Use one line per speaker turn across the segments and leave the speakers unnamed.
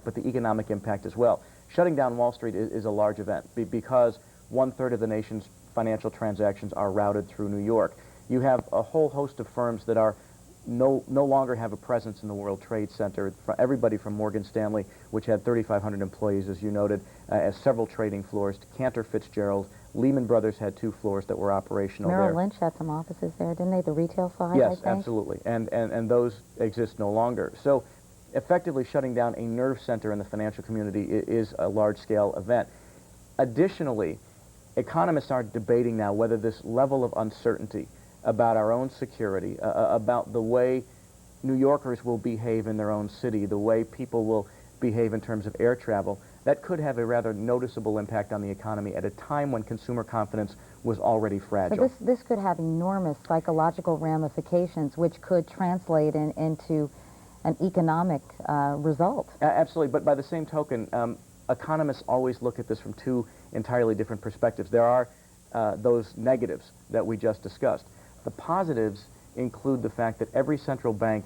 but the economic impact as well. Shutting down Wall Street is a large event because 1/3 of the nation's financial transactions are routed through New York. You have a whole host of firms that are no longer have a presence in the World Trade Center. Everybody from Morgan Stanley, which had 3,500 employees, as you noted, has several trading floors. Cantor Fitzgerald, Lehman Brothers had 2 floors that were operational there.
Merrill Lynch had some offices there, didn't they? The retail side,
yes,
I think?
absolutely. And those exist no longer. So effectively shutting down a nerve center in the financial community is a large-scale event. Additionally, economists are debating now whether this level of uncertainty about our own security, about the way New Yorkers will behave in their own city, the way people will behave in terms of air travel, that could have a rather noticeable impact on the economy at a time when consumer confidence was already fragile.
So this could have enormous psychological ramifications, which could translate into an economic result.
Absolutely, but by the same token, economists always look at this from 2 entirely different perspectives. There are those negatives that we just discussed. The positives include the fact that every central bank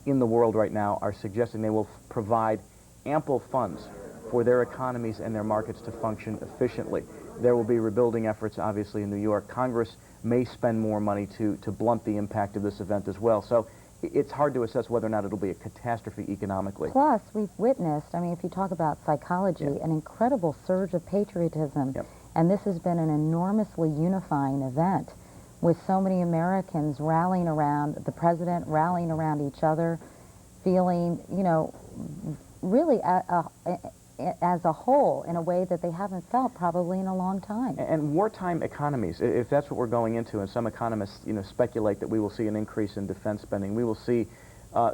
in the world right now are suggesting they will provide ample funds for their economies and their markets to function efficiently. There will be rebuilding efforts, obviously, in New York. Congress may spend more money to blunt the impact of this event as well. So it's hard to assess whether or not it'll be a catastrophe economically.
Plus, we've witnessed, I mean, if you talk about psychology, an incredible surge of patriotism.
Yep.
And this has been an enormously unifying event with so many Americans rallying around the president, rallying around each other, feeling, you know, really as a whole in a way that they haven't felt probably in a long time.
And wartime economies, if that's what we're going into, and some economists, you know, speculate that we will see an increase in defense spending, we will see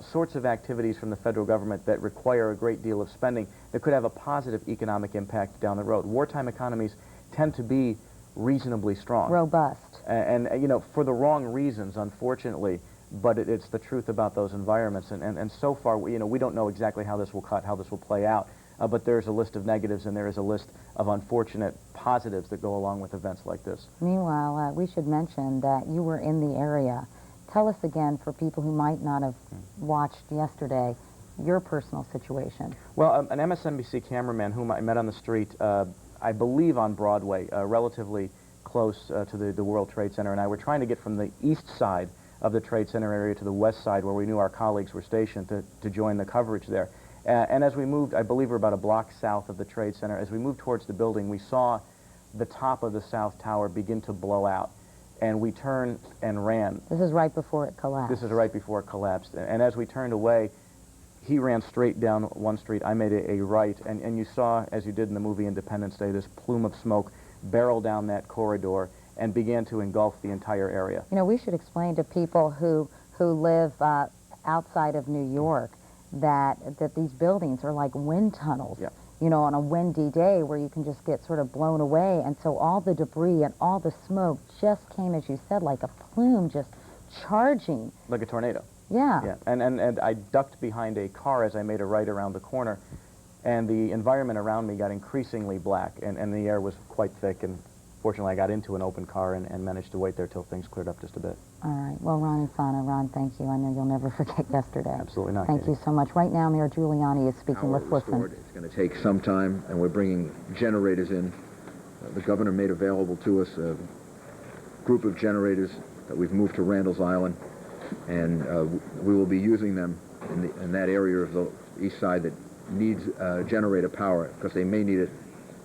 sorts of activities from the federal government that require a great deal of spending that could have a positive economic impact down the road. Wartime economies tend to be reasonably strong.
Robust.
And you know, for the wrong reasons, unfortunately, but it's the truth about those environments. And so far, you know, we don't know exactly how this will play out. But there's a list of negatives and there is a list of unfortunate positives that go along with events like this.
Meanwhile, we should mention that you were in the area. Tell us again, for people who might not have watched yesterday, your personal situation.
Well, an MSNBC cameraman whom I met on the street, I believe on Broadway, relatively close to the World Trade Center, and I were trying to get from the east side of the Trade Center area to the west side where we knew our colleagues were stationed to join the coverage there. And as we moved, I believe we're about a block south of the Trade Center, as we moved towards the building, we saw the top of the South Tower begin to blow out. And we turned and ran.
This is right before it collapsed.
This is right before it collapsed. And as we turned away, he ran straight down one street. I made a right. And you saw, as you did in the movie Independence Day, this plume of smoke barrel down that corridor and began to engulf the entire area.
You know, we should explain to people who live outside of New York that these buildings are like wind tunnels.
Yeah.
You know, on a windy day where you can just get sort of blown away. And so all the debris and all the smoke just came, as you said, like a plume just charging.
Like a tornado.
Yeah.
Yeah. And I ducked behind a car as I made a right around the corner. And the environment around me got increasingly black. And the air was quite thick. And fortunately, I got into an open car and managed to wait there till things cleared up just a bit.
All right. Well, Ron Infante, Ron, thank you. I know you'll never forget yesterday.
Absolutely not.
Thank you so much. Right now, Mayor Giuliani is speaking. Let's listen.
It's going to take some time, and we're bringing generators in. The governor made available to us a group of generators that we've moved to Randall's Island, and we will be using them in that area of the east side that needs generator power, because they may need it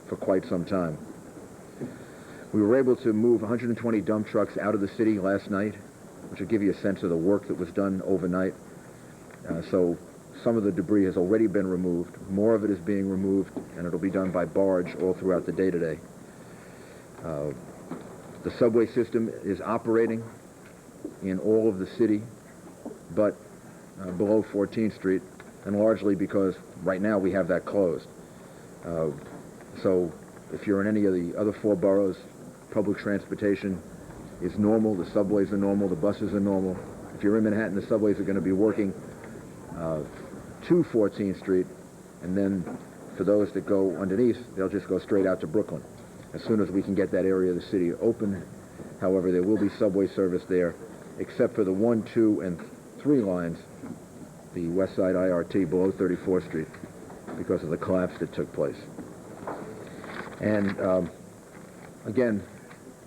for quite some time. We were able to move 120 dump trucks out of the city last night, which will give you a sense of the work that was done overnight. So some of the debris has already been removed. More of it is being removed, and it'll be done by barge all throughout the day today. The subway system is operating in all of the city, but below 14th Street, and largely because right now we have that closed. So if you're in any of the other 4 boroughs, public transportation is normal, the subways are normal, the buses are normal. If you're in Manhattan, the subways are going to be working to 14th Street, and then for those that go underneath, they'll just go straight out to Brooklyn. As soon as we can get that area of the city open, however, there will be subway service there, except for the 1, 2, and 3 lines, the West Side IRT below 34th Street. because of the collapse that took place. And again,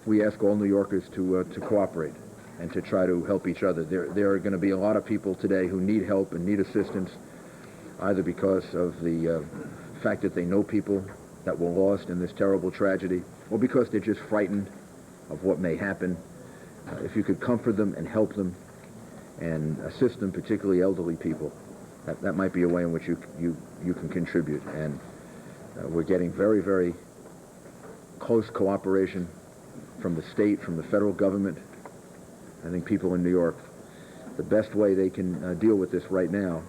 we ask all New Yorkers to cooperate and to try to help each other. There are going to be a lot of people today who need help and need assistance, either because of the fact that they know people that were lost in this terrible tragedy, or because they're just frightened of what may happen. If you could comfort them and help them and assist them, particularly elderly people, that might be a way in which you can contribute. And we're getting very, very close cooperation from the state, from the federal government. I think people in New York, the best way they can deal with this right now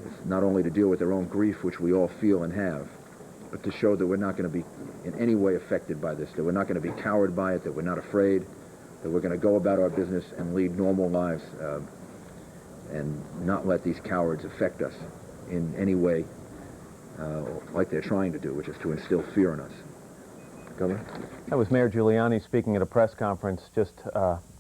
is not only to deal with their own grief, which we all feel and have, but to show that we're not going to be in any way affected by this, that we're not going to be cowed by it, that we're not afraid, that we're going to go about our business and lead normal lives and not let these cowards affect us in any way like they're trying to do, which is to instill fear in us. Governor?
That was Mayor Giuliani speaking at a press conference just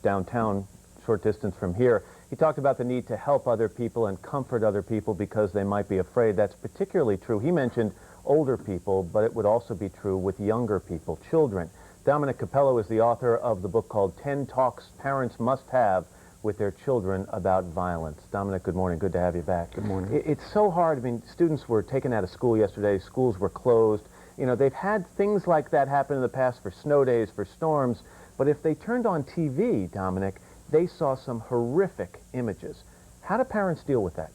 downtown, short distance from here. He talked about the need to help other people and comfort other people because they might be afraid. That's particularly true. He mentioned older people, but it would also be true with younger people, children. Dominic Capello is the author of the book called 10 Talks Parents Must Have with Their Children About Violence. Dominic, good morning. Good to have you back.
Good morning.
It's so hard. I mean, students were taken out of school yesterday. Schools were closed. You know, they've had things like that happen in the past for snow days, for storms, but if they turned on TV, Dominic, they saw some horrific images. How do parents deal with that?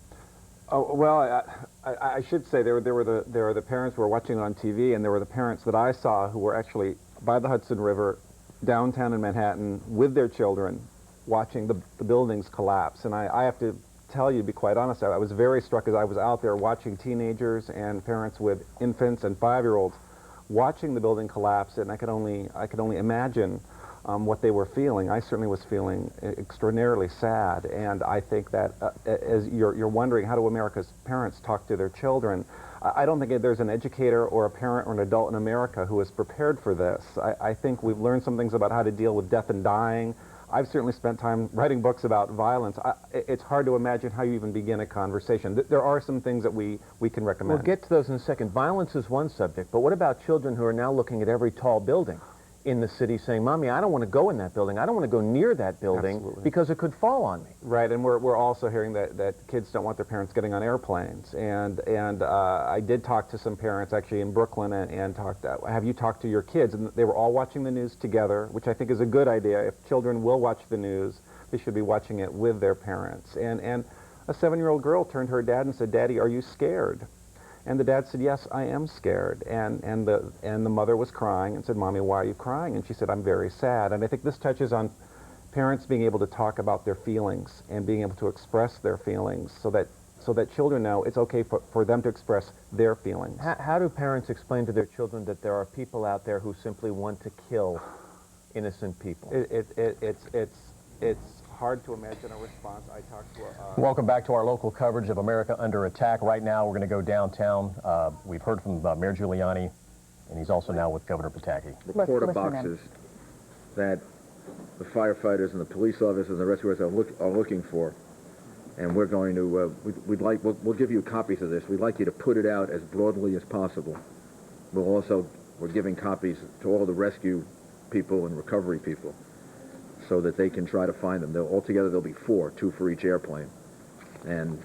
Oh, well, I should say there were the parents who were watching it on TV, and there were the parents that I saw who were actually by the Hudson River, downtown in Manhattan, with their children, watching the buildings collapse. And I have to tell you, to be quite honest, I was very struck as I was out there watching teenagers and parents with infants and 5-year-olds watching the building collapse, and I could only imagine what they were feeling. I certainly was feeling extraordinarily sad, and I think that as you're wondering, how do America's parents talk to their children? I don't think there's an educator or a parent or an adult in America who is prepared for this. I think we've learned some things about how to deal with death and dying. I've certainly spent time writing books about violence. It's hard to imagine how you even begin a conversation. There are some things that we can recommend.
We'll get to those in a second. Violence is one subject, but what about children who are now looking at every tall building in the city saying, Mommy, I don't want to go in that building. I don't want to go near that building.
Absolutely.
Because it could fall on me.
Right, and we're also hearing that kids don't want their parents getting on airplanes. And I did talk to some parents actually in Brooklyn and have you talked to your kids? And they were all watching the news together, which I think is a good idea. If children will watch the news, they should be watching it with their parents. And a 7-year-old girl turned to her dad and said, Daddy, are you scared? And the dad said, yes, I am scared. And the mother was crying and said, Mommy, why are you crying? And she said, I'm very sad. And I think this touches on parents being able to talk about their feelings and being able to express their feelings so that children know it's okay for them to express their feelings.
How do parents explain to their children that there are people out there who simply want to kill innocent people?
It's hard to imagine a response. I talked to
Welcome back to our local coverage of America Under Attack. Right now, we're going to go downtown. We've heard from Mayor Giuliani, and he's also now with Governor Pataki.
The porta boxes that the firefighters and the police officers and the rescuers are looking for, and we're going to we'll give you copies of this. We'd like you to put it out as broadly as possible. We're giving copies to all the rescue people and recovery people, so that they can try to find them. Altogether, there'll be 4, 2 for each airplane. And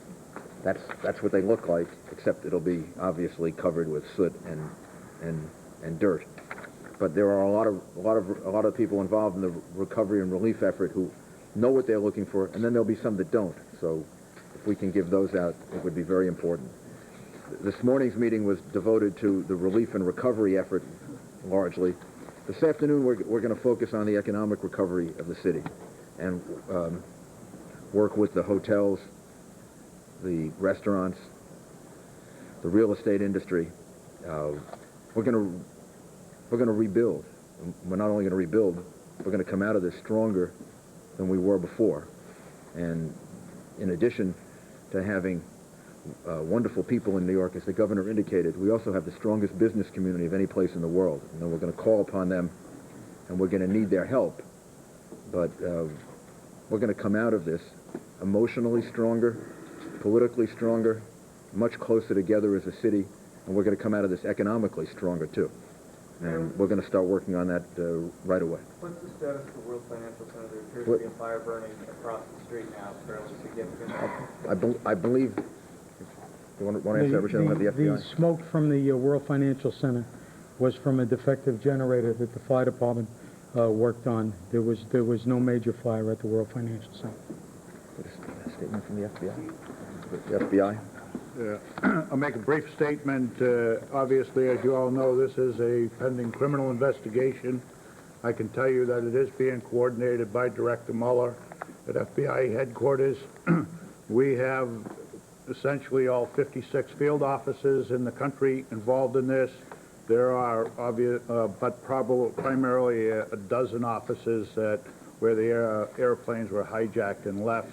that's what they look like, except it'll be obviously covered with soot and dirt. But there are a lot of people involved in the recovery and relief effort who know what they're looking for, and then there'll be some that don't. So if we can give those out, it would be very important. This morning's meeting was devoted to the relief and recovery effort largely. This afternoon, we're going to focus on the economic recovery of the city and work with the hotels, the restaurants, the real estate industry. We're going to rebuild. We're not only going to rebuild, we're going to come out of this stronger than we were before. And in addition to having wonderful people in New York, as the governor indicated, we also have the strongest business community of any place in the world. And we're going to call upon them, and we're going to need their help. But we're going to come out of this emotionally stronger, politically stronger, much closer together as a city, and we're going to come out of this economically stronger too. And we're going to start working on that right away.
What's the status of the World Financial Center? There appears
What-
to be a fire burning across the street now, fairly significant.
I believe, you want to answer that, Richard, of the FBI?
The smoke from the World Financial Center was from a defective generator that the fire department worked on. There was no major fire at the World Financial Center.
A statement from the FBI? The FBI?
I'll make a brief statement. Obviously, as you all know, this is a pending criminal investigation. I can tell you that it is being coordinated by Director Mueller at FBI headquarters. We have essentially all 56 field offices in the country involved in this. There are primarily a dozen offices where the airplanes were hijacked and left.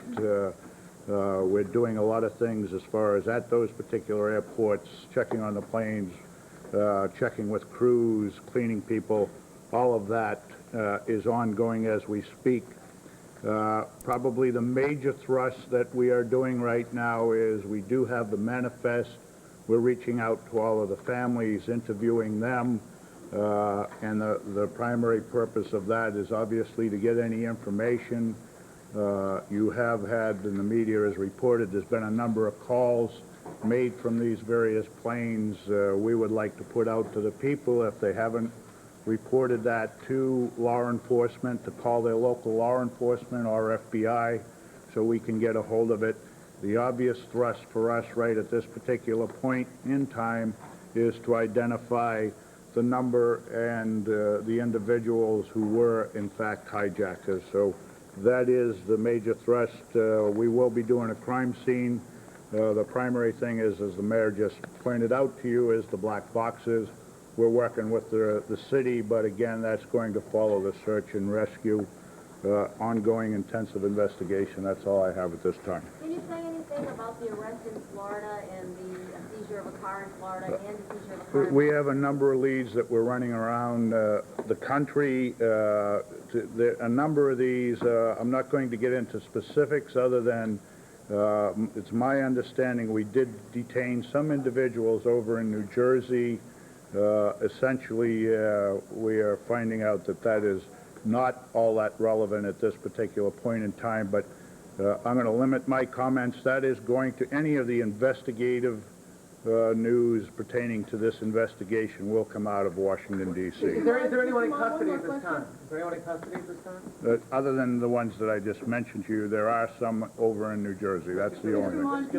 We're doing a lot of things as far as at those particular airports, checking on the planes, checking with crews, cleaning people. All of that is ongoing as we speak. Probably the major thrust that we are doing right now is we do have the manifest. We're reaching out to all of the families, interviewing them, and the primary purpose of that is obviously to get any information. You have had, and the media has reported, there's been a number of calls made from these various planes. We would like to put out to the people, if they haven't reported that to law enforcement, to call their local law enforcement or FBI so we can get a hold of it. The obvious thrust for us right at this particular point in time is to identify the number and the individuals who were in fact hijackers. So that is the major thrust. We will be doing a crime scene. The primary thing is, as the mayor just pointed out to you, is the black boxes. We're working with the city, but again, that's going to follow the search and rescue, ongoing intensive investigation. That's all I have at this time.
Can you say anything about the arrest in Florida and the seizure of a car in Florida and the seizure of a car in
We have a number of leads that we're running around the country. A number of these, I'm not going to get into specifics other than it's my understanding we did detain some individuals over in New Jersey. Essentially, we are finding out that that is not all that relevant at this particular point in time, but I'm going to limit my comments. That is going to any of the investigative news pertaining to this investigation will come out of Washington, D.C.
Is there anyone in custody at this time? Is there anyone in custody at this time?
Other than the ones that I just mentioned to you, there are some over in New Jersey. That's the only
Mr.
one.
Mon,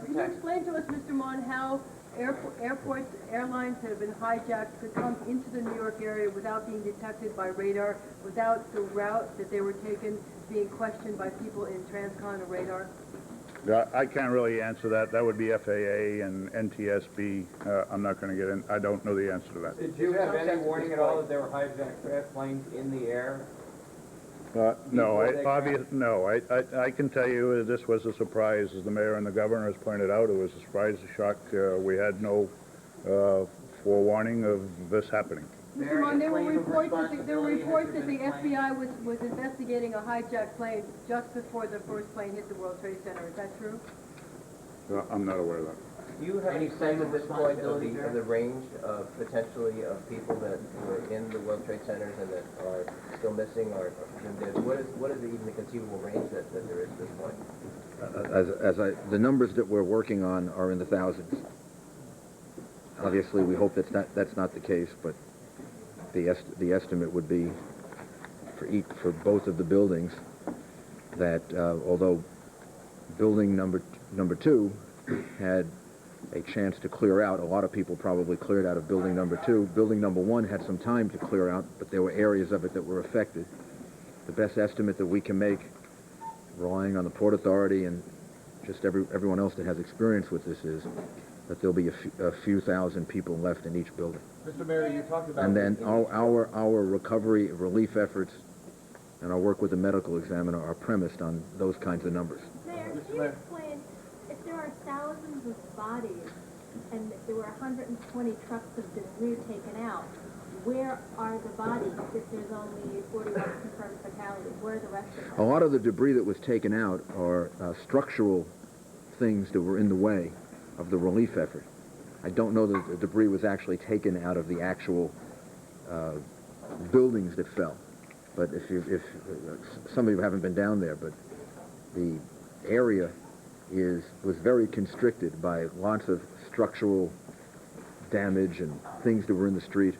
can you explain to us, Mr. Mon, how airports, airlines that have been hijacked could come into the New York area without being detected by radar, without the route that they were taken being questioned by people in Transcon or radar?
I can't really answer that. That would be FAA and NTSB. I'm not going to get in. I don't know the answer to that.
Did you have any warning at all that there were hijacked airplanes in the air?
No, I can tell you this was a surprise. As the mayor and the governor has pointed out, it was a surprise, a shock. We had no forewarning of this happening.
Mr. Mon, there were reports that the FBI was investigating a hijacked plane just before the first plane hit the World Trade Center. Is that true?
I'm not aware of that.
Do you have
any sense at this point of the range of potentially of people that were in the World Trade Centers and that are still missing or presumed dead? What is even the conceivable range that there is at this point?
The numbers that we're working on are in the thousands. Obviously, we hope that's not the case, but the estimate would be for both of the buildings that although building number 2 had a chance to clear out, a lot of people probably cleared out of building number 2. Building number 1 had some time to clear out, but there were areas of it that were affected. The best estimate that we can make, relying on the Port Authority and just everyone else that has experience with this, is that there'll be a few thousand people left in each building.
Mr. Mayor, you talked about...
And then our recovery relief efforts and our work with the medical examiner are premised on those kinds of numbers.
Mayor, can you explain, if there are thousands of bodies and there were 120 trucks of debris taken out, where are the bodies if there's only 41 confirmed fatalities? Where are the rest of them?
A lot of the debris that was taken out are structural things that were in the way of the relief effort. I don't know that the debris was actually taken out of the actual buildings that fell. But if some of you haven't been down there, but the area was very constricted by lots of structural damage and things that were in the street.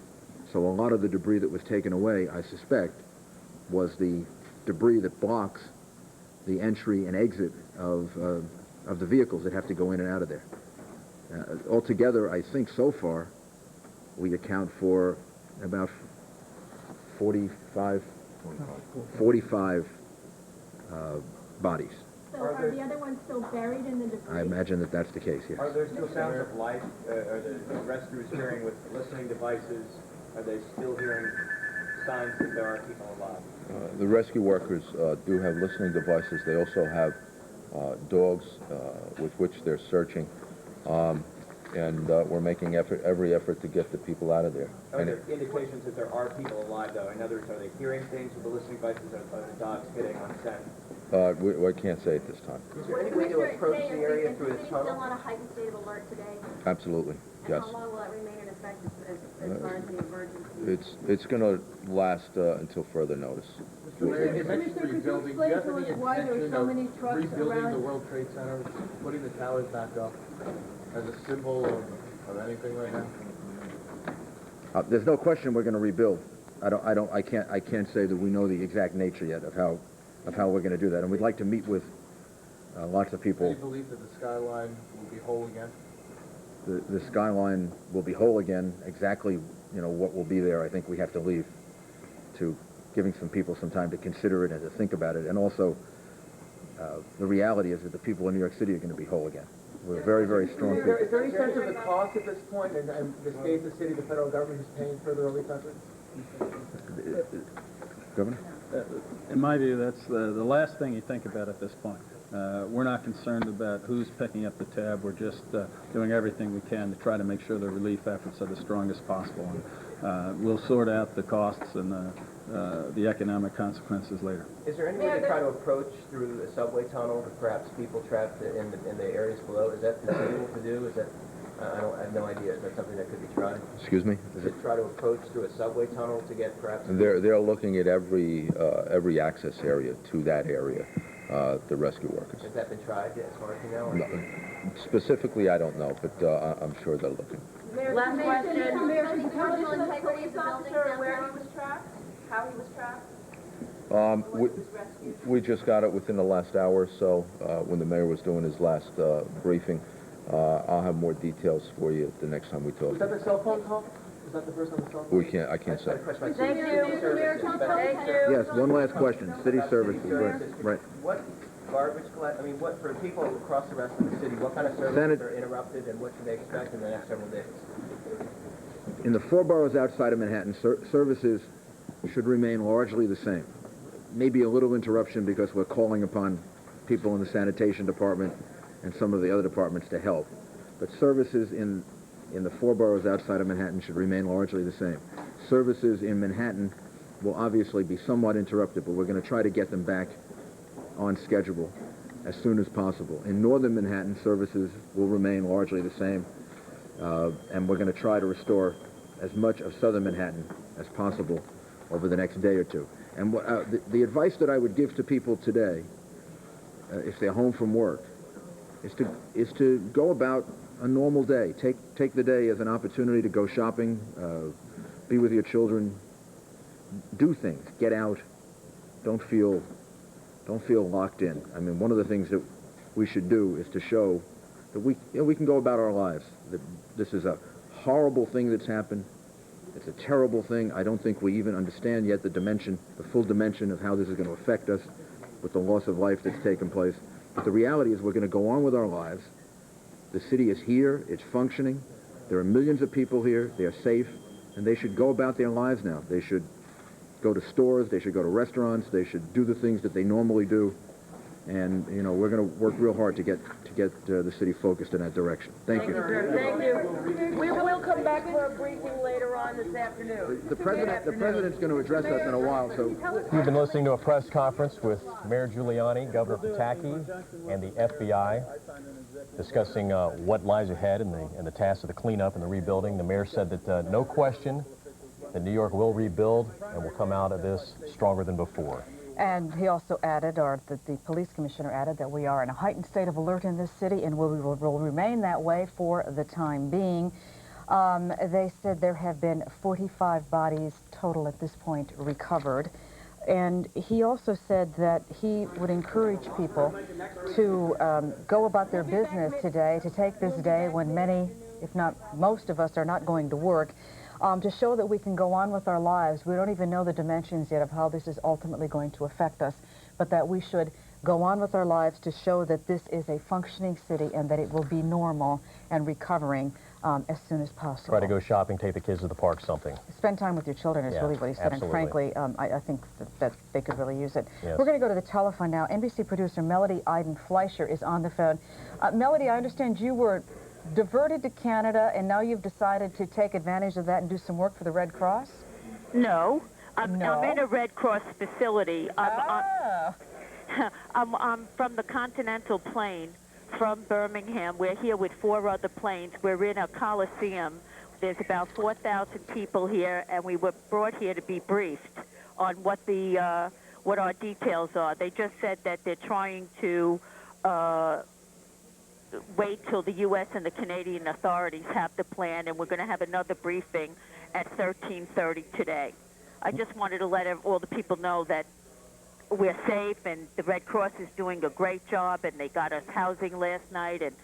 So a lot of the debris that was taken away, I suspect, was the debris that blocks the entry and exit of the vehicles that have to go in and out of there. Altogether, I think so far, we account for about 45 bodies.
So are the other ones still buried in the debris?
I imagine that that's the case, yes.
Are there still sounds of life? Are the rescuers hearing with listening devices? Are they still hearing signs that there are people alive?
The rescue workers do have listening devices. They also have dogs with which they're searching. And we're making every effort to get the people out of there.
Are there indications that there are people alive, though? In other words, are they hearing things with the listening devices? Are the dogs hitting on scent?
I can't say at this time.
Is there any way to approach the area through the tunnel?
Still on a heightened state of alert today?
Absolutely, yes.
How long will that remain in effect as far as the emergency?
It's going to last until further notice.
Commissioner, could you explain to us why there are so many trucks
rebuilding
around?
the World Trade Center, putting the towers back up as a symbol of anything right now?
There's no question we're going to rebuild. I can't say that we know the exact nature yet of how we're going to do that, and we'd like to meet with lots of people.
Do you believe that the skyline will be whole again?
The skyline will be whole again. Exactly, what will be there, I think we have to leave to giving some people some time to consider it and to think about it. And also, the reality is that the people in New York City are going to be whole again. We're very, very strong people.
Is there any sense of the cost at this point, and the state, the city, the federal government is paying for the relief efforts?
Governor?
In my view, that's the last thing you think about at this point. We're not concerned about who's picking up the tab. We're just doing everything we can to try to make sure the relief efforts are the strongest possible. And we'll sort out the costs and the economic consequences later.
Is there any way to try to approach through a subway tunnel, perhaps people trapped in the areas below? Is that feasible to do? Is that I have no idea. Is that something that could be tried?
Excuse me?
To try to approach through a subway tunnel to get perhaps...
They're looking at every access area to that area, the rescue workers.
Has that been tried yet, as far as you know?
No, specifically, I don't know, but I'm sure they're looking.
Last question.
Mayor, can you tell us
The police officer where he was trapped? How he was trapped?
We just got it within the last hour or so when the mayor was doing his last briefing. I'll have more details for you the next time we talk.
Was that the cell phone call? Was that the first on the cell phone?
I can't say.
Thank you.
Yes, one last question. City services, right.
What garbage what for people across the rest of the city, what kind of services are interrupted and what can they expect in the next several days?
In the 4 boroughs outside of Manhattan, services should remain largely the same. Maybe a little interruption because we're calling upon people in the sanitation department and some of the other departments to help. But services in the 4 boroughs outside of Manhattan should remain largely the same. Services in Manhattan will obviously be somewhat interrupted, but we're going to try to get them back on schedule as soon as possible. In northern Manhattan, services will remain largely the same, and we're going to try to restore as much of southern Manhattan as possible over the next day or two. And the advice that I would give to people today, if they're home from work, is to go about a normal day. Take the day as an opportunity to go shopping, be with your children, do things, get out, don't feel locked in. I mean, one of the things that we should do is to show that we can go about our lives. That this is a horrible thing that's happened. It's a terrible thing. I don't think we even understand yet the full dimension of how this is going to affect us with the loss of life that's taken place. But the reality is we're going to go on with our lives. The city is here. It's functioning. There are millions of people here. They are safe, and they should go about their lives now. They should go to stores. They should go to restaurants. They should do the things that they normally do. And, we're going to work real hard to get the city focused in that direction. Thank you.
Thank you. We will come back for a briefing later on this afternoon.
The president's going to address us in a while, so
You've been listening to a press conference with Mayor Giuliani, Governor Pataki, and the FBI discussing what lies ahead and the task of the cleanup and the rebuilding. The mayor said that no question that New York will rebuild and will come out of this stronger than before.
And he also added, or the police commissioner added, that we are in a heightened state of alert in this city and we will remain that way for the time being. They said there have been 45 bodies total at this point recovered. And he also said that he would encourage people to go about their business today, to take this day when many, if not most of us, are not going to work, to show that we can go on with our lives. We don't even know the dimensions yet of how this is ultimately going to affect us, but that we should go on with our lives to show that this is a functioning city and that it will be normal and recovering as soon as possible.
Try to go shopping, take the kids to the park, something.
Spend time with your children is really what he said,
absolutely.
and frankly, I think that they could really use it.
Yes.
We're going to go to the telephone now. NBC producer Melody Iden Fleischer is on the phone. Melody, I understand you were diverted to Canada, and now you've decided to take advantage of that and do some work for the Red Cross?
No. I'm in a Red Cross facility. I'm from the Continental Plane from Birmingham. We're here with 4 other planes. We're in a coliseum. There's about 4,000 people here, and we were brought here to be briefed on what our details are. They just said that they're trying to wait till the U.S. and the Canadian authorities have the plan, and we're going to have another briefing at 13:30 today. I just wanted to let all the people know that we're safe, and the Red Cross is doing a great job, and they got us housing last night, and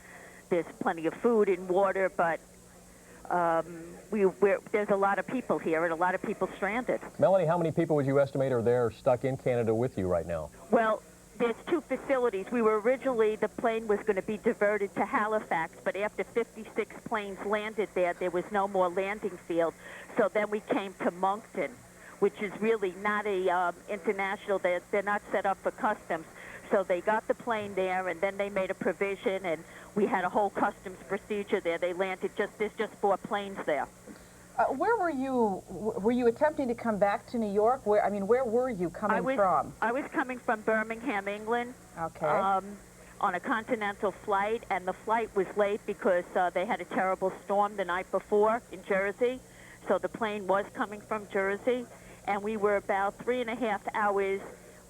there's plenty of food and water, but there's a lot of people here and a lot of people stranded.
Melanie, how many people would you estimate are there stuck in Canada with you right now?
Well, there's 2 facilities. We were originally, the plane was going to be diverted to Halifax, but after 56 planes landed there, there was no more landing field. So then we came to Moncton, which is really not a international, they're not set up for customs. So they got the plane there, and then they made a provision, and we had a whole customs procedure there. They landed, there's just 4 planes there.
Where were you? Were you attempting to come back to New York? Where were you coming from?
I was coming from Birmingham, England.
Okay.
On a continental flight, and the flight was late because they had a terrible storm the night before in Jersey. So the plane was coming from Jersey, and we were about 3.5 hours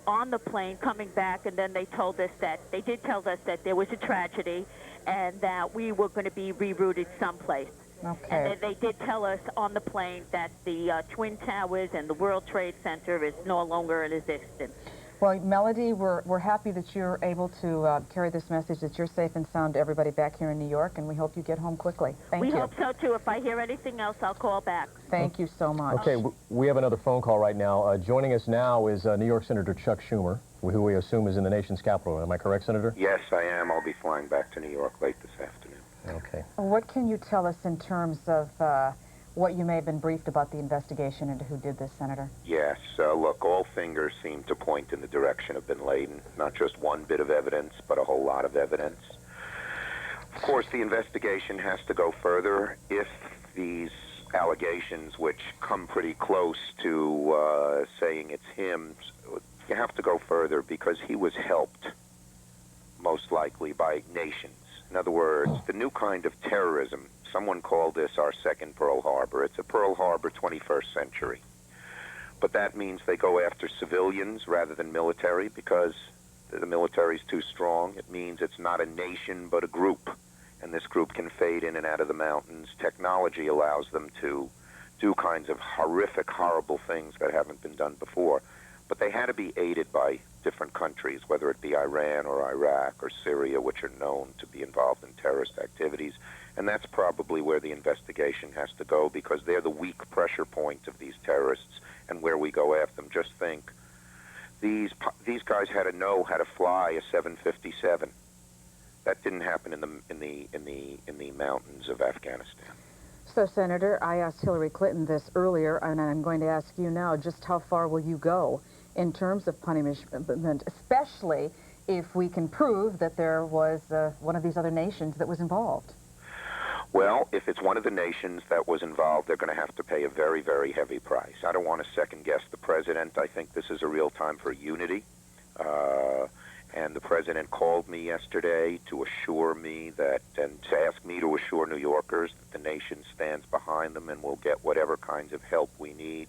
on the plane coming back, and then they told us that, they did tell us that there was a tragedy and that we were going to be rerouted someplace.
Okay.
And then they did tell us on the plane that the Twin Towers and the World Trade Center is no longer in existence.
Well, Melody, we're happy that you're able to carry this message that you're safe and sound to everybody back here in New York, and we hope you get home quickly. Thank you.
We hope so, too. If I hear anything else, I'll call back.
Thank you so much.
Okay, we have another phone call right now. Joining us now is New York Senator Chuck Schumer, who we assume is in the nation's capital. Am I correct, Senator?
Yes, I am. I'll be flying back to New York late this afternoon.
Okay.
What can you tell us in terms of what you may have been briefed about the investigation into who did this, Senator?
Yes, look, all fingers seem to point in the direction of bin Laden. Not just one bit of evidence, but a whole lot of evidence. Of course, the investigation has to go further. If these allegations, which come pretty close to saying it's him, you have to go further because he was helped, most likely, by nations. In other words, the new kind of terrorism, someone called this our second Pearl Harbor. It's a Pearl Harbor 21st century. But that means they go after civilians rather than military because the military's too strong. It means it's not a nation but a group. And this group can fade in and out of the mountains. Technology allows them to do kinds of horrific, horrible things that haven't been done before. But they had to be aided by different countries, whether it be Iran or Iraq or Syria, which are known to be involved in terrorist activities. And that's probably where the investigation has to go because they're the weak pressure point of these terrorists and where we go after them. Just think, these guys had to know how to fly a 757. That didn't happen in the mountains of Afghanistan.
So, Senator, I asked Hillary Clinton this earlier, and I'm going to ask you now, just how far will you go in terms of punishment, especially if we can prove that there was one of these other nations that was involved?
Well, if it's one of the nations that was involved, they're going to have to pay a very, very heavy price. I don't want to second-guess the president. I think this is a real time for unity. And the president called me yesterday to assure me that, and to ask me to assure New Yorkers that the nation stands behind them and will get whatever kinds of help we need.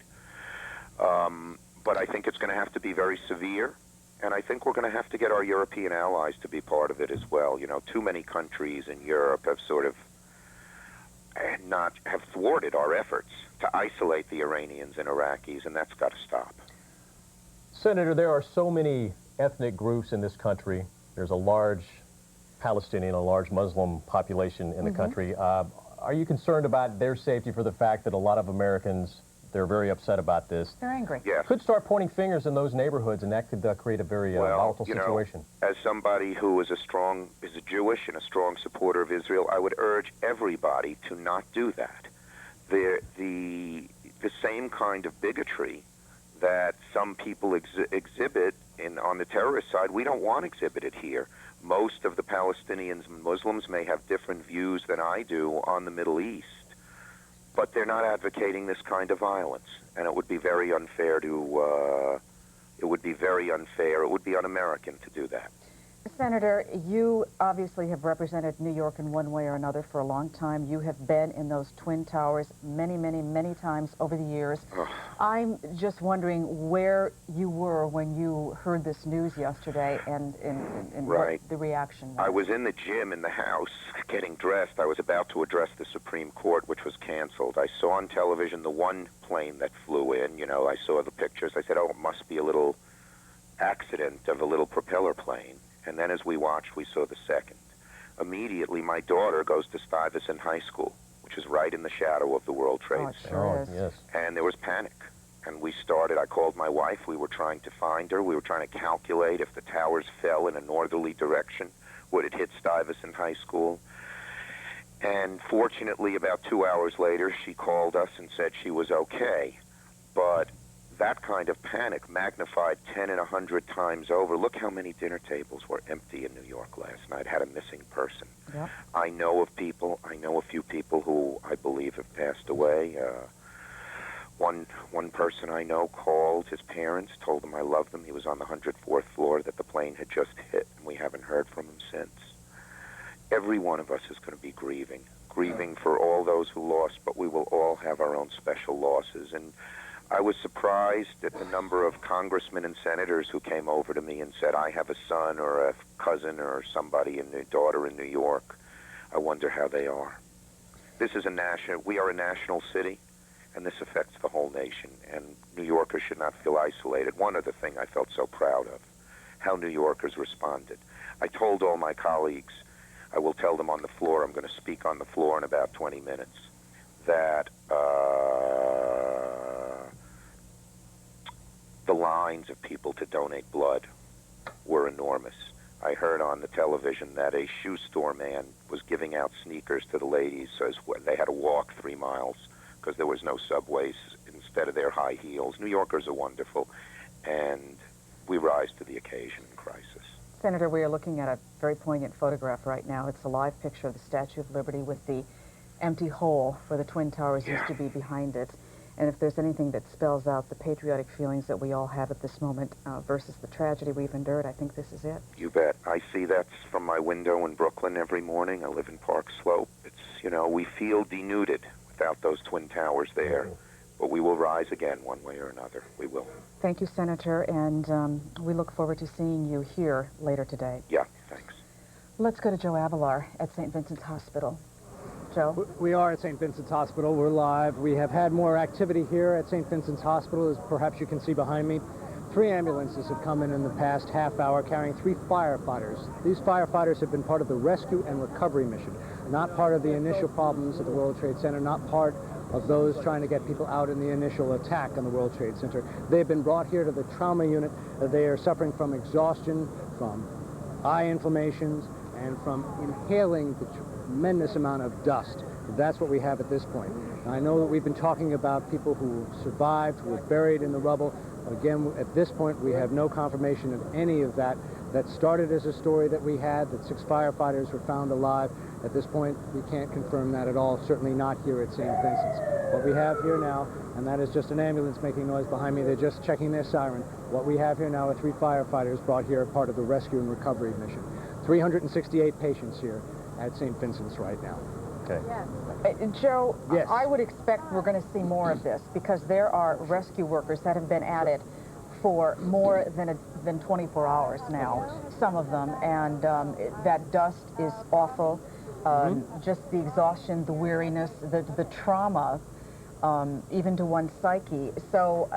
But I think it's going to have to be very severe. And I think we're going to have to get our European allies to be part of it as well. You know, too many countries in Europe have sort of have thwarted our efforts to isolate the Iranians and Iraqis, and that's got to stop.
Senator, there are so many ethnic groups in this country. There's a large Palestinian, a large Muslim population in the country. Are you concerned about their safety for the fact that a lot of Americans, they're very upset about this?
They're angry.
Yes.
Could start pointing fingers in those neighborhoods, and that could create a very volatile situation.
As somebody who is a Jewish and a strong supporter of Israel, I would urge everybody to not do that. The same kind of bigotry that some people exhibit on the terrorist side, we don't want exhibited here. Most of the Palestinians and Muslims may have different views than I do on the Middle East, but they're not advocating this kind of violence, and it would be very unfair to, it would be un-American to do that.
Senator, you obviously have represented New York in one way or another for a long time. You have been in those Twin Towers many, many, many times over the years. I'm just wondering where you were when you heard this news yesterday and
Right.
what the reaction was.
I was in the gym in the house getting dressed. I was about to address the Supreme Court, which was canceled. I saw on television the one plane that flew in. You know, I saw the pictures. I said, oh, it must be a little accident of a little propeller plane. And then as we watched, we saw the second. Immediately, my daughter goes to Stuyvesant High School, which is right in the shadow of the World Trade Center.
Yes.
And there was panic. And I called my wife. We were trying to find her. We were trying to calculate if the towers fell in a northerly direction, would it hit Stuyvesant High School? And fortunately, about 2 hours later, she called us and said she was okay. But that kind of panic magnified 10 and 100 times over. Look how many dinner tables were empty in New York last night, had a missing person.
Yep.
I know a few people who I believe have passed away. One person I know called his parents, told them I love them. He was on the 104th floor that the plane had just hit, and we haven't heard from him since. Every one of us is going to be grieving for all those who lost, but we will all have our own special losses. And I was surprised at the number of congressmen and senators who came over to me and said, I have a son or a cousin or somebody and a daughter in New York. I wonder how they are. We are a national city, and this affects the whole nation, and New Yorkers should not feel isolated. One other thing I felt so proud of, how New Yorkers responded. I told all my colleagues, I will tell them on the floor, I'm going to speak on the floor in about 20 minutes, that the lines of people to donate blood were enormous. I heard on the television that a shoe store man was giving out sneakers to the ladies as they had to walk 3 miles because there was no subways instead of their high heels. New Yorkers are wonderful, and we rise to the occasion in crisis.
Senator, we are looking at a very poignant photograph right now. It's a live picture of the Statue of Liberty with the empty hole where the Twin Towers used to be behind it. And if there's anything that spells out the patriotic feelings that we all have at this moment versus the tragedy we've endured, I think this is it.
You bet. I see that from my window in Brooklyn every morning. I live in Park Slope. It's, we feel denuded without those Twin Towers there. But we will rise again one way or another. We will.
Thank you, Senator, and we look forward to seeing you here later today.
Yeah, thanks.
Let's go to Joe Avilar at St. Vincent's Hospital. Joe?
We are at St. Vincent's Hospital. We're live. We have had more activity here at St. Vincent's Hospital, as perhaps you can see behind me. 3 ambulances have come in the past half hour carrying 3 firefighters. These firefighters have been part of the rescue and recovery mission, not part of the initial problems at the World Trade Center, not part of those trying to get people out in the initial attack on the World Trade Center. They've been brought here to the trauma unit. They are suffering from exhaustion, from eye inflammations, and from inhaling the tremendous amount of dust. That's what we have at this point. I know that we've been talking about people who survived, who were buried in the rubble. Again, at this point, we have no confirmation of any of that. That started as a story that we had, that 6 firefighters were found alive. At this point, we can't confirm that at all, certainly not here at St. Vincent's. What we have here now, and that is just an ambulance making noise behind me, they're just checking their siren. What we have here now are 3 firefighters brought here part of the rescue and recovery mission. 368 patients here at St. Vincent's right now.
Okay.
Joe,
yes.
I would expect we're going to see more of this because there are rescue workers that have been at it for more than 24 hours now, some of them, and that dust is awful. Just the exhaustion, the weariness, the trauma, even to one's psyche. So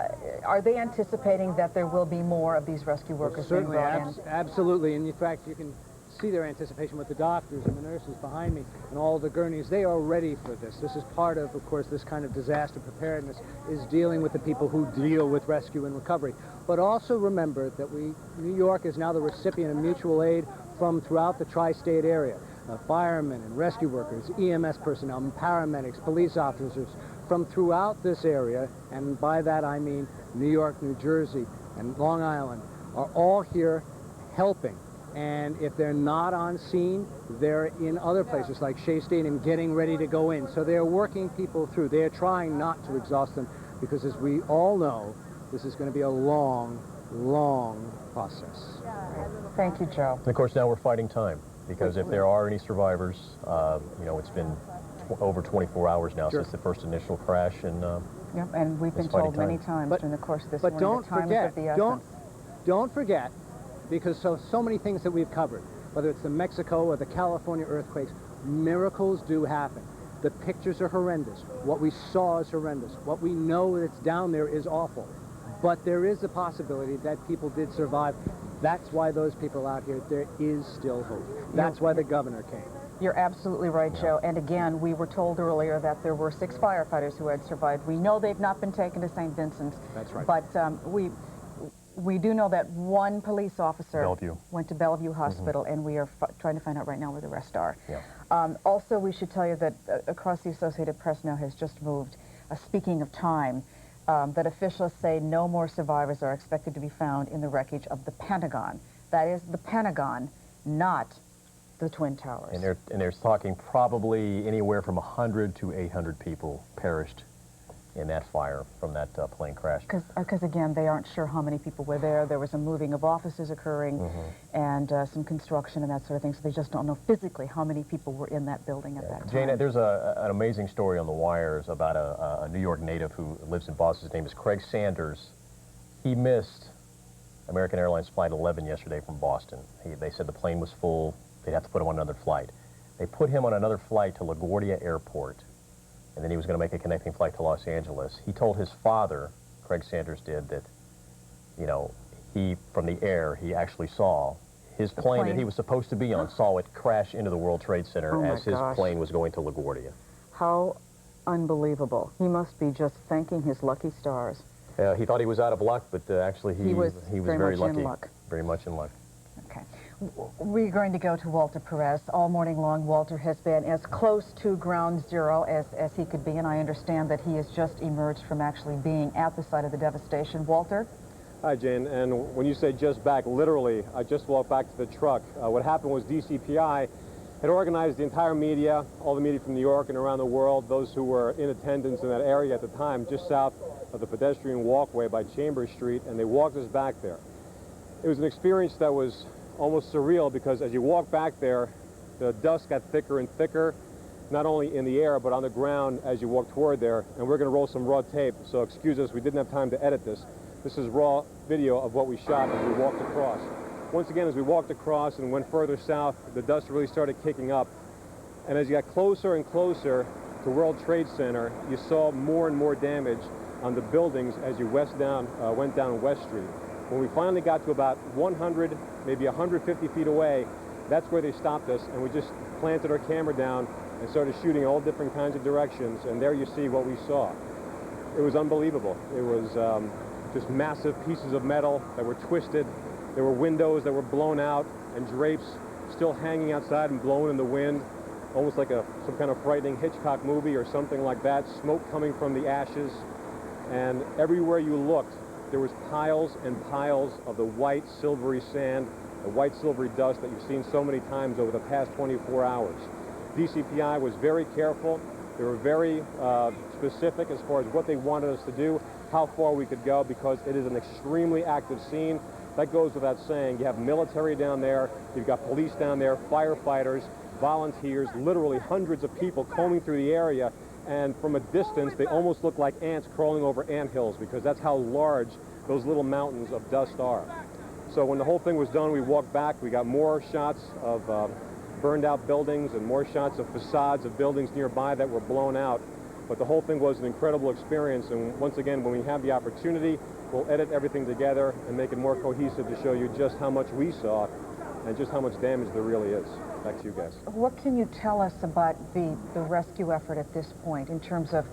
are they anticipating that there will be more of these rescue workers being
Certainly,
brought in?
absolutely. And in fact, you can see their anticipation with the doctors and the nurses behind me and all the gurneys. They are ready for this. This is part of course, this kind of disaster preparedness is dealing with the people who deal with rescue and recovery. But also remember that New York is now the recipient of mutual aid from throughout the tri-state area. Firemen and rescue workers, EMS personnel, paramedics, police officers from throughout this area, and by that I mean New York, New Jersey, and Long Island, are all here helping. And if they're not on scene, they're in other places like Shea Stadium getting ready to go in. So they're working people through. They're trying not to exhaust them because, as we all know, this is going to be a long, long process.
Thank you, Joe.
And of course, now we're fighting time because if there are any survivors, you know, it's been over 24 hours now since the first initial crash, and
yep, and we've been told many times during the course of this morning that time is of the essence.
Don't forget, because so many things that we've covered, whether it's the Mexico or the California earthquakes, miracles do happen. The pictures are horrendous. What we saw is horrendous. What we know that's down there is awful. But there is a possibility that people did survive. That's why those people out here, there is still hope. That's why the governor came.
You're absolutely right, Joe. And again, we were told earlier that there were 6 firefighters who had survived. We know they've not been taken to St. Vincent's.
That's right.
But we do know that 1 police officer went to Bellevue Hospital, and we are trying to find out right now where the rest are.
Yeah.
Also, we should tell you that across the Associated Press now has just moved, speaking of time, that officials say no more survivors are expected to be found in the wreckage of the Pentagon. That is the Pentagon, not the Twin Towers.
And they're talking probably anywhere from 100 to 800 people perished in that fire from that plane crash.
Because again, they aren't sure how many people were there. There was a moving of offices occurring and some construction and that sort of thing, so they just don't know physically how many people were in that building at that time.
Jane, there's an amazing story on the wires about a New York native who lives in Boston. His name is Craig Sanders. He missed American Airlines Flight 11 yesterday from Boston. They said the plane was full. They'd have to put him on another flight. They put him on another flight to LaGuardia Airport, and then he was going to make a connecting flight to Los Angeles. He told his father, Craig Sanders did, that, you know, from the air, he actually saw his plane that he was supposed to be on, saw it crash into the World Trade Center as his plane was going to LaGuardia.
How unbelievable. He must be just thanking his lucky stars.
He thought he was out of luck, but actually he was very lucky.
In luck.
Very much in luck.
Okay. We're going to go to Walter Perez. All morning long, Walter has been as close to ground zero as he could be, and I understand that he has just emerged from actually being at the site of the devastation. Walter?
Hi, Jane. And when you say just back, literally, I just walked back to the truck. What happened was DCPI had organized the entire media, all the media from New York and around the world, those who were in attendance in that area at the time, just south of the pedestrian walkway by Chambers Street, and they walked us back there. It was an experience that was almost surreal because as you walk back there, the dust got thicker and thicker, not only in the air, but on the ground as you walk toward there. And we're going to roll some raw tape, so excuse us, we didn't have time to edit this. This is raw video of what we shot as we walked across. Once again, as we walked across and went further south, the dust really started kicking up. And as you got closer and closer to World Trade Center, you saw more and more damage on the buildings as you went down West Street. When we finally got to about 100, maybe 150 feet away, that's where they stopped us, and we just planted our camera down and started shooting all different kinds of directions, and there you see what we saw. It was unbelievable. It was just massive pieces of metal that were twisted. There were windows that were blown out and drapes still hanging outside and blowing in the wind, almost like some kind of frightening Hitchcock movie or something like that, smoke coming from the ashes. And everywhere you looked, there was piles and piles of the white silvery sand, the white silvery dust that you've seen so many times over the past 24 hours. DCPI was very careful. They were very specific as far as what they wanted us to do, how far we could go, because it is an extremely active scene. That goes without saying. You have military down there, you've got police down there, firefighters, volunteers, literally hundreds of people combing through the area, and from a distance they almost look like ants crawling over anthills, because that's how large those little mountains of dust are. So when the whole thing was done, we walked back, we got more shots of burned out buildings and more shots of facades of buildings nearby that were blown out. But the whole thing was an incredible experience, and once again, when we have the opportunity, we'll edit everything together and make it more cohesive to show you just how much we saw and just how much damage there really is. Back to you guys.
What can you tell us about the rescue effort at this point in terms of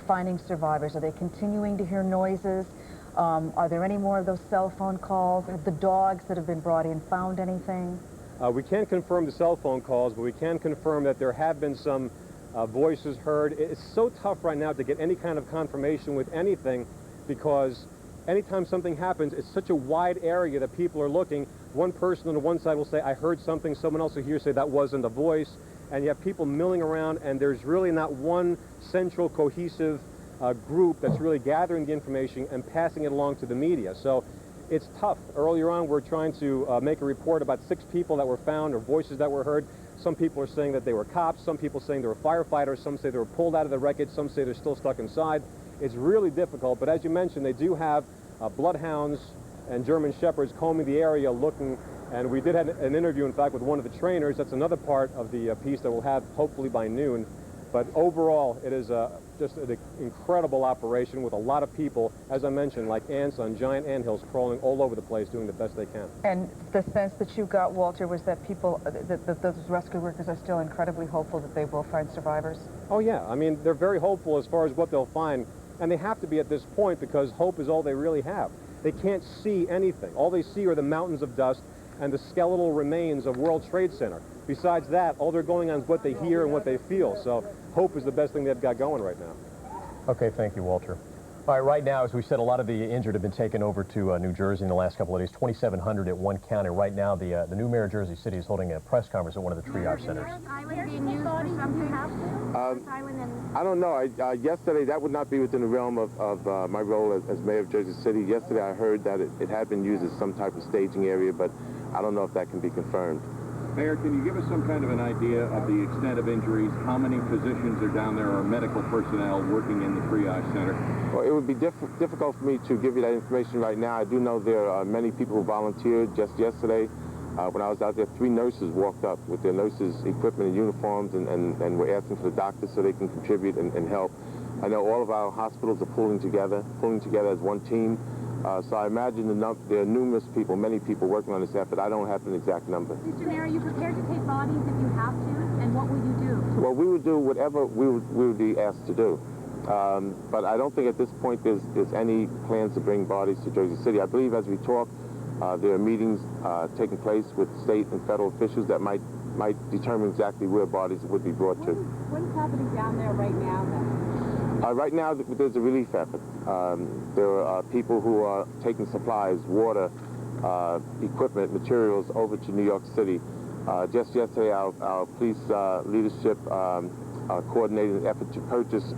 finding survivors? Are they continuing to hear noises? Are there any more of those cell phone calls? Have the dogs that have been brought in found anything?
We can't confirm the cell phone calls, but we can confirm that there have been some voices heard. It's so tough right now to get any kind of confirmation with anything, because anytime something happens, it's such a wide area that people are looking. One person on the one side will say, I heard something. Someone else will hear say that wasn't a voice. And you have people milling around, and there's really not one central cohesive group that's really gathering the information and passing it along to the media. So it's tough. Earlier on, we're trying to make a report about 6 people that were found or voices that were heard. Some people are saying that they were cops. Some people saying they were firefighters. Some say they were pulled out of the wreckage. Some say they're still stuck inside. It's really difficult, but as you mentioned, they do have bloodhounds and German shepherds combing the area looking, and we did have an interview, in fact, with one of the trainers. That's another part of the piece that we'll have hopefully by noon. But overall, it is just an incredible operation with a lot of people, as I mentioned, like ants on giant anthills crawling all over the place, doing the best they can.
And the sense that you got, Walter, was that people, that those rescue workers are still incredibly hopeful that they will find survivors?
Oh, yeah. I mean, they're very hopeful as far as what they'll find, and they have to be at this point because hope is all they really have. They can't see anything. All they see are the mountains of dust and the skeletal remains of World Trade Center. Besides that, all they're going on is what they hear and what they feel. So hope is the best thing they've got going right now.
Okay, thank you, Walter. All right, right now, as we said, a lot of the injured have been taken over to New Jersey in the last couple of days, 2,700 at one county. Right now, the new mayor of Jersey City is holding a press conference at one of the triage centers.
I don't know. Yesterday, that would not be within the realm of my role as mayor of Jersey City. Yesterday, I heard that it had been used as some type of staging area, but I don't know if that can be confirmed.
Mayor, can you give us some kind of an idea of the extent of injuries? How many physicians are down there or medical personnel working in the triage center?
Well, it would be difficult for me to give you that information right now. I do know there are many people who volunteered. Just yesterday, when I was out there, 3 nurses walked up with their nurses' equipment and uniforms and were asking for the doctors so they can contribute and help. I know all of our hospitals are pulling together as one team. So I imagine there are numerous people, many people working on this effort. I don't have an exact number.
Mr. Mayor, are you prepared to take bodies if you have to? And what will you do?
Well, we would do whatever we would be asked to do. But I don't think at this point there's any plans to bring bodies to Jersey City. I believe as we talk, there are meetings taking place with state and federal officials that might determine exactly where bodies would be brought to.
What's happening down there right now, then?
Right now, there's a relief effort. There are people who are taking supplies, water, equipment, materials over to New York City. Just yesterday, our police leadership coordinated an effort to purchase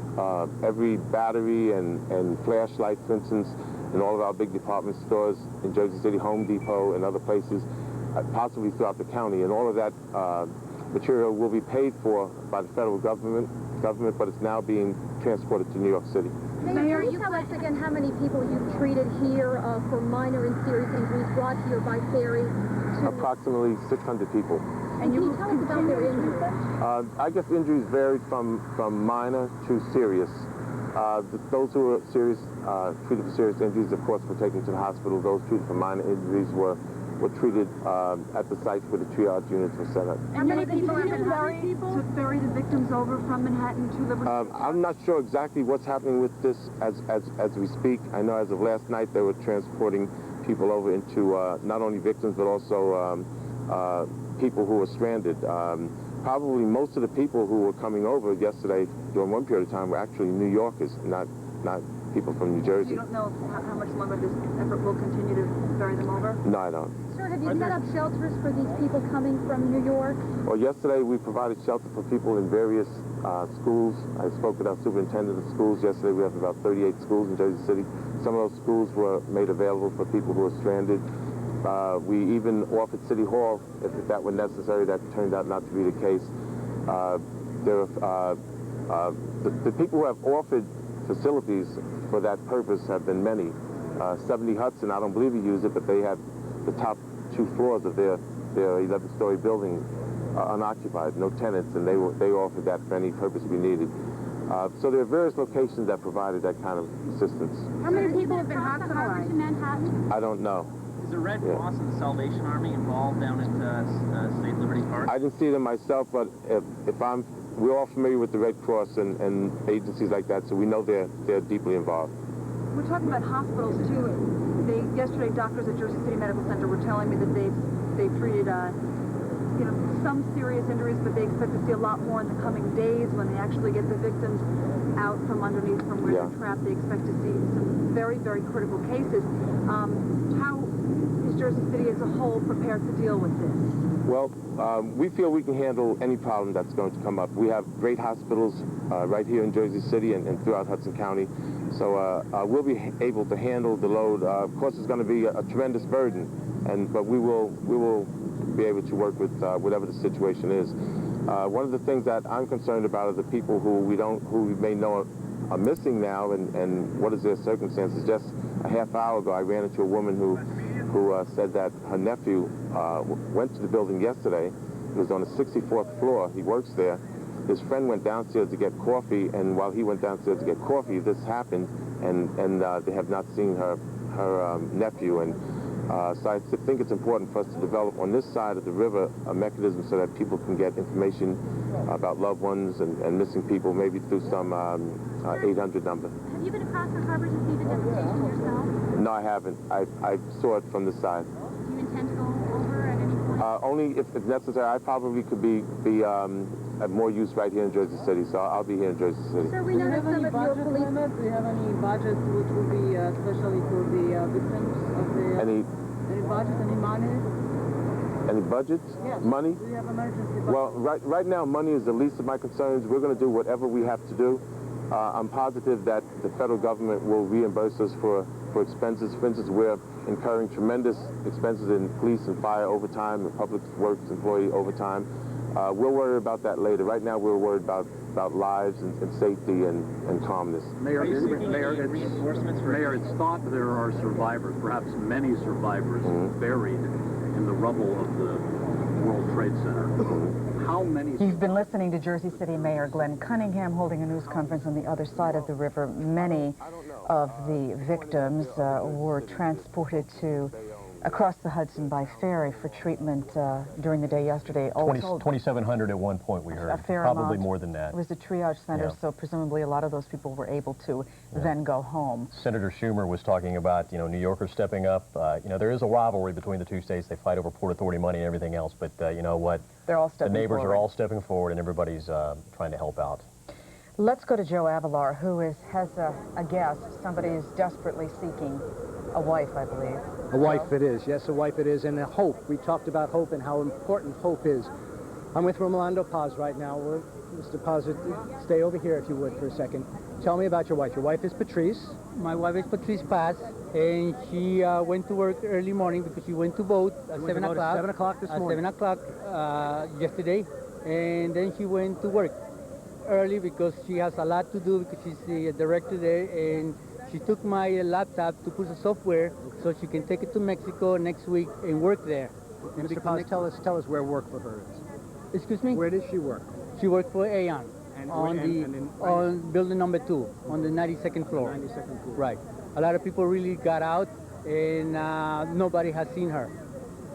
every battery and flashlight, for instance, in all of our big department stores in Jersey City, Home Depot, and other places, possibly throughout the county. And all of that material will be paid for by the federal government, but it's now being transported to New York City.
Mayor, can you tell us again how many people you've treated here for minor and serious injuries brought here by ferry?
Approximately 600 people.
And can you tell us about their injuries?
I guess injuries varied from minor to serious. Those who were treated for serious injuries, of course, were taken to the hospital. Those treated for minor injuries were treated at the site where the triage units were set up.
How many people have been to ferry the victims over from Manhattan to Liverpool?
I'm not sure exactly what's happening with this as we speak. I know as of last night they were transporting people over into not only victims but also people who were stranded. Probably most of the people who were coming over yesterday during one period of time were actually New Yorkers, not not people from New Jersey.
You don't know how much longer this effort will continue to ferry them over?
No, I don't.
Sir, have you set up shelters for these people coming from New York?
Well, yesterday we provided shelter for people in various schools. I spoke with our superintendent of schools yesterday. We have about 38 schools in Jersey City. Some of those schools were made available for people who are stranded. We even offered City Hall, if that were necessary. That turned out not to be the case. The people who have offered facilities for that purpose have been many. 70 Hudson, I don't believe he used it, but they had the top 2 floors of their 11-story building unoccupied, no tenants, and they offered that for any purpose we needed. So there are various locations that provided that kind of assistance.
How many people have been hospitalized in Manhattan?
I don't know.
Is the Red Cross and the Salvation Army involved down at State Liberty Park?
I didn't see them myself, but we're all familiar with the Red Cross and agencies like that, so we know they're deeply involved.
We're talking about hospitals too. Yesterday, doctors at Jersey City Medical Center were telling me that they've treated some serious injuries, but they expect to see a lot more in the coming days when they actually get the victims out from underneath from where they're trapped. They expect to see some very, very critical cases. How is Jersey City as a whole prepared to deal with this?
Well, we feel we can handle any problem that's going to come up. We have great hospitals right here in Jersey City and throughout Hudson County, so we'll be able to handle the load. Of course, it's going to be a tremendous burden, but we will be able to work with whatever the situation is. One of the things that I'm concerned about are the people who we may know are missing now, and what is their circumstances. Just a half hour ago, I ran into a woman who said that her nephew went to the building yesterday. He was on the 64th floor. He works there. His friend went downstairs to get coffee, and while he went downstairs to get coffee, this happened, and they have not seen her nephew. And so I think it's important for us to develop on this side of the river a mechanism so that people can get information about loved ones and missing people, maybe through some 800 number.
Have you been across the harbor to see the devastation yourself?
No, I haven't. I saw it from the side.
Do you intend to go over at any point?
Only if it's necessary. I probably could be of more use right here in Jersey City, so I'll be here in Jersey City.
Sir, we know that some of your police...
Do you have any budget which will be especially for the victims of the...
Any
budget, any money?
Any budget?
Yes.
Money?
Do you have emergency budget?
Well, right now, money is the least of my concerns. We're going to do whatever we have to do. I'm positive that the federal government will reimburse us for expenses. For instance, we're incurring tremendous expenses in police and fire overtime and public works employee overtime. We'll worry about that later. Right now, we're worried about lives and safety and calmness.
Mayor, it's thought that there are survivors, perhaps many survivors, buried in the rubble of the World Trade Center. How many...
You've been listening to Jersey City Mayor Glenn Cunningham holding a news conference on the other side of the river. Many of the victims were transported across the Hudson by ferry for treatment during the day yesterday.
2,700 at one point, we heard.
A fair
Probably
amount.
more than that.
It was a triage center, so presumably a lot of those people were able to then go home.
Senator Schumer was talking about, New Yorkers stepping up. There is a rivalry between the two states. They fight over Port Authority money and everything else, but you know what?
They're all stepping
The neighbors
forward.
are all stepping forward, and everybody's trying to help out.
Let's go to Joe Avalar, who has a guess. Somebody is desperately seeking a wife, I believe.
A wife it is, yes, a wife it is, and a hope. We talked about hope and how important hope is. I'm with Rolando Paz right now. Mr. Paz, stay over here if you would for a second. Tell me about your wife. Your wife is Patrice.
My wife is Patrice Paz, and she went to work early morning because she went to vote at 7 o'clock.
7 o'clock this morning.
At 7 o'clock yesterday, and then she went to work early because she has a lot to do because she's the director there, and she took my laptop to put the software so she can take it to Mexico next week and work there.
Mr. Paz, tell us where work for her is.
Excuse me?
Where does she work?
She worked for Aon on building number 2 on the 92nd floor.
92nd floor.
Right. A lot of people really got out, and nobody has seen her.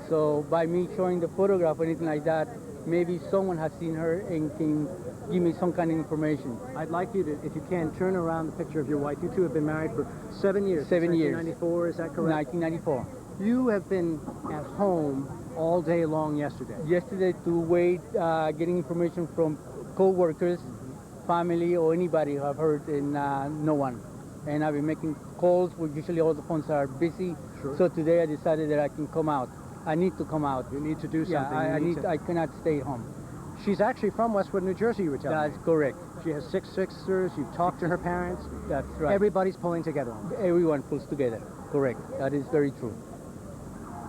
So by me showing the photograph or anything like that, maybe someone has seen her and can give me some kind of information.
I'd like you to, if you can, turn around the picture of your wife. You two have been married for 7 years.
7 years.
1994, is that correct?
1994.
You have been at home all day long yesterday.
Yesterday to wait, getting information from co-workers, family, or anybody who have heard, and no one. and I've been making calls where usually all the phones are busy.
Sure.
So today I decided that I can come out. I need to come out.
You need to do
Yeah,
something.
I cannot stay home.
She's actually from Westwood, New Jersey, you were telling me.
That's correct.
She has 6 sisters. You've talked to her parents.
That's right.
Everybody's pulling together on this.
Everyone pulls together. Correct. That is very true.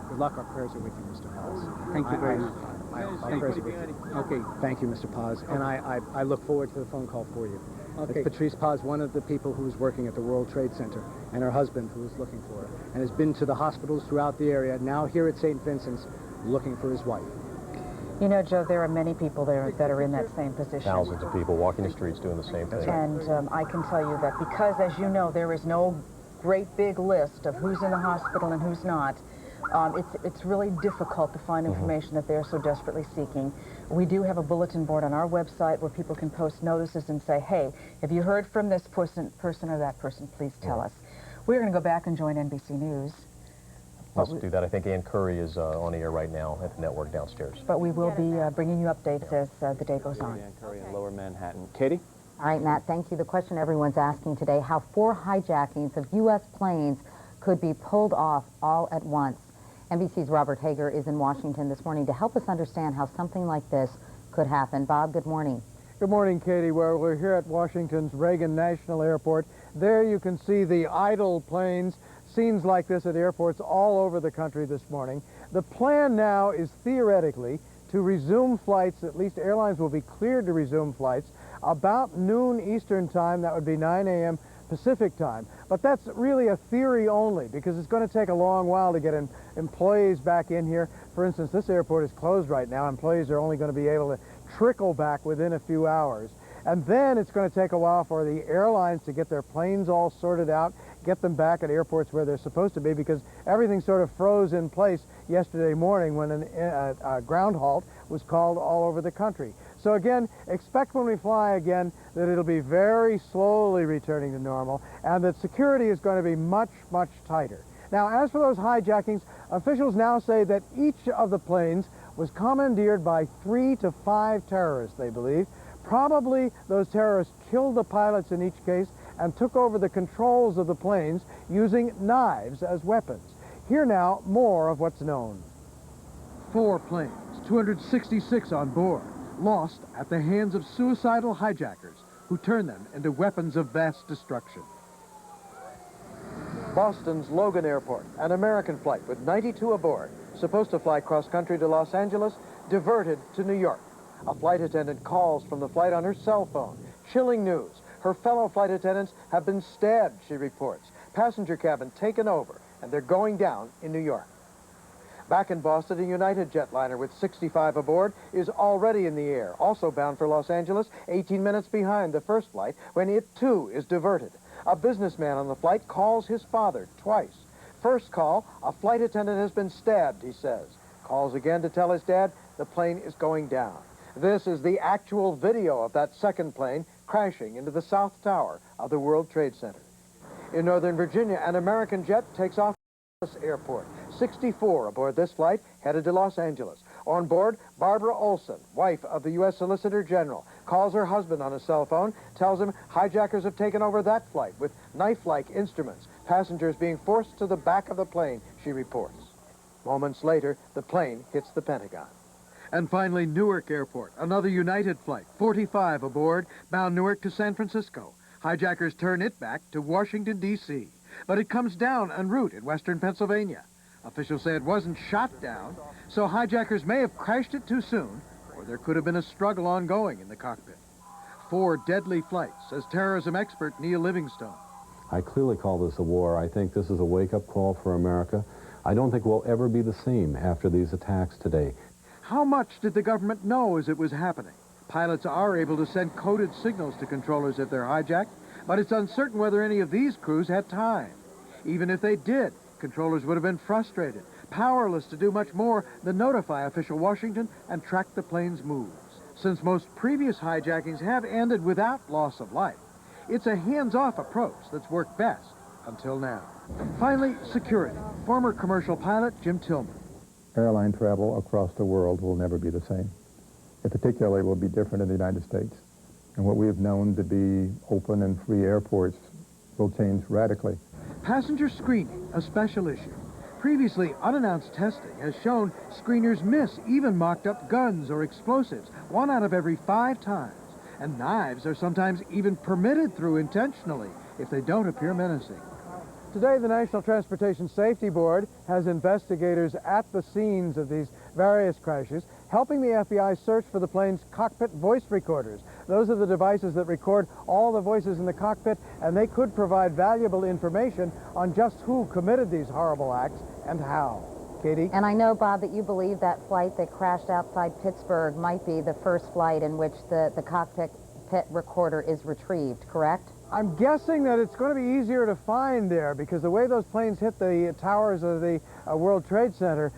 Good luck. Our prayers are with you, Mr. Paz.
Thank you very much.
Our prayers are with you.
Okay.
Thank you, Mr. Paz. And I look forward to the phone call for you.
Okay.
It's Patrice Paz, one of the people who's working at the World Trade Center, and her husband who is looking for her, and has been to the hospitals throughout the area, now here at St. Vincent's, looking for his wife.
You know, Joe, there are many people there that are in that same position.
Thousands of people walking the streets doing the same thing.
And I can tell you that because, as you know, there is no great big list of who's in the hospital and who's not, it's really difficult to find information that they're so desperately seeking. We do have a bulletin board on our website where people can post notices and say, hey, have you heard from this person or that person? Please tell us. We're going to go back and join NBC News.
Let's do that. I think Ann Curry is on the air right now at the network downstairs.
But we will be bringing you updates as the day goes on.
Ann Curry in Lower Manhattan. Katie?
All right, Matt, thank you. The question everyone's asking today, how 4 hijackings of U.S. planes could be pulled off all at once. NBC's Robert Hager is in Washington this morning to help us understand how something like this could happen. Bob, good morning.
Good morning, Katie. Well, we're here at Washington's Reagan National Airport. There you can see the idle planes. Scenes like this at airports all over the country this morning. The plan now is theoretically to resume flights, at least airlines will be cleared to resume flights, about noon Eastern time. That would be 9 a.m. Pacific time. But that's really a theory only because it's going to take a long while to get employees back in here. For instance, this airport is closed right now. Employees are only going to be able to trickle back within a few hours. And then it's going to take a while for the airlines to get their planes all sorted out, get them back at airports where they're supposed to be, because everything sort of froze in place yesterday morning when a ground halt was called all over the country. So again, expect when we fly again that it'll be very slowly returning to normal and that security is going to be much, much tighter. Now, as for those hijackings, officials now say that each of the planes was commandeered by 3 to 5 terrorists, they believe. Probably those terrorists killed the pilots in each case and took over the controls of the planes using knives as weapons. Here now, more of what's known. 4 planes, 266 on board, lost at the hands of suicidal hijackers who turned them into weapons of mass destruction. Boston's Logan Airport, an American flight with 92 aboard, supposed to fly cross-country to Los Angeles, diverted to New York. A flight attendant calls from the flight on her cell phone. Chilling news. Her fellow flight attendants have been stabbed, she reports. Passenger cabin taken over, and they're going down in New York. Back in Boston, a United jetliner with 65 aboard is already in the air, also bound for Los Angeles, 18 minutes behind the first flight, when it too is diverted. A businessman on the flight calls his father twice. First call, a flight attendant has been stabbed, he says. Calls again to tell his dad the plane is going down. This is the actual video of that second plane crashing into the South Tower of the World Trade Center. In Northern Virginia, an American jet takes off from this airport. 64 aboard this flight, headed to Los Angeles. On board, Barbara Olson, wife of the U.S. Solicitor General, calls her husband on a cell phone, tells him hijackers have taken over that flight with knife-like instruments. Passengers being forced to the back of the plane, she reports. Moments later, the plane hits the Pentagon. And finally, Newark Airport, another United flight, 45 aboard, bound Newark to San Francisco. Hijackers turn it back to Washington, D.C., but it comes down en route in western Pennsylvania. Officials say it wasn't shot down, so hijackers may have crashed it too soon, or there could have been a struggle ongoing in the cockpit. 4 deadly flights, says terrorism expert Neil Livingstone.
I clearly call this a war. I think this is a wake-up call for America. I don't think we'll ever be the same after these attacks today.
How much did the government know as it was happening? Pilots are able to send coded signals to controllers if they're hijacked, but it's uncertain whether any of these crews had time. Even if they did, controllers would have been frustrated, powerless to do much more than notify official Washington and track the plane's moves. Since most previous hijackings have ended without loss of life, it's a hands-off approach that's worked best until now. Finally, security. Former commercial pilot Jim Tillman.
Airline travel across the world will never be the same. It particularly will be different in the United States. And what we have known to be open and free airports will change radically.
Passenger screening, a special issue. Previously unannounced testing has shown screeners miss even mocked-up guns or explosives 1 out of every 5 times. And knives are sometimes even permitted through intentionally if they don't appear menacing. Today, the National Transportation Safety Board has investigators at the scenes of these various crashes, helping the FBI search for the plane's cockpit voice recorders. Those are the devices that record all the voices in the cockpit, and they could provide valuable information on just who committed these horrible acts and how. Katie?
And I know, Bob, that you believe that flight that crashed outside Pittsburgh might be the first flight in which the cockpit recorder is retrieved, correct?
I'm guessing that it's going to be easier to find there because the way those planes hit the towers of the World Trade Center,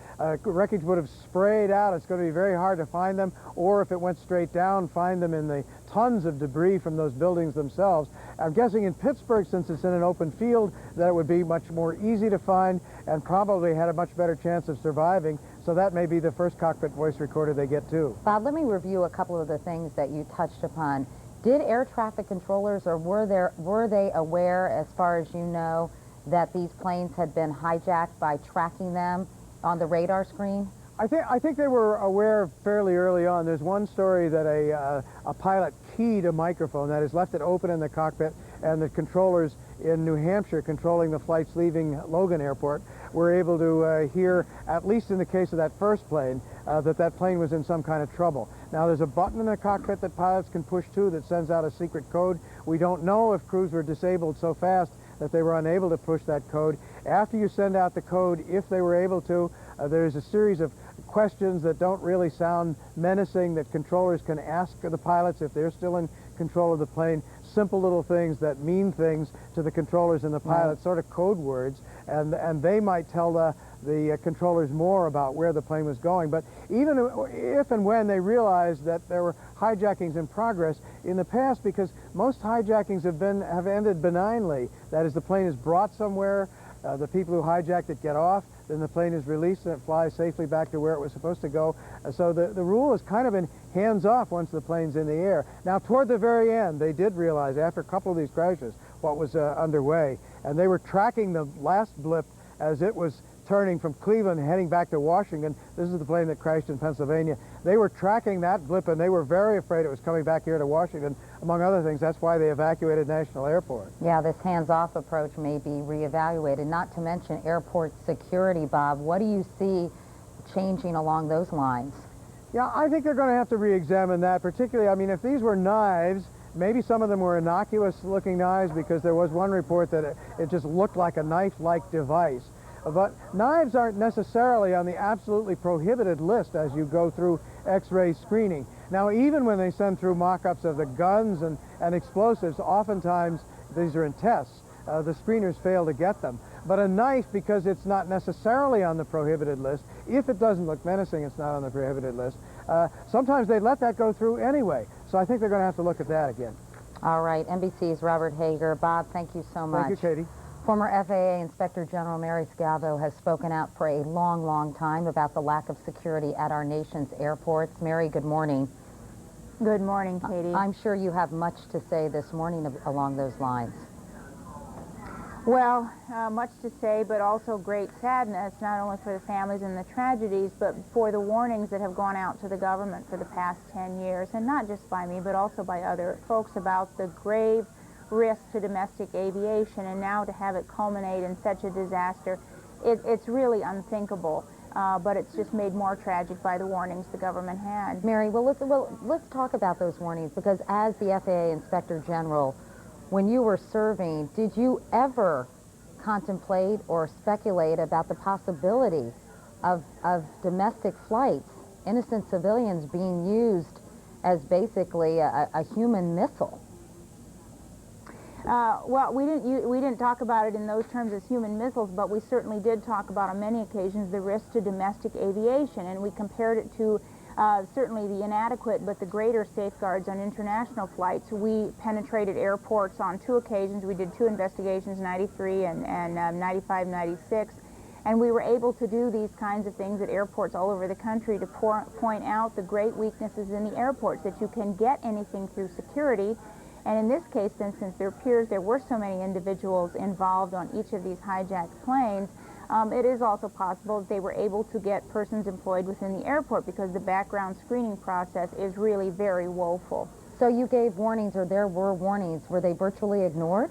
wreckage would have sprayed out. It's going to be very hard to find them, or if it went straight down, find them in the tons of debris from those buildings themselves. I'm guessing in Pittsburgh, since it's in an open field, that it would be much more easy to find and probably had a much better chance of surviving. So that may be the first cockpit voice recorder they get too.
Bob, let me review a couple of the things that you touched upon. Did air traffic controllers, or were they aware, as far as you know, that these planes had been hijacked by tracking them on the radar screen?
I think they were aware fairly early on. There's one story that a pilot keyed a microphone, that is, left it open in the cockpit, and the controllers in New Hampshire controlling the flights leaving Logan Airport were able to hear, at least in the case of that first plane, that plane was in some kind of trouble. Now, there's a button in the cockpit that pilots can push to that sends out a secret code. We don't know if crews were disabled so fast that they were unable to push that code. After you send out the code, if they were able to, there's a series of questions that don't really sound menacing that controllers can ask the pilots if they're still in control of the plane. Simple little things that mean things to the controllers and the pilots, sort of code words, and they might tell the controllers more about where the plane was going. But even if and when they realized that there were hijackings in progress in the past, because most hijackings have ended benignly. That is, the plane is brought somewhere, the people who hijacked it get off, then the plane is released and it flies safely back to where it was supposed to go. So the rule has kind of been hands-off once the plane's in the air. Now, toward the very end, they did realize, after a couple of these crashes, what was underway, and they were tracking the last blip as it was turning from Cleveland heading back to Washington. This is the plane that crashed in Pennsylvania. They were tracking that blip, and they were very afraid it was coming back here to Washington. Among other things, that's why they evacuated National Airport.
Yeah, this hands-off approach may be reevaluated, not to mention airport security, Bob. What do you see changing along those lines?
Yeah, I think they're going to have to re-examine that, particularly, I mean, if these were knives, maybe some of them were innocuous-looking knives, because there was one report that it just looked like a knife-like device. But knives aren't necessarily on the absolutely prohibited list as you go through X-ray screening. Now, even when they send through mock-ups of the guns and explosives, oftentimes these are in tests. The screeners fail to get them. But a knife, because it's not necessarily on the prohibited list, if it doesn't look menacing, it's not on the prohibited list. Sometimes they let that go through anyway. So I think they're going to have to look at that again.
All right, NBC's Robert Hager. Bob, thank you so much.
Thank you, Katie.
Former FAA Inspector General Mary Scavo has spoken out for a long, long time about the lack of security at our nation's airports. Mary, good morning.
Good morning, Katie.
I'm sure you have much to say this morning along those lines.
Well, much to say, but also great sadness, not only for the families and the tragedies, but for the warnings that have gone out to the government for the past 10 years, and not just by me, but also by other folks, about the grave risk to domestic aviation, and now to have it culminate in such a disaster, it's really unthinkable. But it's just made more tragic by the warnings the government had.
Mary, well, let's talk about those warnings, because as the FAA Inspector General, when you were serving, did you ever contemplate or speculate about the possibility of domestic flights, innocent civilians being used as basically a human missile?
Well, we didn't talk about it in those terms as human missiles, but we certainly did talk about on many occasions the risk to domestic aviation, and we compared it to certainly the inadequate but the greater safeguards on international flights. We penetrated airports on 2 occasions. We did 2 investigations, 93 and 95, 96, and we were able to do these kinds of things at airports all over the country to point out the great weaknesses in the airports, that you can get anything through security, And in this case, then, since there appears there were so many individuals involved on each of these hijacked planes, it is also possible that they were able to get persons employed within the airport, because the background screening process is really very woeful.
So you gave warnings, or there were warnings. Were they virtually ignored?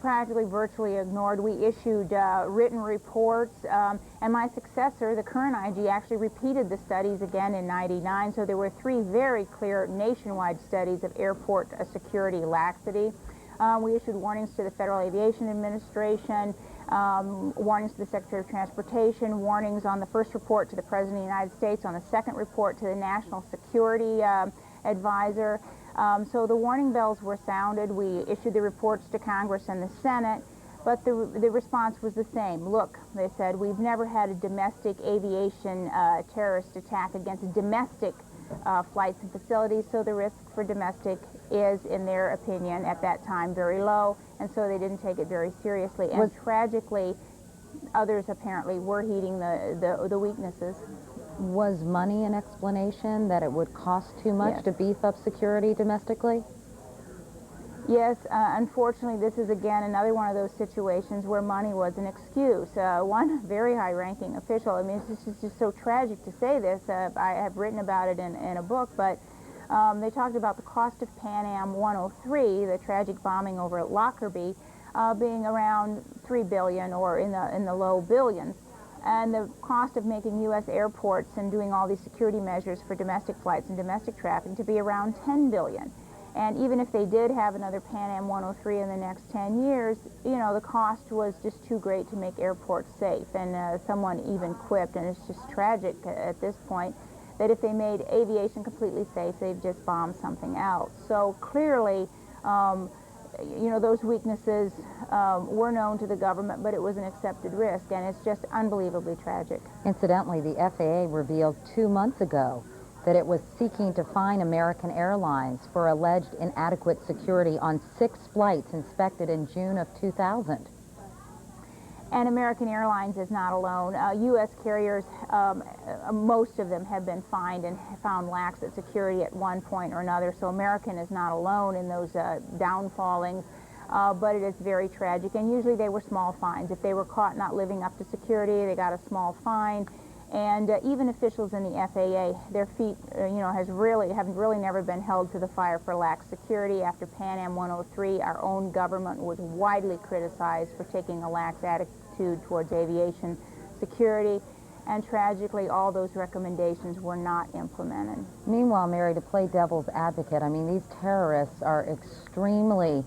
Practically virtually ignored. We issued written reports, and my successor, the current IG, actually repeated the studies again in '99. So there were 3 very clear nationwide studies of airport security laxity. We issued warnings to the Federal Aviation Administration, warnings to the Secretary of Transportation, warnings on the first report to the President of the United States, on the second report to the National Security Advisor. So the warning bells were sounded. We issued the reports to Congress and the Senate, but the response was the same. Look, they said, we've never had a domestic aviation terrorist attack against domestic flights and facilities, so the risk for domestic is, in their opinion, at that time very low, and so they didn't take it very seriously. And tragically, others apparently were heeding the weaknesses.
Was money an explanation, that it would cost too much to beef up security domestically?
Yes, unfortunately, this is again another one of those situations where money was an excuse. One very high-ranking official, I mean, it's just so tragic to say this. I have written about it in a book, but they talked about the cost of Pan Am 103, the tragic bombing over at Lockerbie, being around $3 billion or in the low billions. And the cost of making U.S. airports and doing all these security measures for domestic flights and domestic traffic to be around $10 billion. And even if they did have another Pan Am 103 in the next 10 years, you know, the cost was just too great to make airports safe. And someone even quipped, and it's just tragic at this point, that if they made aviation completely safe, they've just bombed something else. So clearly, you know, those weaknesses were known to the government, but it was an accepted risk, and it's just unbelievably tragic.
Incidentally, the FAA revealed 2 months ago that it was seeking to fine American Airlines for alleged inadequate security on 6 flights inspected in June of 2000.
And American Airlines is not alone. U.S. carriers, most of them have been fined and found lax at security at one point or another, so American is not alone in those downfallings, but it is very tragic, and usually they were small fines. If they were caught not living up to security, they got a small fine, and even officials in the FAA, their feet, you know, have really never been held to the fire for lax security. After Pan Am 103, our own government was widely criticized for taking a lax attitude towards aviation security, and tragically, all those recommendations were not implemented.
Meanwhile, Mary, to play devil's advocate, I mean, these terrorists are extremely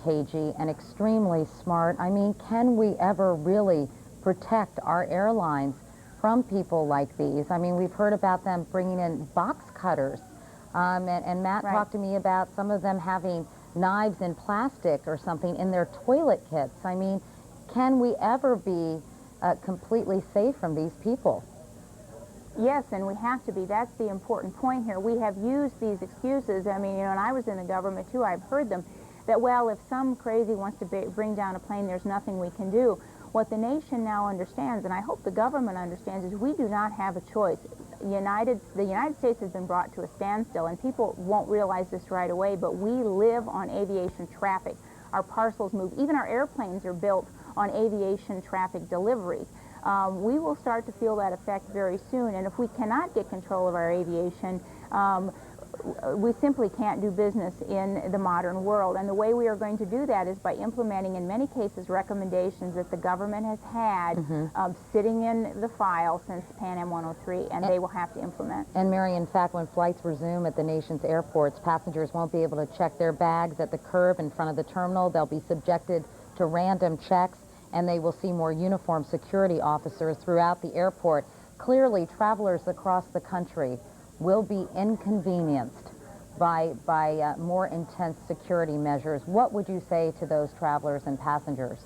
cagey and extremely smart. I mean, can we ever really protect our airlines from people like these? I mean, we've heard about them bringing in box cutters, and Matt talked to me about some of them having knives in plastic or something in their toilet kits. I mean, can we ever be completely safe from these people?
Yes, and we have to be. That's the important point here. We have used these excuses. I mean, you know, and I was in the government too, I've heard them, that, well, if some crazy wants to bring down a plane, there's nothing we can do. What the nation now understands, and I hope the government understands, is we do not have a choice. The United States has been brought to a standstill, and people won't realize this right away, but we live on aviation traffic. Our parcels move. Even our airplanes are built on aviation traffic delivery. We will start to feel that effect very soon, and if we cannot get control of our aviation, we simply can't do business in the modern world. And the way we are going to do that is by implementing, in many cases, recommendations that the government has had sitting in the file since Pan Am 103, and they will have to implement.
And Mary, in fact, when flights resume at the nation's airports, passengers won't be able to check their bags at the curb in front of the terminal. They'll be subjected to random checks, and they will see more uniformed security officers throughout the airport. Clearly, travelers across the country will be inconvenienced by more intense security measures. What would you say to those travelers and passengers?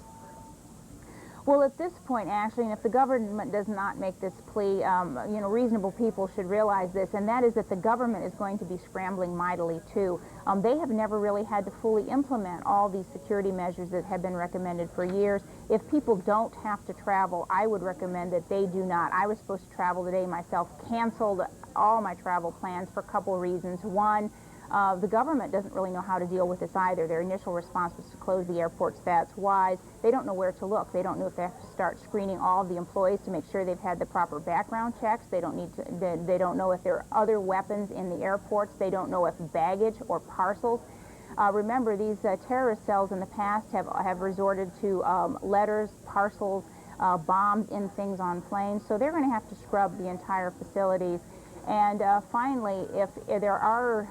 Well, at this point, actually, and if the government does not make this plea, you know, reasonable people should realize this, and that is that the government is going to be scrambling mightily, too. They have never really had to fully implement all these security measures that have been recommended for years. If people don't have to travel, I would recommend that they do not. I was supposed to travel today myself, canceled all my travel plans for a couple of reasons. One, The government doesn't really know how to deal with this either. Their initial response was to close the airports. That's wise. They don't know where to look. They don't know if they have to start screening all of the employees to make sure they've had the proper background checks. They don't know if there are other weapons in the airports. They don't know if baggage or parcels. Remember, these terrorist cells in the past have resorted to letters, parcels, bombs in things on planes. So they're going to have to scrub the entire facilities. And finally, if there are,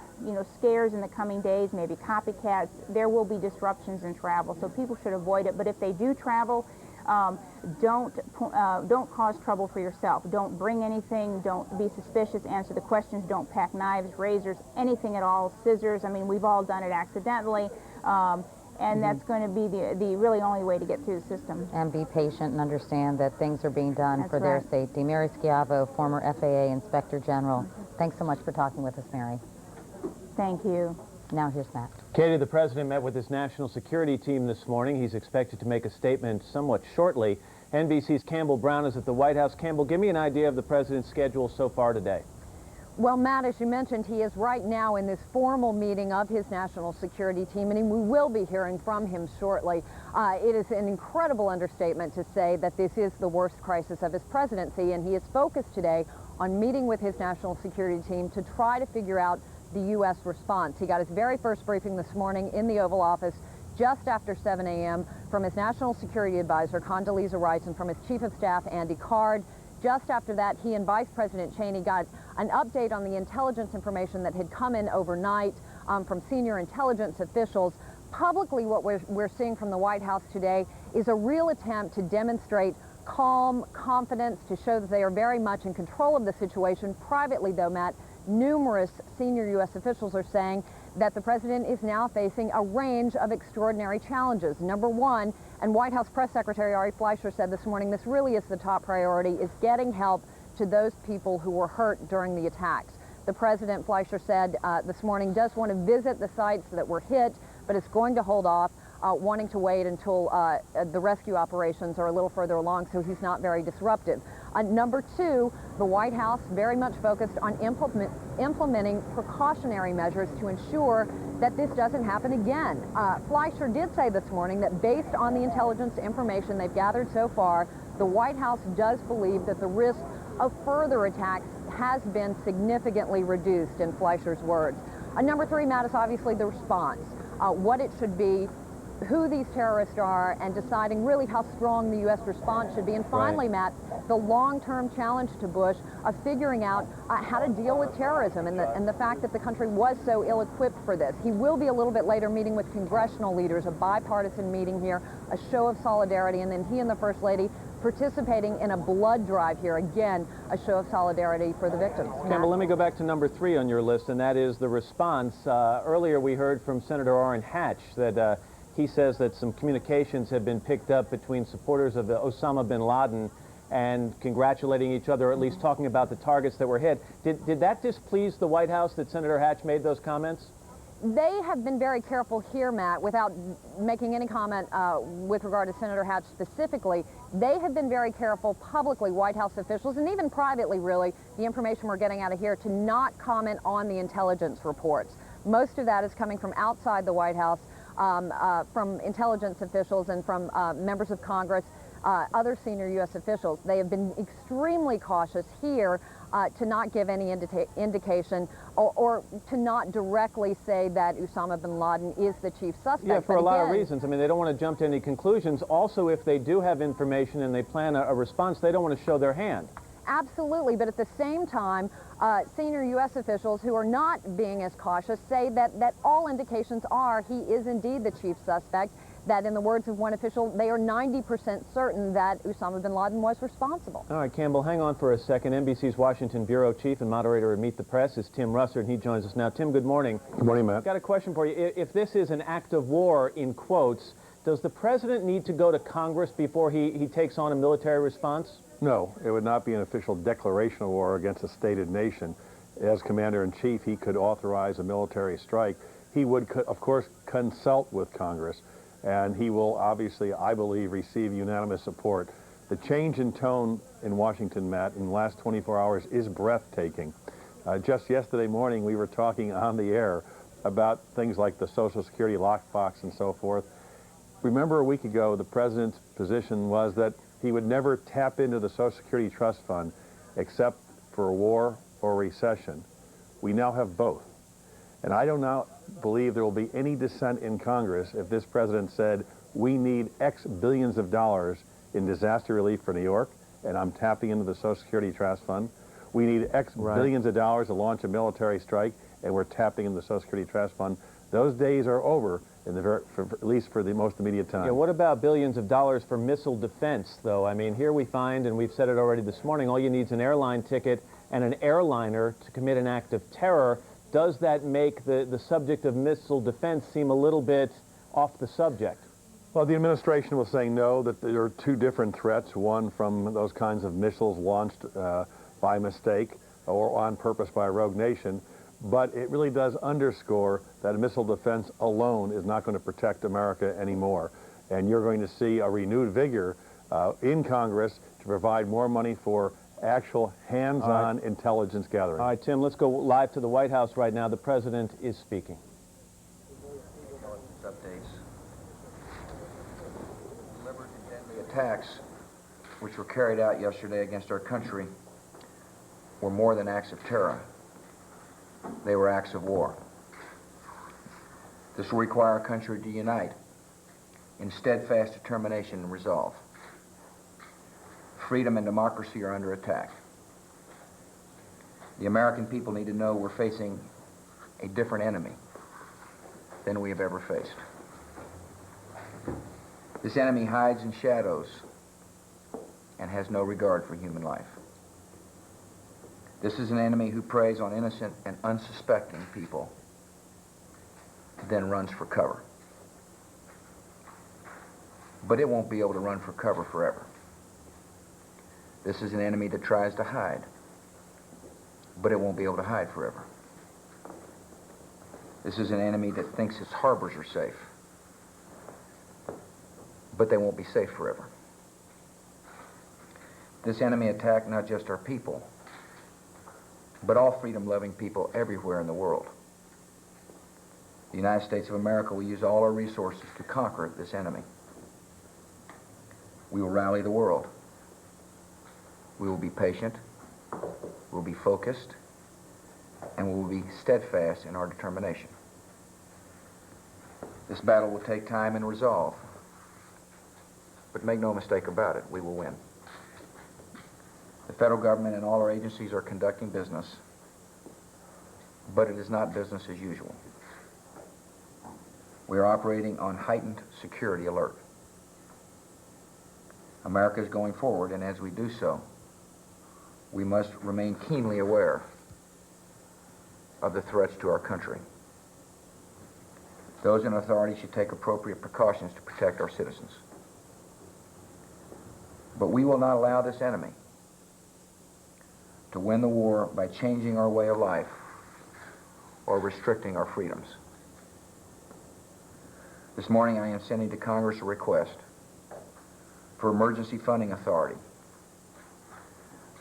scares in the coming days, maybe copycats, there will be disruptions in travel. So people should avoid it. But if they do travel, don't cause trouble for yourself. Don't bring anything. Don't be suspicious. Answer the questions. Don't pack knives, razors, anything at all. Scissors. I mean, we've all done it accidentally. And that's going to be the really only way to get through the system.
And be patient and understand that things are being done
That's
for their
right.
safety. Mary Schiavo, former FAA Inspector General. Thanks so much for talking with us, Mary.
Thank you.
Now here's Matt.
Katie, the president met with his national security team this morning. He's expected to make a statement somewhat shortly. NBC's Campbell Brown is at the White House. Campbell, give me an idea of the president's schedule so far today.
Well, Matt, as you mentioned, he is right now in this formal meeting of his national security team, and we will be hearing from him shortly. It is an incredible understatement to say that this is the worst crisis of his presidency, and he is focused today on meeting with his national security team to try to figure out the U.S. response. He got his very first briefing this morning in the Oval Office just after 7 a.m. from his national security advisor, Condoleezza Rice, and from his chief of staff, Andy Card. Just after that, he and Vice President Cheney got an update on the intelligence information that had come in overnight from senior intelligence officials. Publicly, what we're seeing from the White House today is a real attempt to demonstrate calm, confidence, to show that they are very much in control of the situation. Privately, though, Matt, numerous senior U.S. officials are saying that the president is now facing a range of extraordinary challenges. Number one, and White House Press Secretary Ari Fleischer said this morning, this really is the top priority, is getting help to those people who were hurt during the attacks. The president, Fleischer said this morning, does want to visit the sites that were hit, but is going to hold off, wanting to wait until the rescue operations are a little further along so he's not very disruptive. Number two, the White House very much focused on implementing precautionary measures to ensure that this doesn't happen again. Fleischer did say this morning that based on the intelligence information they've gathered so far, the White House does believe that the risk of further attacks has been significantly reduced, in Fleischer's words. Number three, Matt, is obviously the response, what it should be, who these terrorists are, and deciding really how strong the U.S. response should be. And finally, Matt, the long-term challenge to Bush of figuring out how to deal with terrorism and the fact that the country was so ill-equipped for this. He will be a little bit later meeting with congressional leaders, a bipartisan meeting here, a show of solidarity, and then he and the First Lady participating in a blood drive here. Again, a show of solidarity for the victims.
Campbell, let me go back to number 3 on your list, and that is the response. Earlier we heard from Senator Orrin Hatch that he says that some communications have been picked up between supporters of Osama bin Laden and congratulating each other, or at least talking about the targets that were hit. Did that displease the White House that Senator Hatch made those comments?
They have been very careful here, Matt, without making any comment with regard to Senator Hatch specifically. They have been very careful publicly, White House officials, and even privately, really, the information we're getting out of here, to not comment on the intelligence reports. Most of that is coming from outside the White House, from intelligence officials and from members of Congress, other senior U.S. officials. They have been extremely cautious here to not give any indication or to not directly say that Osama bin Laden is the chief suspect.
Yeah, for a lot of reasons. I mean, they don't want to jump to any conclusions. Also, if they do have information and they plan a response, they don't want to show their hand.
Absolutely, but at the same time, senior U.S. officials who are not being as cautious say that all indications are he is indeed the chief suspect, that in the words of one official, they are 90% certain that Osama bin Laden was responsible.
All right, Campbell, hang on for a second. NBC's Washington Bureau Chief and moderator of Meet the Press is Tim Russert, and he joins us now. Tim, good morning.
Good morning, Matt.
Got a question for you. If this is an act of war, in quotes, does the president need to go to Congress before he takes on a military response?
No, it would not be an official declaration of war against a stated nation. As commander-in-chief, he could authorize a military strike. He would, of course, consult with Congress, and he will obviously, I believe, receive unanimous support. The change in tone in Washington, Matt, in the last 24 hours is breathtaking. Just yesterday morning, we were talking on the air. about things like the Social Security lockbox and so forth. Remember a week ago, the president's position was that he would never tap into the Social Security Trust Fund except for a war or recession. We now have both. And I do not believe there will be any dissent in Congress if this president said, we need X billions of dollars in disaster relief for New York, and I'm tapping into the Social Security Trust Fund. We need X billions of dollars to launch a military strike, and we're tapping into the Social Security Trust Fund. Those days are over, at least for the most immediate time.
Yeah, what about billions of dollars for missile defense, though? I mean, here we find, and we've said it already this morning, all you need is an airline ticket and an airliner to commit an act of terror. Does that make the subject of missile defense seem a little bit off the subject?
Well, the administration was saying no, that there are two different threats, one from those kinds of missiles launched by mistake or on purpose by a rogue nation. But it really does underscore that missile defense alone is not going to protect America anymore. And you're going to see a renewed vigor in Congress to provide more money for actual hands-on intelligence gathering.
All right, Tim, let's go live to the White House right now. The president is speaking.
Updates. Deliberate and deadly attacks which were carried out yesterday against our country were more than acts of terror. They were acts of war. This will require our country to unite in steadfast determination and resolve. Freedom and democracy are under attack. The American people need to know we're facing a different enemy than we have ever faced. This enemy hides in shadows and has no regard for human life. This is an enemy who preys on innocent and unsuspecting people, then runs for cover. But it won't be able to run for cover forever. This is an enemy that tries to hide, but it won't be able to hide forever. This is an enemy that thinks its harbors are safe, but they won't be safe forever. This enemy attacked not just our people, but all freedom-loving people everywhere in the world. The United States of America will use all our resources to conquer this enemy. We will rally the world. We will be patient, we'll be focused, and we will be steadfast in our determination. This battle will take time and resolve, but make no mistake about it, we will win. The federal government and all our agencies are conducting business, but it is not business as usual. We are operating on heightened security alert. America is going forward, and as we do so, we must remain keenly aware of the threats to our country. Those in authority should take appropriate precautions to protect our citizens. But we will not allow this enemy to win the war by changing our way of life or restricting our freedoms. This morning I am sending to Congress a request for emergency funding authority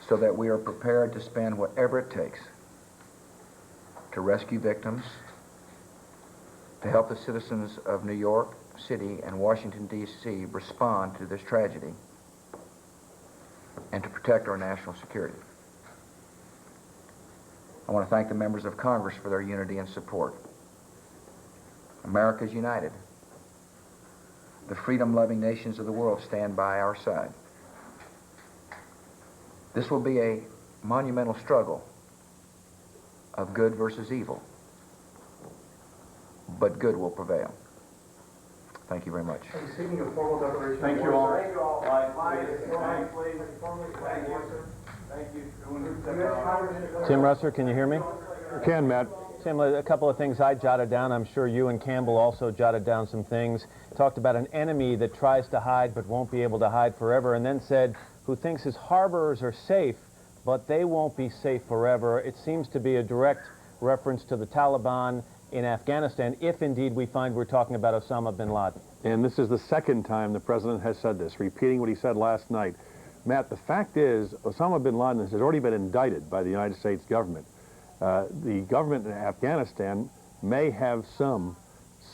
so that we are prepared to spend whatever it takes to rescue victims, to help the citizens of New York City and Washington, D.C. respond to this tragedy, and to protect our national security. I want to thank the members of Congress for their unity and support. America is united. The freedom-loving nations of the world stand by our side. This will be a monumental struggle of good versus evil, but good will prevail. Thank you very much.
Speaking of formal declaration.
Thank you all.
Thank you all.
Tim Russer, can you hear me?
I can, Matt.
Tim, a couple of things I jotted down. I'm sure you and Campbell also jotted down some things. Talked about an enemy that tries to hide but won't be able to hide forever, and then said, who thinks his harbors are safe, but they won't be safe forever. It seems to be a direct reference to the Taliban in Afghanistan, if indeed we find we're talking about Osama bin Laden.
And this is the second time the president has said this, repeating what he said last night. Matt, the fact is, Osama bin Laden has already been indicted by the United States government. The government in Afghanistan may have some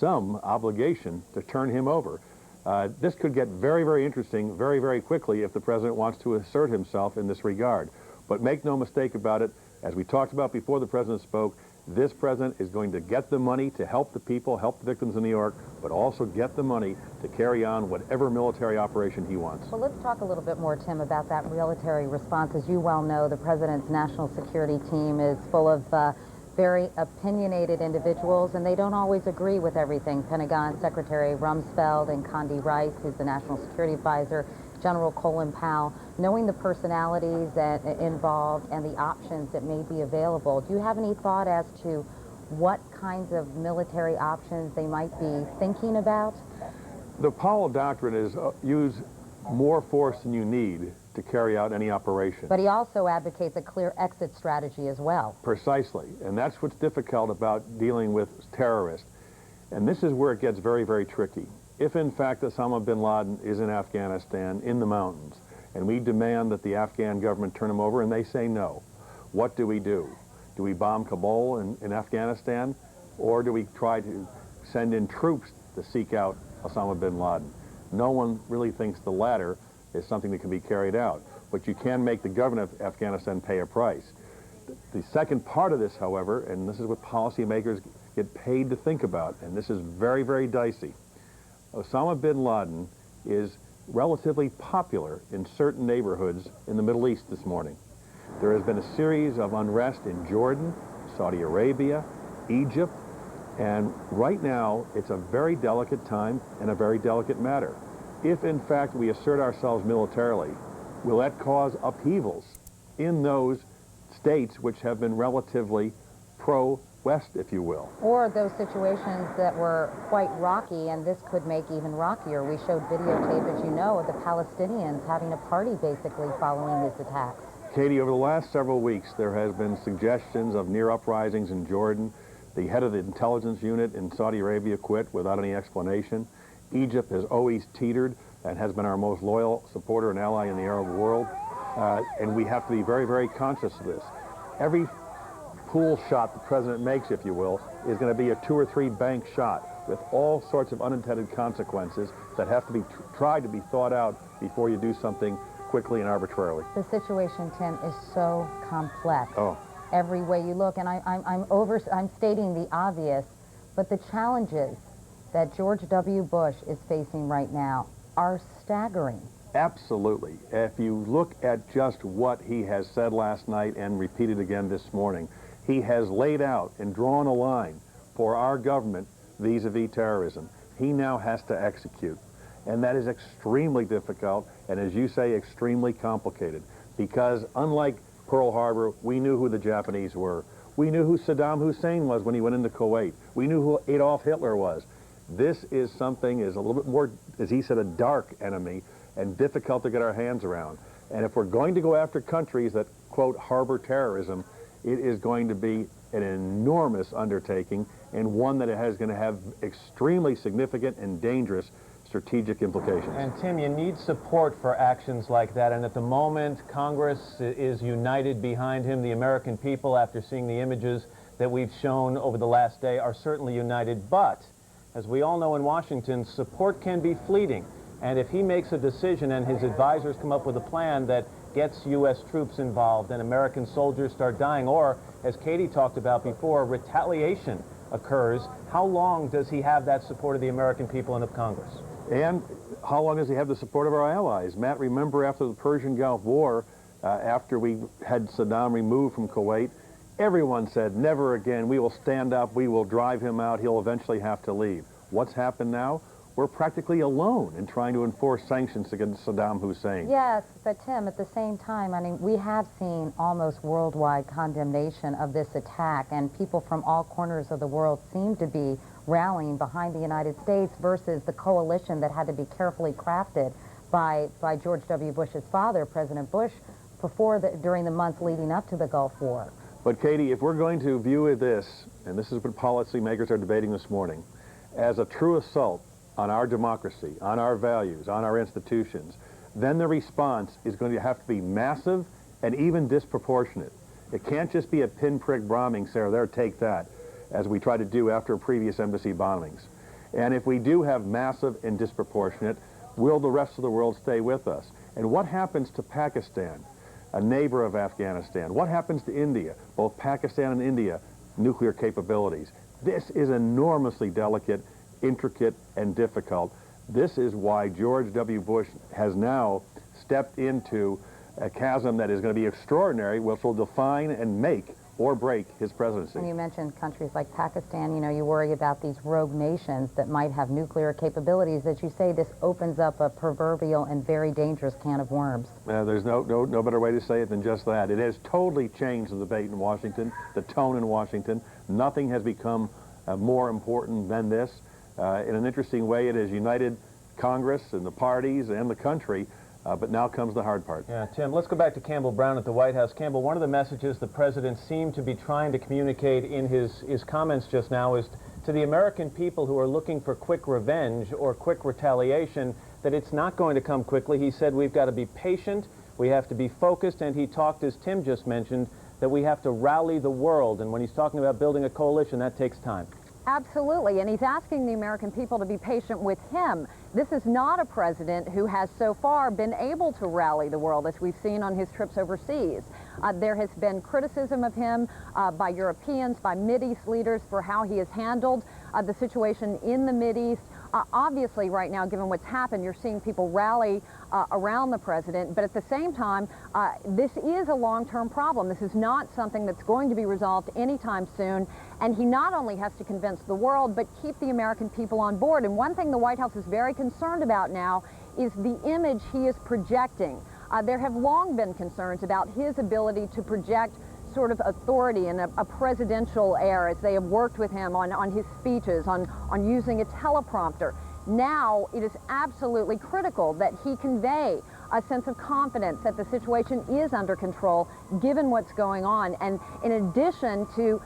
obligation to turn him over. This could get very, very interesting very, very quickly if the president wants to assert himself in this regard. But make no mistake about it, as we talked about before the president spoke, this president is going to get the money to help the people, help the victims in New York, but also get the money to carry on whatever military operation he wants.
Well, let's talk a little bit more, Tim, about that military response. As you well know, the president's national security team is full of very opinionated individuals, and they don't always agree with everything. Pentagon Secretary Rumsfeld and Condi Rice, who's the national security advisor, General Colin Powell, knowing the personalities that involved and the options that may be available, do you have any thought as to what kinds of military options they might be thinking about?
The Powell Doctrine is use more force than you need to carry out any operation.
But he also advocates a clear exit strategy as well.
Precisely, and that's what's difficult about dealing with terrorists. And this is where it gets very, very tricky. If in fact Osama bin Laden is in Afghanistan, in the mountains, and we demand that the Afghan government turn him over and they say no, what do? Do we bomb Kabul in Afghanistan, or do we try to send in troops to seek out Osama bin Laden? No one really thinks the latter is something that can be carried out, but you can make the government of Afghanistan pay a price. The second part of this, however, and this is what policymakers get paid to think about, and this is very, very dicey. Osama bin Laden is relatively popular in certain neighborhoods in the Middle East this morning. There has been a series of unrest in Jordan, Saudi Arabia, Egypt, and right now it's a very delicate time and a very delicate matter. If in fact we assert ourselves militarily, will that cause upheavals in those states which have been relatively pro-West, if you will?
Or those situations that were quite rocky, and this could make even rockier. We showed videotape, as you know, of the Palestinians having a party basically following these attacks.
Katie, over the last several weeks, there has been suggestions of near uprisings in Jordan. The head of the intelligence unit in Saudi Arabia quit without any explanation. Egypt has always teetered and has been our most loyal supporter and ally in the Arab world. And we have to be very, very conscious of this. Every pool shot the president makes, if you will, is going to be a 2 or 3 bank shot with all sorts of unintended consequences that have to be tried to be thought out before you do something quickly and arbitrarily.
The situation, Tim, is so complex.
Oh.
Every way you look, and I'm stating the obvious, but the challenges that George W. Bush is facing right now are staggering.
Absolutely. If you look at just what he has said last night and repeated again this morning, he has laid out and drawn a line for our government vis-a-vis terrorism. He now has to execute. And that is extremely difficult, and as you say, extremely complicated. Because unlike Pearl Harbor, we knew who the Japanese were. We knew who Saddam Hussein was when he went into Kuwait. We knew who Adolf Hitler was. This is something, is a little bit more, as he said, a dark enemy and difficult to get our hands around. And if we're going to go after countries that, quote, harbor terrorism, it is going to be an enormous undertaking and one that is going to have extremely significant and dangerous strategic implications.
And Tim, you need support for actions like that, and at the moment Congress is united behind him. The American people, after seeing the images that we've shown over the last day, are certainly united, but as we all know in Washington, support can be fleeting, and if he makes a decision and his advisors come up with a plan that gets U.S. troops involved and American soldiers start dying, or as Katie talked about before, retaliation occurs, how long does he have that support of the American people and of Congress?
And how long does he have the support of our allies? Matt, remember after the Persian Gulf War, after we had Saddam removed from Kuwait, everyone said, never again, we will stand up, we will drive him out, he'll eventually have to leave. What's happened now? We're practically alone in trying to enforce sanctions against Saddam Hussein.
Yes, but Tim, at the same time, I mean, we have seen almost worldwide condemnation of this attack, and people from all corners of the world seem to be rallying behind the United States versus the coalition that had to be carefully crafted by George W. Bush's father, President Bush, during the months leading up to the Gulf War.
But Katie, if we're going to view this, and this is what policymakers are debating this morning, as a true assault on our democracy, on our values, on our institutions, then the response is going to have to be massive and even disproportionate. It can't just be a pinprick bombing, Sarah, there, take that. as we tried to do after previous embassy bombings. And if we do have massive and disproportionate, will the rest of the world stay with us? And what happens to Pakistan, a neighbor of Afghanistan? What happens to India? Both Pakistan and India, nuclear capabilities. This is enormously delicate, intricate, and difficult. This is why George W. Bush has now stepped into a chasm that is going to be extraordinary, which will define and make or break his presidency.
And you mentioned countries like Pakistan. You know, you worry about these rogue nations that might have nuclear capabilities. As you say, this opens up a proverbial and very dangerous can of worms.
There's no better way to say it than just that. It has totally changed the debate in Washington, the tone in Washington. Nothing has become more important than this. In an interesting way, it has united Congress and the parties and the country. But now comes the hard part.
Yeah, Tim, let's go back to Campbell Brown at the White House. Campbell, one of the messages the president seemed to be trying to communicate in his comments just now is to the American people who are looking for quick revenge or quick retaliation that it's not going to come quickly. He said we've got to be patient, we have to be focused, and he talked, as Tim just mentioned, that we have to rally the world. And when he's talking about building a coalition, that takes time.
Absolutely, and he's asking the American people to be patient with him. This is not a president who has so far been able to rally the world, as we've seen on his trips overseas. There has been criticism of him by Europeans, by Mideast leaders for how he has handled the situation in the Mideast. Obviously, right now, given what's happened, you're seeing people rally around the president, but at the same time, this is a long-term problem. This is not something that's going to be resolved anytime soon, and he not only has to convince the world, but keep the American people on board. And one thing the White House is very concerned about now is the image he is projecting. There have long been concerns about his ability to project sort of authority and a presidential air as they have worked with him on his speeches, on using a teleprompter. Now it is absolutely critical that he convey a sense of confidence that the situation is under control given what's going on. And in addition to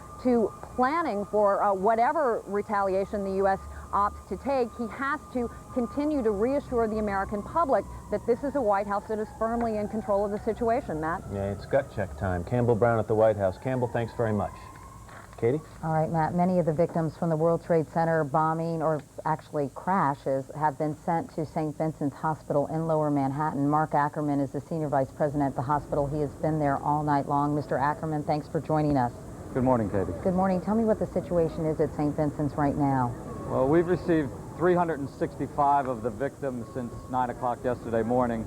planning for whatever retaliation the U.S. opts to take, he has to continue to reassure the American public that this is a White House that is firmly in control of the situation, Matt.
Yeah, it's gut check time. Campbell Brown at the White House. Campbell, thanks very much. Katie?
All right, Matt, many of the victims from the World Trade Center bombing, or actually crashes, have been sent to St. Vincent's Hospital in Lower Manhattan. Mark Ackerman is the Senior Vice President at the hospital. He has been there all night long. Mr. Ackerman, thanks for joining us.
Good morning, Katie.
Good morning. Tell me what the situation is at St. Vincent's right now.
Well, we've received 365 of the victims since 9 o'clock yesterday morning.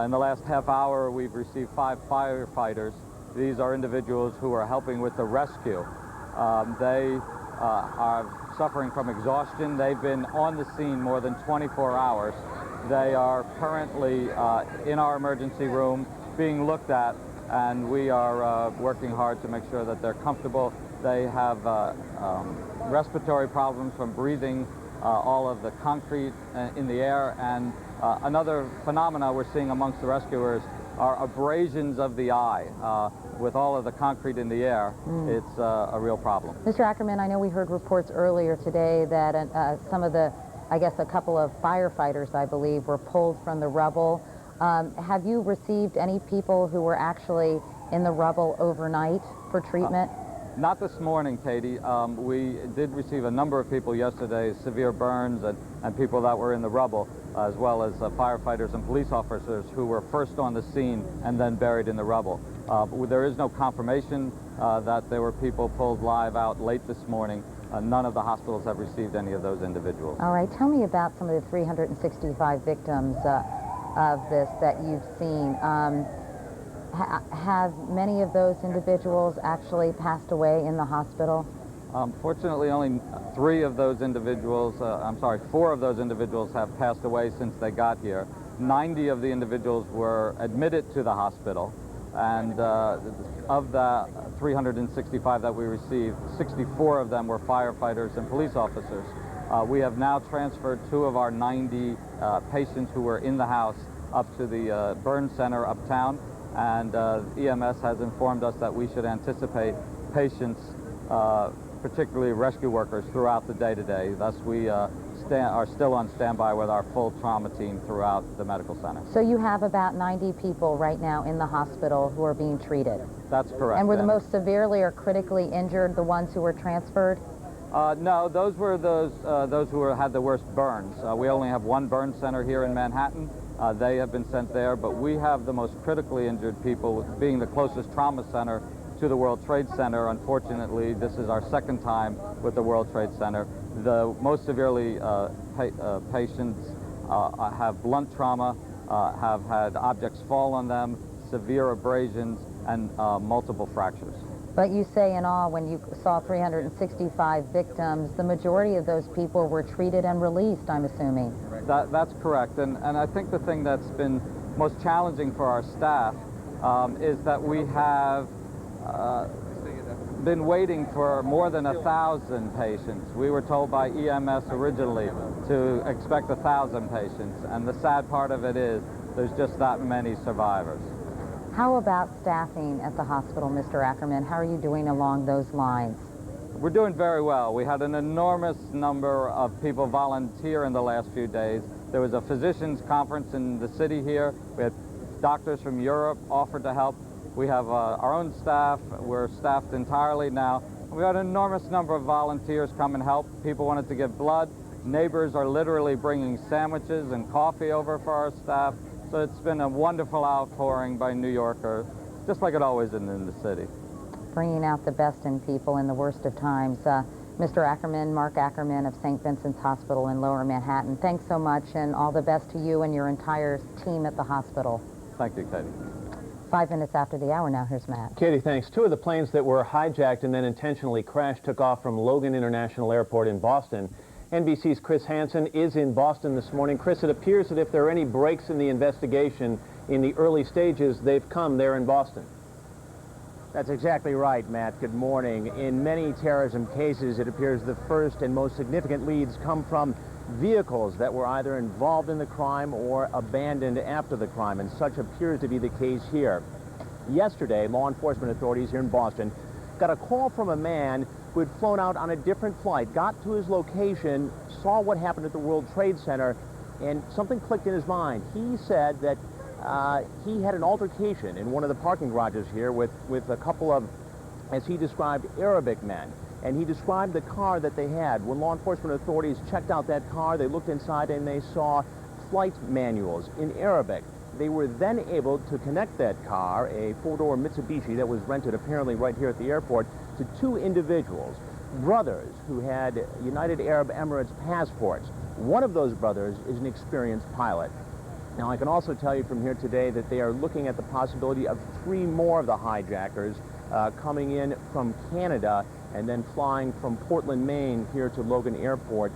In the last half hour, we've received 5 firefighters. These are individuals who are helping with the rescue. They are suffering from exhaustion. They've been on the scene more than 24 hours. They are currently in our emergency room being looked at, and we are working hard to make sure that they're comfortable. They have respiratory problems from breathing all of the concrete in the air, and another phenomena we're seeing amongst the rescuers are abrasions of the eye. With all of the concrete in the air, it's a real problem.
Mr. Ackerman, I know we heard reports earlier today that some of the, I guess a couple of firefighters, I believe, were pulled from the rubble. Have you received any people who were actually in the rubble overnight for treatment?
Not this morning, Katie. We did receive a number of people yesterday, severe burns and people that were in the rubble, as well as firefighters and police officers who were first on the scene and then buried in the rubble. There is no confirmation that there were people pulled live out late this morning. None of the hospitals have received any of those individuals.
All right, tell me about some of the 365 victims of this that you've seen. Have many of those individuals actually passed away in the hospital?
Fortunately, only 4 of those individuals have passed away since they got here. 90 of the individuals were admitted to the hospital, and of the 365 that we received, 64 of them were firefighters and police officers. We have now transferred 2 of our 90 patients who were in the house up to the burn center uptown, and EMS has informed us that we should anticipate patients, particularly rescue workers, throughout the day today. Thus, we are still on standby with our full trauma team throughout the medical center.
So you have about 90 people right now in the hospital who are being treated?
That's correct.
And were the most severely or critically injured the ones who were transferred?
No, those were those who had the worst burns. We only have one burn center here in Manhattan. They have been sent there, but we have the most critically injured people, being the closest trauma center to the World Trade Center. Unfortunately, this is our second time with the World Trade Center. The most severely patients have blunt trauma, have had objects fall on them, severe abrasions, and multiple fractures.
But you say in all, when you saw 365 victims, the majority of those people were treated and released, I'm assuming.
That's correct. And I think the thing that's been most challenging for our staff is that we have been waiting for more than 1,000 patients. We were told by EMS originally to expect 1,000 patients, and the sad part of it is there's just that many survivors.
How about staffing at the hospital, Mr. Ackerman? How are you doing along those lines?
We're doing very well. We had an enormous number of people volunteer in the last few days. There was a physicians conference in the city here. We had doctors from Europe offered to help. We have our own staff. We're staffed entirely now. We had an enormous number of volunteers come and help. People wanted to give blood. Neighbors are literally bringing sandwiches and coffee over for our staff. So it's been a wonderful outpouring by New Yorkers, just like it always is in the city.
Bringing out the best in people in the worst of times. Mr. Ackerman, Mark Ackerman of St. Vincent's Hospital in Lower Manhattan, thanks so much, and all the best to you and your entire team at the hospital.
Thank you, Katie.
5 minutes after the hour now, here's Matt.
Katie, thanks. Two of the planes that were hijacked and then intentionally crashed took off from Logan International Airport in Boston. NBC's Chris Hansen is in Boston this morning. Chris, it appears that if there are any breaks in the investigation in the early stages, they've come there in Boston.
That's exactly right, Matt. Good morning. In many terrorism cases, it appears the first and most significant leads come from vehicles that were either involved in the crime or abandoned after the crime, and such appears to be the case here. Yesterday, law enforcement authorities here in Boston got a call from a man who had flown out on a different flight, got to his location, saw what happened at the World Trade Center, and something clicked in his mind. He said that he had an altercation in one of the parking garages here with a couple of, as he described, Arabic men. And he described the car that they had. When law enforcement authorities checked out that car, they looked inside and they saw flight manuals in Arabic. They were then able to connect that car, a four-door Mitsubishi that was rented apparently right here at the airport, to two individuals, brothers who had United Arab Emirates passports. One of those brothers is an experienced pilot. Now, I can also tell you from here today that they are looking at the possibility of 3 more of the hijackers coming in from Canada and then flying from Portland, Maine here to Logan Airport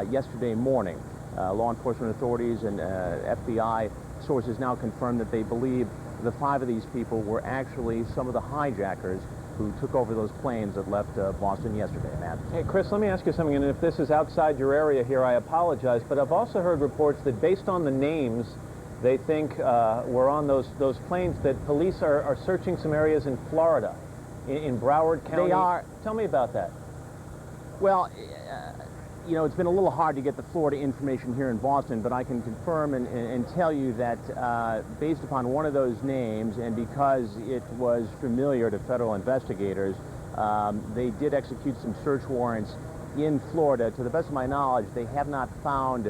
yesterday morning. Law enforcement authorities and FBI sources now confirm that they believe the 5 of these people were actually some of the hijackers who took over those planes that left Boston yesterday, Matt.
Hey, Chris, let me ask you something, and if this is outside your area here, I apologize, but I've also heard reports that based on the names they think were on those planes, that police are searching some areas in Florida, in Broward County.
They are.
Tell me about that.
Well, you know, it's been a little hard to get the Florida information here in Boston, but I can confirm and tell you that based upon one of those names, and because it was familiar to federal investigators, they did execute some search warrants in Florida. To the best of my knowledge, they have not found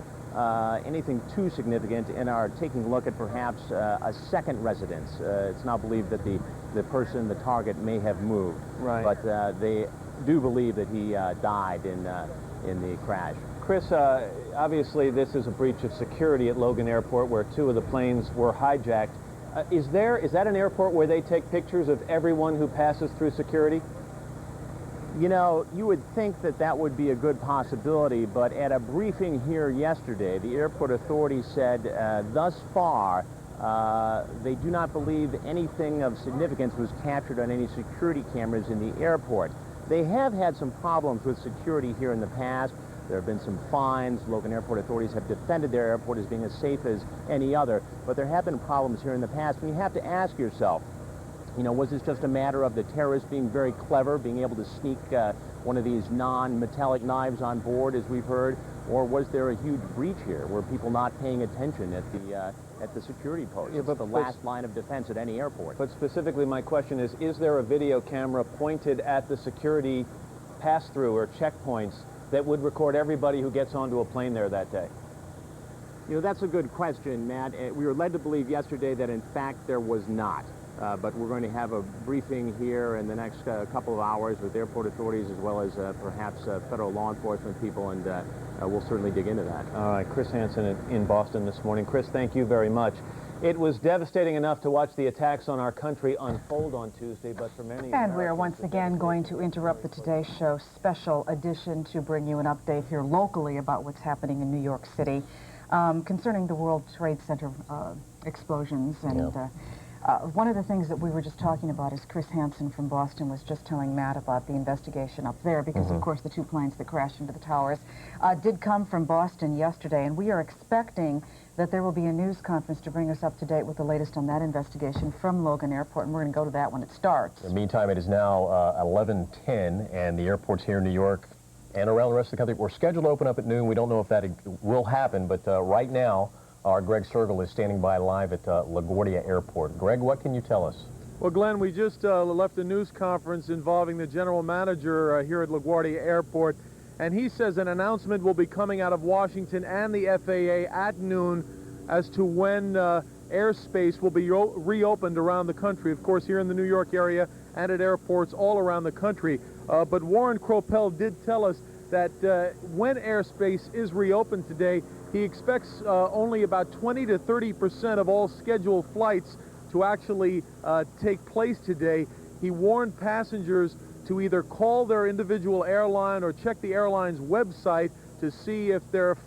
anything too significant and are taking a look at perhaps a second residence. It's now believed that the person, the target, may have moved.
Right.
But they do believe that he died in the crash.
Chris, obviously this is a breach of security at Logan Airport where 2 of the planes were hijacked. Is that an airport where they take pictures of everyone who passes through security?
You know, you would think that that would be a good possibility, but at a briefing here yesterday, the airport authorities said thus far they do not believe anything of significance was captured on any security cameras in the airport. They have had some problems with security here in the past. There have been some fines. Logan Airport authorities have defended their airport as being as safe as any other, but there have been problems here in the past, and you have to ask yourself, you know, was this just a matter of the terrorists being very clever, being able to sneak one of these non-metallic knives on board, as we've heard, Or was there a huge breach here? Were people not paying attention at the security post?
Yeah,
It's the last line of defense at any airport.
But specifically, my question is there a video camera pointed at the security pass-through or checkpoints that would record everybody who gets onto a plane there that day?
You know, that's a good question, Matt. We were led to believe yesterday that, in fact, there was not. But we're going to have a briefing here in the next couple of hours with airport authorities as well as perhaps federal law enforcement people, and we'll certainly dig into that.
All right, Chris Hansen in Boston this morning. Chris, thank you very much. It was devastating enough to watch the attacks on our country unfold on Tuesday, but for many
And we are once again going to interrupt the Today Show special edition to bring you an update here locally about what's happening in New York City concerning the World Trade Center explosions. And one of the things that we were just talking about is Chris Hansen from Boston was just telling Matt about the investigation up there because, of course, the two planes that crashed into the towers did come from Boston yesterday, and we are expecting that there will be a news conference to bring us up to date with the latest on that investigation from Logan Airport, and we're going to go to that when it starts.
In the meantime, it is now 11:10, and the airports here in New York and around the rest of the country were scheduled to open up at noon. We don't know if that will happen, but right now, our Greg Sergel is standing by live at LaGuardia Airport. Greg, what can you tell us?
Well, Glenn, we just left a news conference involving the general manager here at LaGuardia Airport, and he says an announcement will be coming out of Washington and the FAA at noon as to when airspace will be reopened around the country. Of course, here in the New York area and at airports all around the country. But Warren Kropel did tell us that when airspace is reopened today, he expects only about 20 to 30% of all scheduled flights to actually take place today. He warned passengers to either call their individual airline or check the airline's website to see if their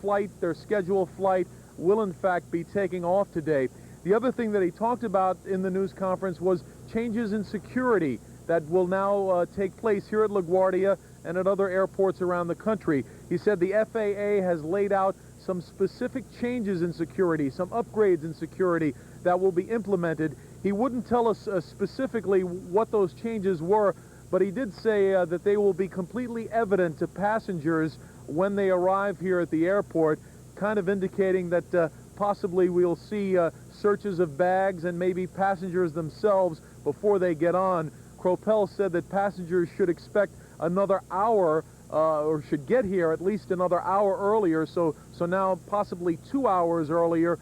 scheduled flight will in fact be taking off today. The other thing that he talked about in the news conference was changes in security that will now take place here at LaGuardia and at other airports around the country. He said the FAA has laid out some specific changes in security, some upgrades in security that will be implemented. He wouldn't tell us specifically what those changes were, but he did say that they will be completely evident to passengers when they arrive here at the airport, kind of indicating that possibly we'll see searches of bags and maybe passengers themselves before they get on. Kropel said that passengers should expect another hour or should get here at least another hour earlier, so now possibly 2 hours earlier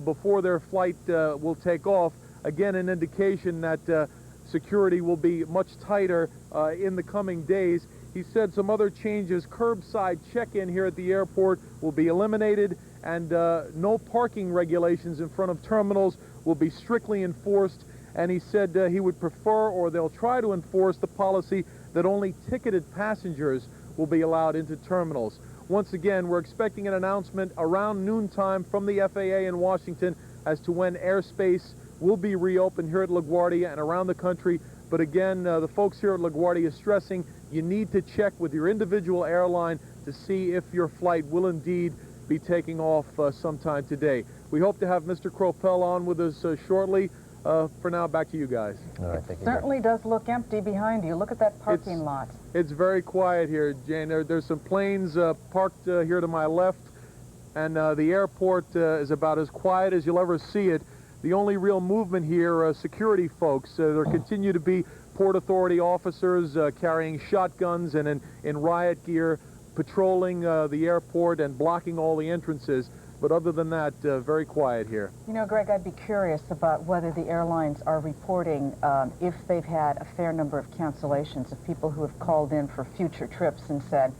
before their flight will take off. Again, an indication that security will be much tighter in the coming days. He said some other changes: curbside check-in here at the airport will be eliminated, and no parking regulations in front of terminals will be strictly enforced. And he said he would prefer, or they'll try to enforce, the policy that only ticketed passengers will be allowed into terminals. Once again, we're expecting an announcement around noontime from the FAA in Washington as to when airspace will be reopened here at LaGuardia and around the country. But again, the folks here at LaGuardia stressing you need to check with your individual airline to see if your flight will indeed be taking off sometime today. We hope to have Mr. Kropel on with us shortly. For now, back to you guys.
All right, thank you.
Certainly does look empty behind you. Look at that parking lot.
It's very quiet here, Jane. There's some planes parked here to my left, and the airport is about as quiet as you'll ever see it. The only real movement here, security folks. There continue to be Port Authority officers carrying shotguns and in riot gear, patrolling the airport and blocking all the entrances. But other than that, very quiet here.
You know, Greg, I'd be curious about whether the airlines are reporting if they've had a fair number of cancellations of people who have called in for future trips and said,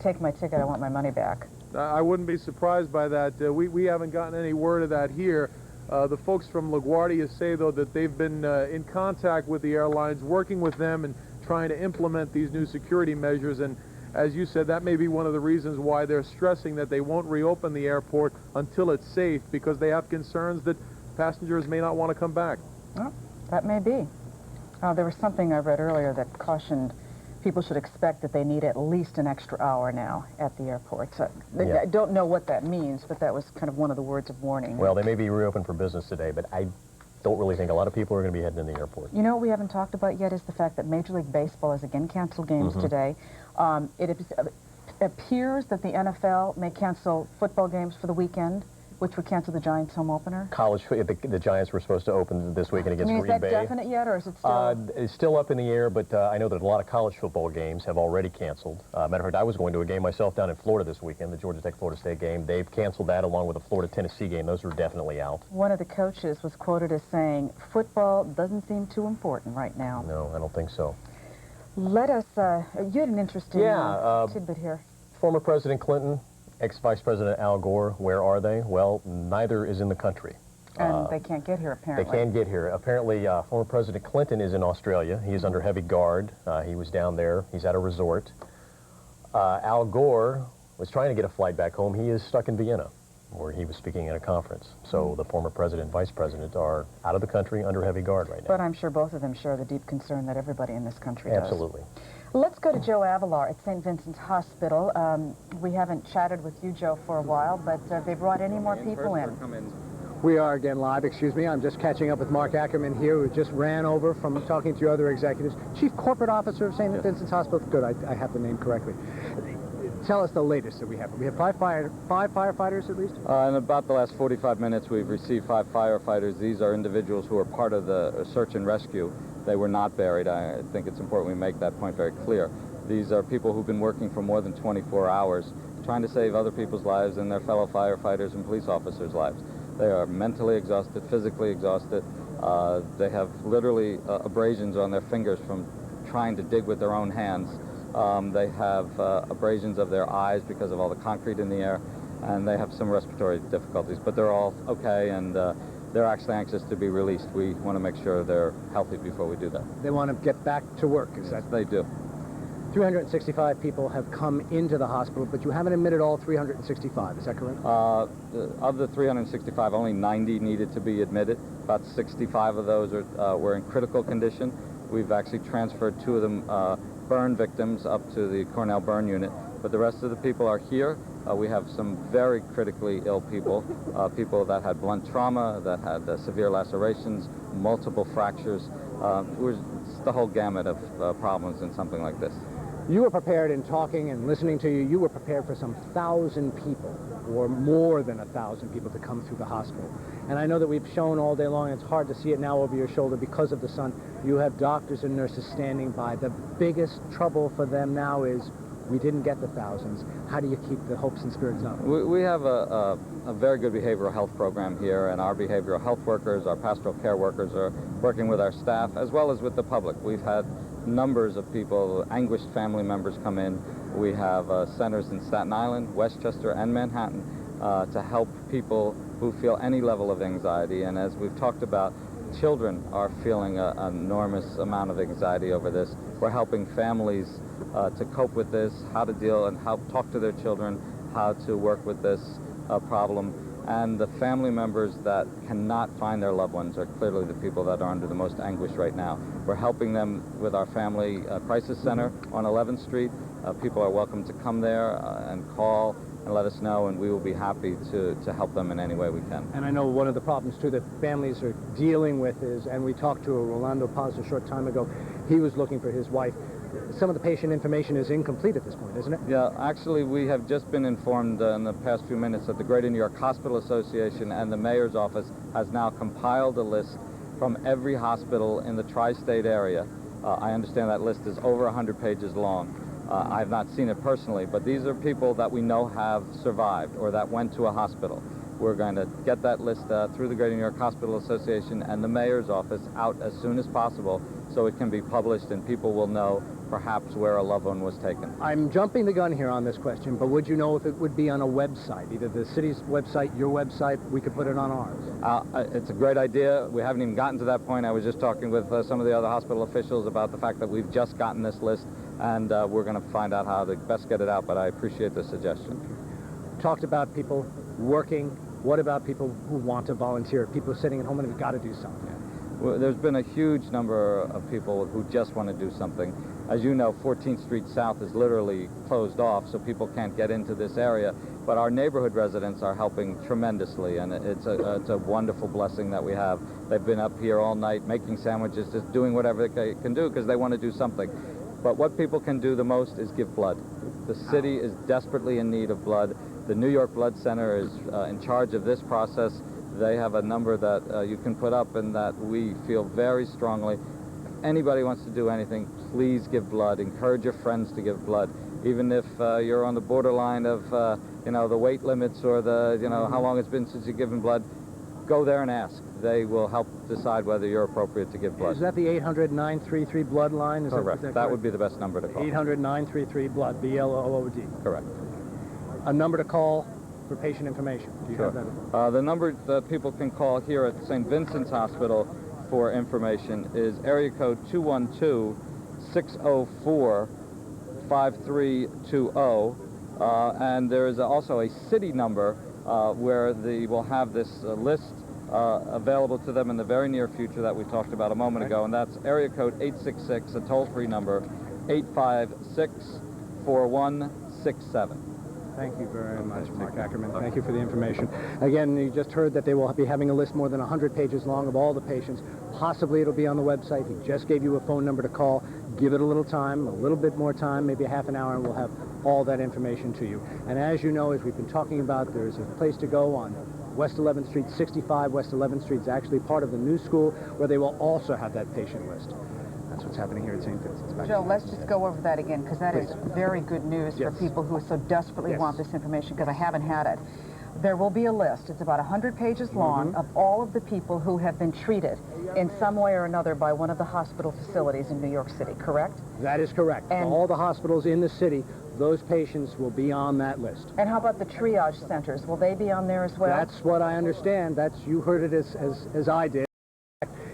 take my ticket, I want my money back.
I wouldn't be surprised by that. We haven't gotten any word of that here. The folks from LaGuardia say, though, that they've been in contact with the airlines, working with them and trying to implement these new security measures. And as you said, that may be one of the reasons why they're stressing that they won't reopen the airport until it's safe, because they have concerns that passengers may not want to come back.
Well, that may be. There was something I read earlier that cautioned people should expect that they need at least an extra hour now at the airport. So I don't know what that means, but that was kind of one of the words of warning.
Well, they may be reopened for business today, but I don't really think a lot of people are going to be heading in the airport.
You know what we haven't talked about yet is the fact that Major League Baseball has again canceled games today. It is appears that the NFL may cancel football games for the weekend, which would cancel the Giants' home opener.
The Giants were supposed to open this weekend against Green Bay.
Is that definite yet, or is it still?
It's still up in the air, but I know that a lot of college football games have already canceled. Matter of fact, I was going to a game myself down in Florida this weekend, the Georgia Tech-Florida State game. They've canceled that along with the Florida-Tennessee game. Those are definitely out.
One of the coaches was quoted as saying, football doesn't seem too important right now.
No, I don't think so.
Let us, you had an interesting tidbit here.
Former President Clinton, ex-Vice President Al Gore, where are they? Well, neither is in the country.
And they can't get here, apparently.
They can't get here. Apparently, former President Clinton is in Australia. He is under heavy guard. He was down there. He's at a resort. Al Gore was trying to get a flight back home. He is stuck in Vienna, where he was speaking at a conference. So the former president and vice president are out of the country under heavy guard right now.
But I'm sure both of them share the deep concern that everybody in this country does.
Absolutely.
Let's go to Joe Avalar at St. Vincent's Hospital. We haven't chatted with you, Joe, for a while, but they brought any more people in?
We are again live, excuse me. I'm just catching up with Mark Ackerman here, who just ran over from talking to other executives. Chief Corporate Officer of St. Vincent's Hospital. Good, I have the name correctly. Tell us the latest that we have. We have five firefighters at least?
In about the last 45 minutes, we've received 5 firefighters. These are individuals who are part of the search and rescue. They were not buried. I think it's important we make that point very clear. These are people who've been working for more than 24 hours, trying to save other people's lives and their fellow firefighters and police officers' lives. They are mentally exhausted, physically exhausted. They have literally abrasions on their fingers from trying to dig with their own hands. They have abrasions of their eyes because of all the concrete in the air, and they have some respiratory difficulties, but they're all okay, and they're actually anxious to be released. We want to make sure they're healthy before we do that.
They want to get back to work, is that?
They do.
365 people have come into the hospital, but you haven't admitted all 365, is that correct?
Of the 365, only 90 needed to be admitted. About 65 of those were in critical condition. We've actually transferred 2 of them burn victims up to the Cornell Burn Unit, but the rest of the people are here. We have some very critically ill people, people that had blunt trauma, that had severe lacerations, multiple fractures. It's the whole gamut of problems in something like this.
You were prepared in talking and listening to you. You were prepared for some 1,000 people, or more than 1,000 people, to come through the hospital. And I know that we've shown all day long, and it's hard to see it now over your shoulder because of the sun. You have doctors and nurses standing by. The biggest trouble for them now is we didn't get the thousands. How do you keep the hopes and spirits up?
We have a very good behavioral health program here, and our behavioral health workers, our pastoral care workers are working with our staff as well as with the public. We've had numbers of people, anguished family members come in. We have centers in Staten Island, Westchester, and Manhattan to help people who feel any level of anxiety. And as we've talked about, children are feeling an enormous amount of anxiety over this. We're helping families to cope with this, how to deal and how talk to their children, how to work with this problem. And the family members that cannot find their loved ones are clearly the people that are under the most anguish right now. We're helping them with our Family Crisis Center on 11th Street. People are welcome to come there and call and let us know, and we will be happy to help them in any way we can.
And I know one of the problems, too, that families are dealing with is, and we talked to Rolando Paz a short time ago, he was looking for his wife. Some of the patient information is incomplete at this point, isn't it?
Yeah, actually, we have just been informed in the past few minutes that the Greater New York Hospital Association and the mayor's office has now compiled a list from every hospital in the tri-state area. I understand that list is over 100 pages long. I have not seen it personally, but these are people that we know have survived or that went to a hospital. We're going to get that list through the Greater New York Hospital Association and the mayor's office out as soon as possible so it can be published and people will know perhaps where a loved one was taken.
I'm jumping the gun here on this question, but would you know if it would be on a website, either the city's website, your website? We could put it on ours.
It's a great idea. We haven't even gotten to that point. I was just talking with some of the other hospital officials about the fact that we've just gotten this list, and we're going to find out how to best get it out, but I appreciate the suggestion.
Talked about people working. What about people who want to volunteer? People sitting at home and have got to do something.
Well, there's been a huge number of people who just want to do something. As you know, 14th Street South is literally closed off, so people can't get into this area. But our neighborhood residents are helping tremendously, and it's a wonderful blessing that we have. They've been up here all night making sandwiches, just doing whatever they can do because they want to do something. But what people can do the most is give blood. The city is desperately in need of blood. The New York Blood Center is in charge of this process. They have a number that you can put up and that we feel very strongly. If anybody wants to do anything, please give blood. Encourage your friends to give blood. Even if you're on the borderline of, you know, the weight limits or the, you know, how long it's been since you've given blood, go there and ask. They will help decide whether you're appropriate to give blood.
Is that the 800-933 blood line? Is
Correct.
That
that would be the best number to call.
800-933 blood, B-L-O-O-D.
Correct.
A number to call for patient information. Do you have that?
The number that people can call here at St. Vincent's Hospital for information is area code 212-604-5320. And there is also a city number where they will have this list available to them in the very near future that we talked about a moment ago, and that's area code 866, a toll-free number, 856-4167.
Thank you very much, Mark Ackerman. Thank you for the information. Again, you just heard that they will be having a list more than 100 pages long of all the patients. Possibly it'll be on the website. He just gave you a phone number to call. Give it a little time, a little bit more time, maybe a half an hour, and we'll have all that information to you. And as you know, as we've been talking about, there's a place to go on West 11th Street, 65 West 11th Street. Is actually part of the new school where they will also have that patient list. That's what's happening here at St. Vincent's.
Joe, let's just go over that again, because that is very good news for people who so desperately want this information, because I haven't had it. There will be a list. It's about 100 pages long of all of the people who have been treated in some way or another by one of the hospital facilities in New York City, correct?
That is correct. And all the hospitals in the city, those patients will be on that list.
And how about the triage centers? Will they be on there as well?
That's what I understand. You heard it as I did.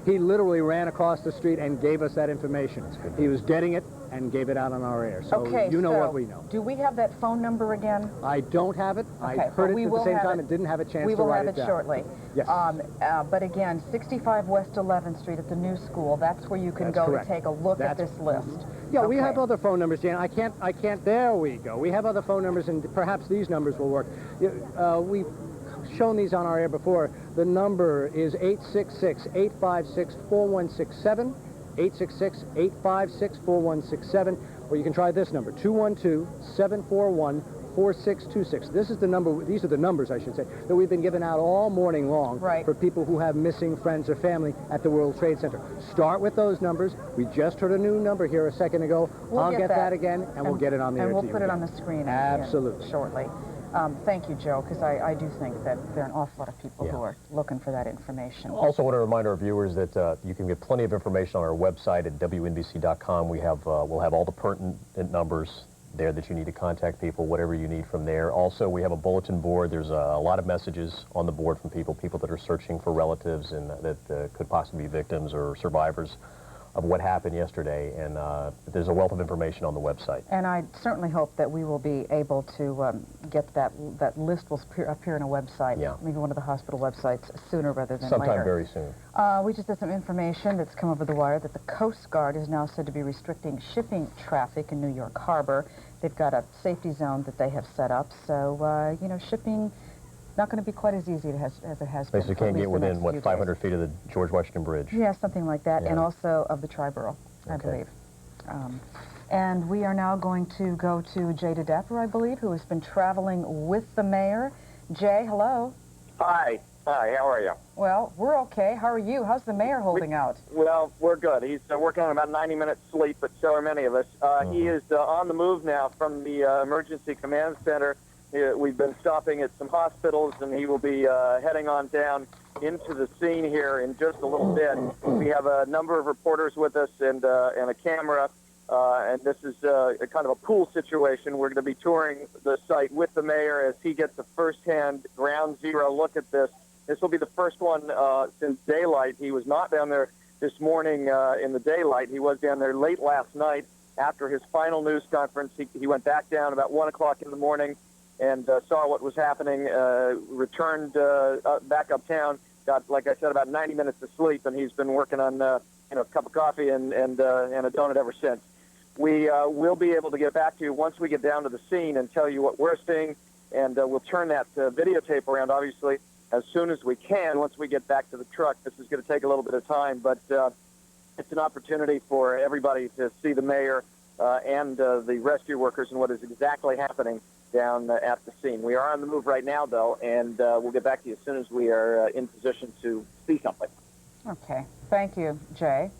He literally ran across the street and gave us that information. He was getting it and gave it out on our air. So you know what we know.
Do we have that phone number again?
I don't have it. I heard it at the same time and didn't have a chance to write it down.
We will have it shortly.
Yes.
But again, 65 West 11th Street at the new school, that's where you can go to take a look at this list.
Yeah, we have other phone numbers, Jan. I can't, there we go. We have other phone numbers, and perhaps these numbers will work. We've shown these on our air before. The number is 866-856-4167, 866-856-4167, or you can try this number, 212-741-4626. This is the number, these are the numbers, I should say, that we've been giving out all morning long for people who have missing friends or family at the World Trade Center. Start with those numbers. We just heard a new number here a second ago. I'll get that again, and we'll get it on the air.
And we'll put it on the screen
absolutely
shortly. Thank you, Joe, because I do think that there are an awful lot of people who are looking for that information.
Also want to remind our viewers that you can get plenty of information on our website at WNBC.com. We'll have all the pertinent numbers there that you need to contact people, whatever you need from there. Also, we have a bulletin board. There's a lot of messages on the board from people that are searching for relatives and that could possibly be victims or survivors of what happened yesterday, and there's a wealth of information on the website.
And I certainly hope that we will be able to get that list will appear on a website, maybe one of the hospital websites, sooner rather than later.
Sometime very soon.
We just had some information that's come over the wire that the Coast Guard is now said to be restricting shipping traffic in New York Harbor. They've got a safety zone that they have set up, so, you know, shipping not going to be quite as easy as it has been.
Basically can't get within, what, 500 feet of the George Washington Bridge?
Yeah, something like that, and also of the Triborough, I believe. And we are now going to go to Jay DeDapper, I believe, who has been traveling with the mayor. Jay, hello.
Hi. Hi, how are you?
Well, we're okay. How are you? How's the mayor holding out?
Well, we're good. He's working on about 90 minutes sleep, but so are many of us. He is on the move now from the Emergency Command Center. We've been stopping at some hospitals, and he will be heading on down into the scene here in just a little bit. We have a number of reporters with us and a camera, and this is a kind of a pool situation. We're going to be touring the site with the mayor as he gets a first-hand ground zero look at this. This will be the first one since daylight. He was not down there this morning in the daylight. He was down there late last night after his final news conference. He went back down about 1 o'clock in the morning and saw what was happening, returned back uptown, got, like I said, about 90 minutes of sleep, and he's been working on a cup of coffee and a donut ever since. We will be able to get back to you once we get down to the scene and tell you what we're seeing, and we'll turn that videotape around, obviously, as soon as we can once we get back to the truck. This is going to take a little bit of time, but it's an opportunity for everybody to see the mayor and the rescue workers and what is exactly happening down at the scene. We are on the move right now, though, and we'll get back to you as soon as we are in position to see something.
Okay. Thank you, Jay.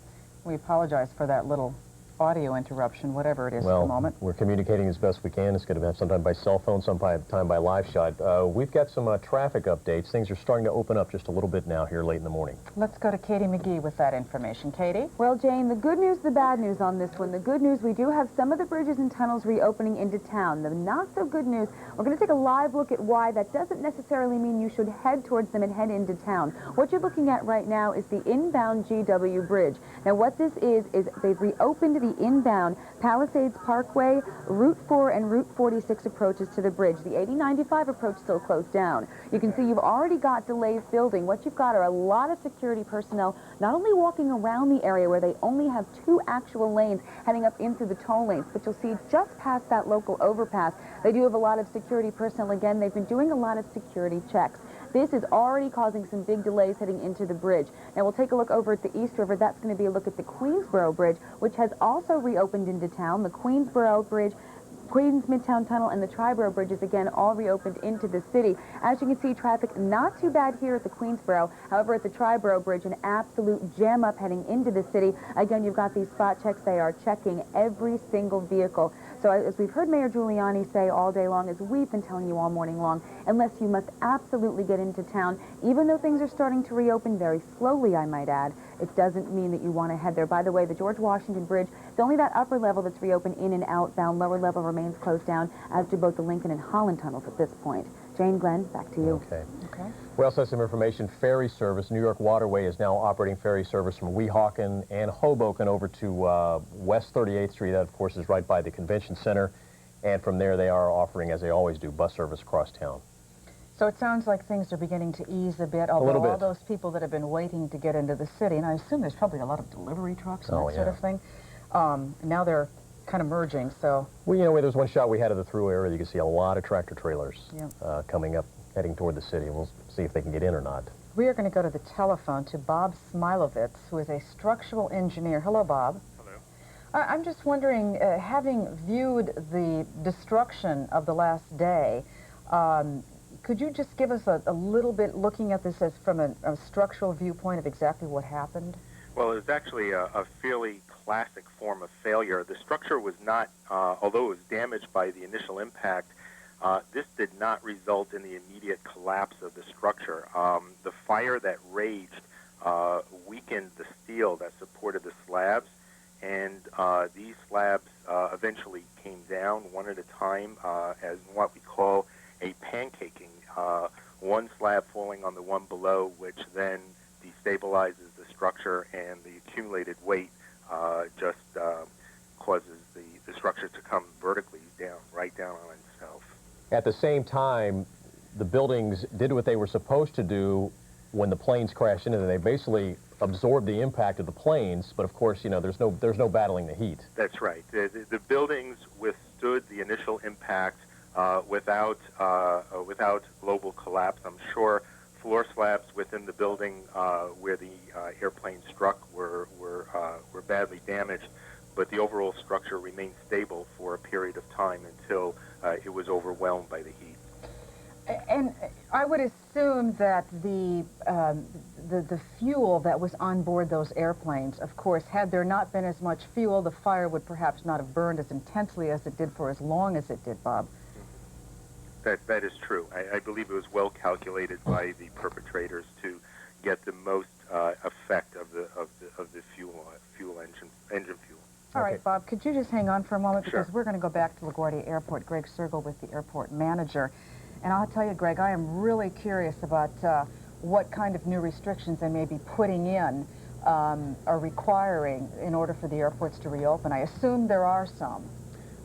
We apologize for that little audio interruption, whatever it is at the moment.
We're communicating as best we can. It's going to be sometime by cell phone, sometime by live shot. We've got some traffic updates. Things are starting to open up just a little bit now here late in the morning.
Let's go to Katie McGee with that information. Katie?
Well, Jane, the good news, the bad news on this one. The good news, we do have some of the bridges and tunnels reopening into town. The not so good news, we're going to take a live look at why that doesn't necessarily mean you should head towards them and head into town. What you're looking at right now is the inbound GW Bridge. Now, what this is they've reopened the inbound Palisades Parkway, Route 4 and Route 46 approaches to the bridge. The 8095 approach still closed down. You can see you've already got delays building. What you've got are a lot of security personnel not only walking around the area where they only have 2 actual lanes heading up into the toll lanes, but you'll see just past that local overpass, they do have a lot of security personnel. Again, they've been doing a lot of security checks. This is already causing some big delays heading into the bridge. Now, we'll take a look over at the East River. That's going to be a look at the Queensboro Bridge, which has also reopened into town. The Queensboro Bridge, Queens Midtown Tunnel, and the Triborough Bridges, again, all reopened into the city. As you can see, traffic not too bad here at the Queensboro. However, at the Triborough Bridge, an absolute jam up heading into the city. Again, you've got these spot checks. They are checking every single vehicle. So as we've heard Mayor Giuliani say all day long, as we've been telling you all morning long, unless you must absolutely get into town, even though things are starting to reopen very slowly, I might add, it doesn't mean that you want to head there. By the way, the George Washington Bridge, it's only that upper level that's reopened in and outbound. Lower level remains closed down, as do both the Lincoln and Holland tunnels at this point. Jane, Glenn, back to you.
Okay. We also have some information. Ferry service. New York Waterway is now operating ferry service from Weehawken and Hoboken over to West 38th Street. That, of course, is right by the convention center. And from there, they are offering, as they always do, bus service across town.
So it sounds like things are beginning to ease a bit, although all those people that have been waiting to get into the city, and I assume there's probably a lot of delivery trucks and that sort of thing, now they're kind of merging, so...
Well, you know, there's one shot we had of the through area. You can see a lot of tractor trailers coming up, heading toward the city. We'll see if they can get in or not.
We are going to go to the telephone to Bob Smilovitz, who is a structural engineer. Hello, Bob.
Hello.
I'm just wondering, having viewed the destruction of the last day, could you just give us a little bit, looking at this as from a structural viewpoint of exactly what happened?
Well, it was actually a fairly classic form of failure. The structure was not, although it was damaged by the initial impact, this did not result in the immediate collapse of the structure. The fire that raged weakened the steel that supported the slabs, and these slabs eventually came down one at a time as what we call a pancaking, one slab falling on the one below, which then destabilizes the structure, and the accumulated weight just causes the structure to come vertically down, right down on itself.
At the same time, the buildings did what they were supposed to do when the planes crashed into them. They basically absorbed the impact of the planes, but of course, you know, there's no battling the heat.
That's right. The buildings withstood the initial impact without global collapse. I'm sure floor slabs within the building where the airplane struck were badly damaged, but the overall structure remained stable for a period of time until it was overwhelmed by the heat.
And I would assume that the fuel that was on board those airplanes, of course, had there not been as much fuel, the fire would perhaps not have burned as intensely as it did for as long as it did, Bob.
That is true. I believe it was well calculated by the perpetrators to get the most effect of the fuel engine fuel.
All right, Bob, could you just hang on for a moment?
Sure.
Because we're going to go back to LaGuardia Airport. Greg Sergel with the airport manager. And I'll tell you, Greg, I am really curious about what kind of new restrictions they may be putting in or requiring in order for the airports to reopen. I assume there are some.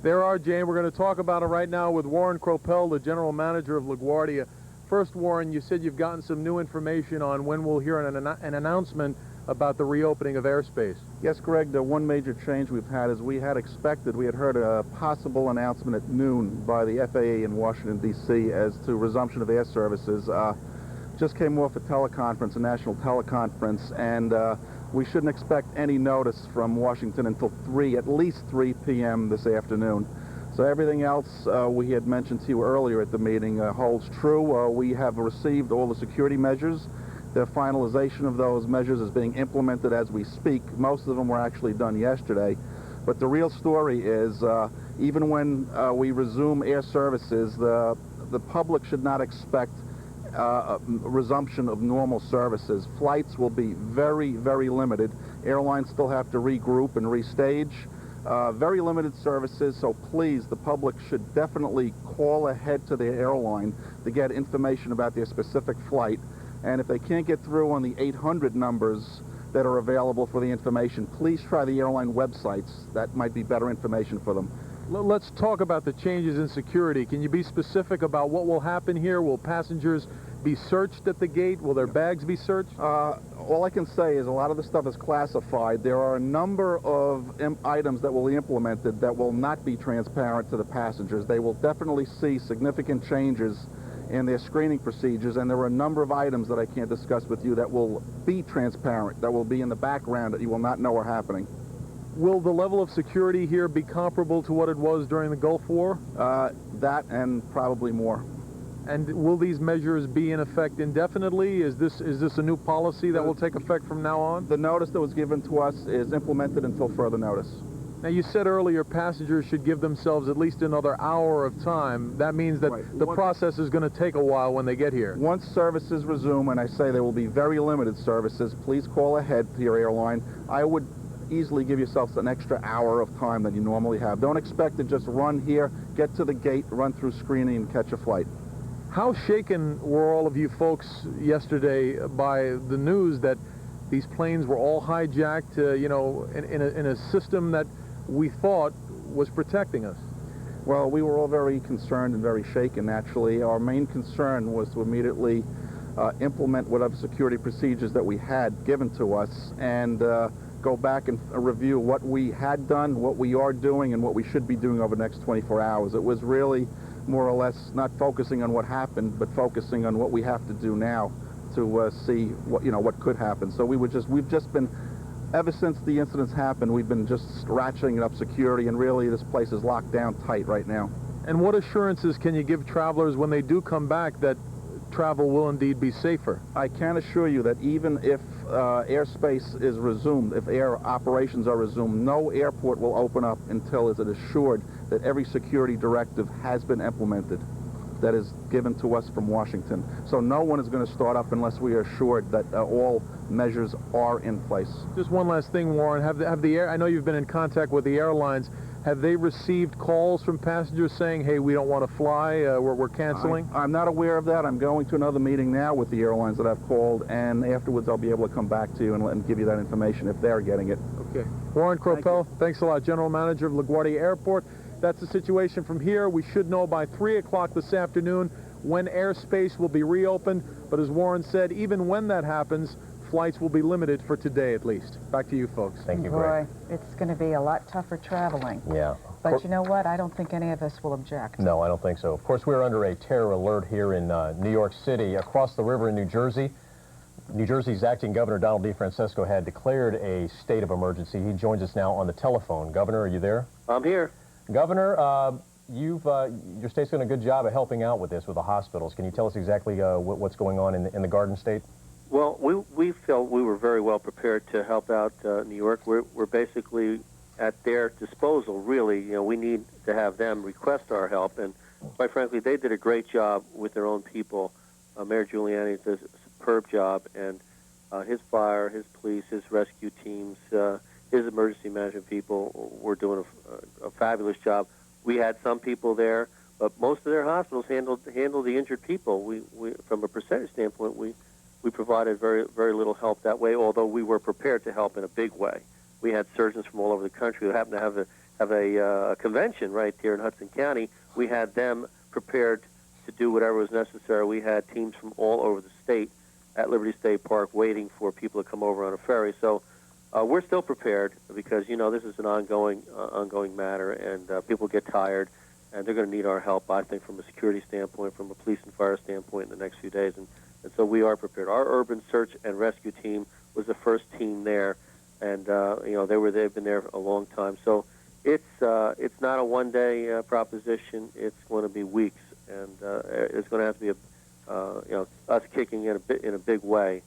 There are, Jane. We're going to talk about it right now with Warren Kropel, the general manager of LaGuardia. First, Warren, you said you've gotten some new information on when we'll hear an announcement about the reopening of airspace.
Yes, Greg, the one major change we've had is we had heard a possible announcement at noon by the FAA in Washington, D.C. as to resumption of air services. Just came off a teleconference, a national teleconference, and we shouldn't expect any notice from Washington until at least 3 p.m. this afternoon. So everything else we had mentioned to you earlier at the meeting holds true. We have received all the security measures. The finalization of those measures is being implemented as we speak. Most of them were actually done yesterday. But the real story is, even when we resume air services, the public should not expect a resumption of normal services. Flights will be very, very limited. Airlines still have to regroup and restage. Very limited services, so please, the public should definitely call ahead to their airline to get information about their specific flight. And if they can't get through on the 800 numbers that are available for the information, please try the airline websites. That might be better information for them.
Let's talk about the changes in security. Can you be specific about what will happen here? Will passengers be searched at the gate? Will their bags be searched?
All I can say is a lot of the stuff is classified. There are a number of items that will be implemented that will not be transparent to the passengers. They will definitely see significant changes in their screening procedures, and there are a number of items that I can't discuss with you that will be transparent, that will be in the background that you will not know are happening.
Will the level of security here be comparable to what it was during the Gulf War?
That and probably more.
And will these measures be in effect indefinitely? Is this a new policy that will take effect from now on?
The notice that was given to us is implemented until further notice.
Now, you said earlier passengers should give themselves at least another hour of time. That means that the process is going to take a while when they get here.
Once services resume, and I say there will be very limited services, please call ahead to your airline. I would easily give yourselves an extra hour of time than you normally have. Don't expect to just run here, get to the gate, run through screening, and catch a flight.
How shaken were all of you folks yesterday by the news that these planes were all hijacked, you know, in a system that we thought was protecting us?
Well, we were all very concerned and very shaken, naturally. Our main concern was to immediately implement whatever security procedures that we had given to us and go back and review what we had done, what we are doing, and what we should be doing over the next 24 hours. It was really more or less not focusing on what happened, but focusing on what we have to do now to see what could happen. So we've just been, ever since the incidents happened, we've been just ratcheting up security, and really this place is locked down tight right now.
And what assurances can you give travelers when they do come back that travel will indeed be safer?
I can assure you that even if airspace is resumed, if air operations are resumed, no airport will open up until it is assured that every security directive has been implemented that is given to us from Washington. So no one is going to start up unless we are assured that all measures are in place.
Just one last thing, Warren. I know you've been in contact with the airlines. Have they received calls from passengers saying, hey, we don't want to fly, we're canceling?
I'm not aware of that. I'm going to another meeting now with the airlines that I've called, and afterwards I'll be able to come back to you and give you that information if they're getting it.
Okay. Warren Kropel, thanks a lot. General Manager of LaGuardia Airport. That's the situation from here. We should know by 3 o'clock this afternoon when airspace will be reopened. But as Warren said, even when that happens, flights will be limited for today at least. Back to you folks.
Thank you, Greg.
Boy, it's going to be a lot tougher traveling.
Yeah.
But you know what? I don't think any of us will object.
No, I don't think so. Of course, we're under a terror alert here in New York City. Across the river in New Jersey, New Jersey's acting Governor Donald DeFrancisco had declared a state of emergency. He joins us now on the telephone. Governor, are you there?
I'm here.
Governor, your state's done a good job of helping out with this, with the hospitals. Can you tell us exactly what's going on in the Garden State?
Well, we felt we were very well prepared to help out New York. We're basically at their disposal, really. You know, we need to have them request our help, and quite frankly, they did a great job with their own people. Mayor Giuliani does a superb job, and his fire, his police, his rescue teams, his emergency management people were doing a fabulous job. We had some people there, but most of their hospitals handled the injured people. We from a percentage standpoint, we provided very little help that way, although we were prepared to help in a big way. We had surgeons from all over the country who happened to have a convention right here in Hudson County. We had them prepared to do whatever was necessary. We had teams from all over the state at Liberty State Park waiting for people to come over on a ferry. So we're still prepared because, you know, this is an ongoing matter, and people get tired, and they're going to need our help, I think, from a security standpoint, from a police and fire standpoint in the next few days. And And so we are prepared. Our urban search and rescue team was the first team there, and they've been there a long time. So it's not a one-day proposition. It's going to be weeks, and it's going to have to be us kicking in a big way.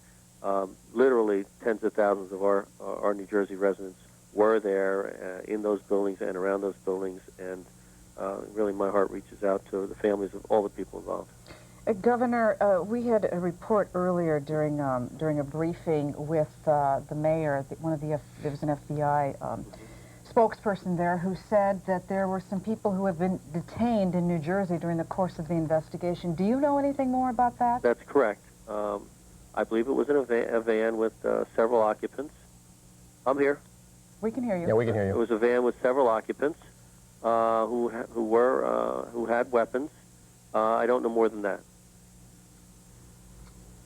Literally tens of thousands of our New Jersey residents were there in those buildings and around those buildings, and really my heart reaches out to the families of all the people involved.
Governor, we had a report earlier during a briefing with the mayor. There was an FBI spokesperson there who said that there were some people who have been detained in New Jersey during the course of the investigation. Do you know anything more about that?
That's correct. I believe it was in a van with several occupants. I'm here.
We can hear you.
Yeah, we can hear you.
It was a van with several occupants who had weapons. I don't know more than that.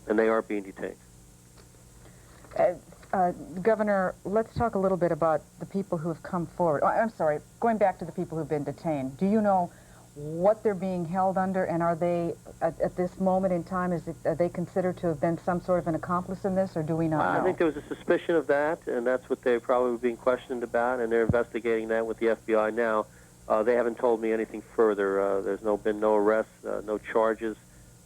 And they are being detained.
Governor, let's talk a little bit about the people who have come forward. Oh, I'm sorry, going back to the people who've been detained. Do you know what they're being held under, and are they, at this moment in time, are they considered to have been some sort of an accomplice in this, or do we not know?
I think there was a suspicion of that, and that's what they're probably being questioned about, and they're investigating that with the FBI now. They haven't told me anything further. There's been no arrests, no charges,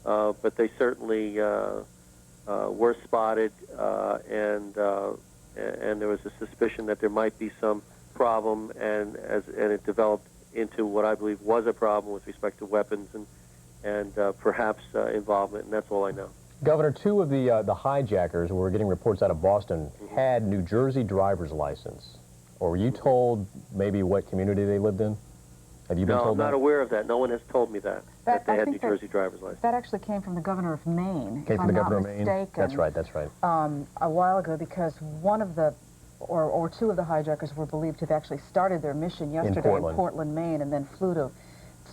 but they certainly were spotted, and there was a suspicion that there might be some problem, and it developed into what I believe was a problem with respect to weapons and perhaps involvement, and that's all I know.
Governor, two of the hijackers, we're getting reports out of Boston, had New Jersey driver's license. Or were you told maybe what community they lived in? Have you been told that?
No, I'm not aware of that. No one has told me that they had New Jersey driver's license.
That actually came from the governor of Maine,
Came from the governor of Maine? That's right, that's right.
A while ago, because one of the, or two of the hijackers were believed to have actually started their mission yesterday in Portland, Maine, and then flew to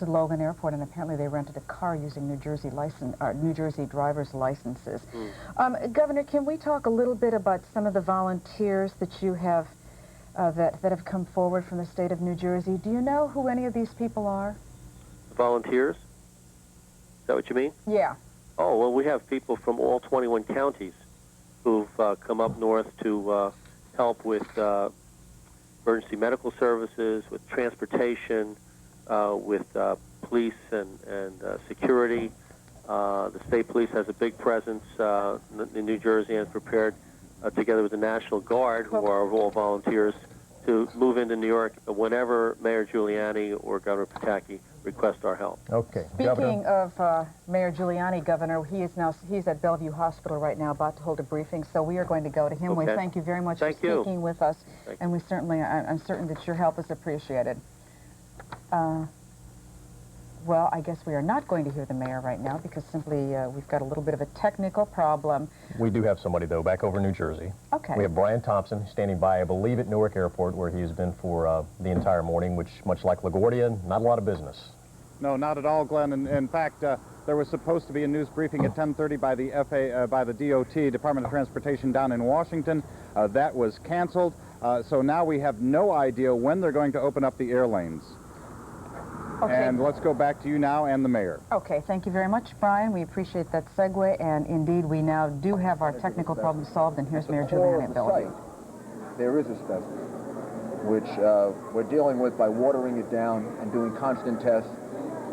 Logan Airport, and apparently they rented a car using New Jersey driver's licenses. Governor, can we talk a little bit about some of the volunteers that you have that have come forward from the state of New Jersey? Do you know who any of these people are?
Volunteers? Is that what you mean?
Yeah.
Oh, well, we have people from all 21 counties who've come up north to help with emergency medical services, with transportation, with police and security. The state police has a big presence in New Jersey and is prepared, together with the National Guard, who are all volunteers, to move into New York whenever Mayor Giuliani or Governor Pataki request our help.
Okay.
Speaking of Mayor Giuliani, Governor, he's at Bellevue Hospital right now, about to hold a briefing, so we are going to go to him.
Okay.
We thank you very much for speaking with us, and we certainly, I'm certain that your help is appreciated. Well, I guess we are not going to hear the mayor right now because simply we've got a little bit of a technical problem.
We do have somebody, though, back over in New Jersey.
Okay.
We have Brian Thompson standing by, I believe, at Newark Airport, where he has been for the entire morning, which, much like LaGuardia, not a lot of business.
No, not at all, Glenn. In fact, there was supposed to be a news briefing at 10:30 by the by the DOT, Department of Transportation, down in Washington. That was canceled. So now we have no idea when they're going to open up the air lanes.
Okay.
And let's go back to you now and the mayor.
Okay, thank you very much, Brian. We appreciate that segue, and indeed we now do have our technical problem solved, and here's Mayor Giuliani at Bellevue.
There is asbestos, which we're dealing with by watering it down and doing constant tests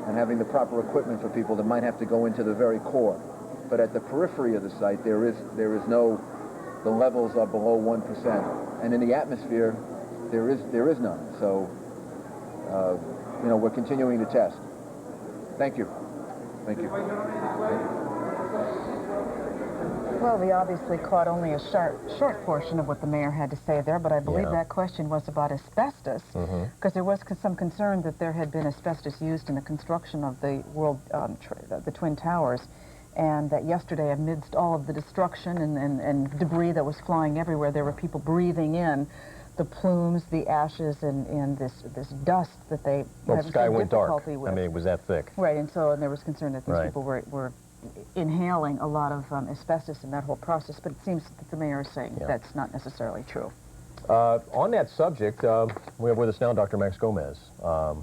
and having the proper equipment for people that might have to go into the very core. But at the periphery of the site, there is no, the levels are below 1%. And in the atmosphere, there is none. So, you know, we're continuing to test. Thank you. Thank you.
Well, we obviously caught only a short portion of what the mayor had to say there, but I believe that question was about asbestos, because there was some concern that there had been asbestos used in the construction of the the Twin Towers, and that yesterday, amidst all of the destruction and debris that was flying everywhere, there were people breathing in the plumes, the ashes, and this dust that they
Well, the sky went dark.
with.
I mean, it was that thick.
Right, and there was concern that these people were inhaling a lot of asbestos in that whole process, but it seems that the mayor is saying that's not necessarily true.
On that subject, we have with us now Dr. Max Gomez.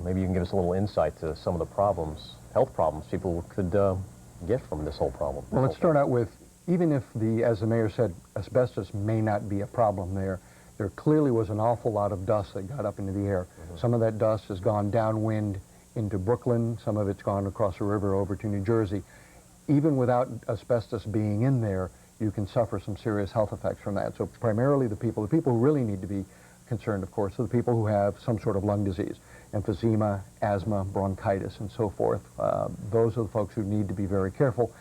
Maybe you can give us a little insight to some of the problems, health problems people could get from this whole problem?
Well, let's start out with, even if as the mayor said, asbestos may not be a problem there clearly was an awful lot of dust that got up into the air. Some of that dust has gone downwind into Brooklyn, some of it's gone across the river over to New Jersey. Even without asbestos being in there, you can suffer some serious health effects from that. So primarily the people who really need to be concerned, of course, are the people who have some sort of lung disease, emphysema, asthma, bronchitis, and so forth. Those are the folks who need to be very careful.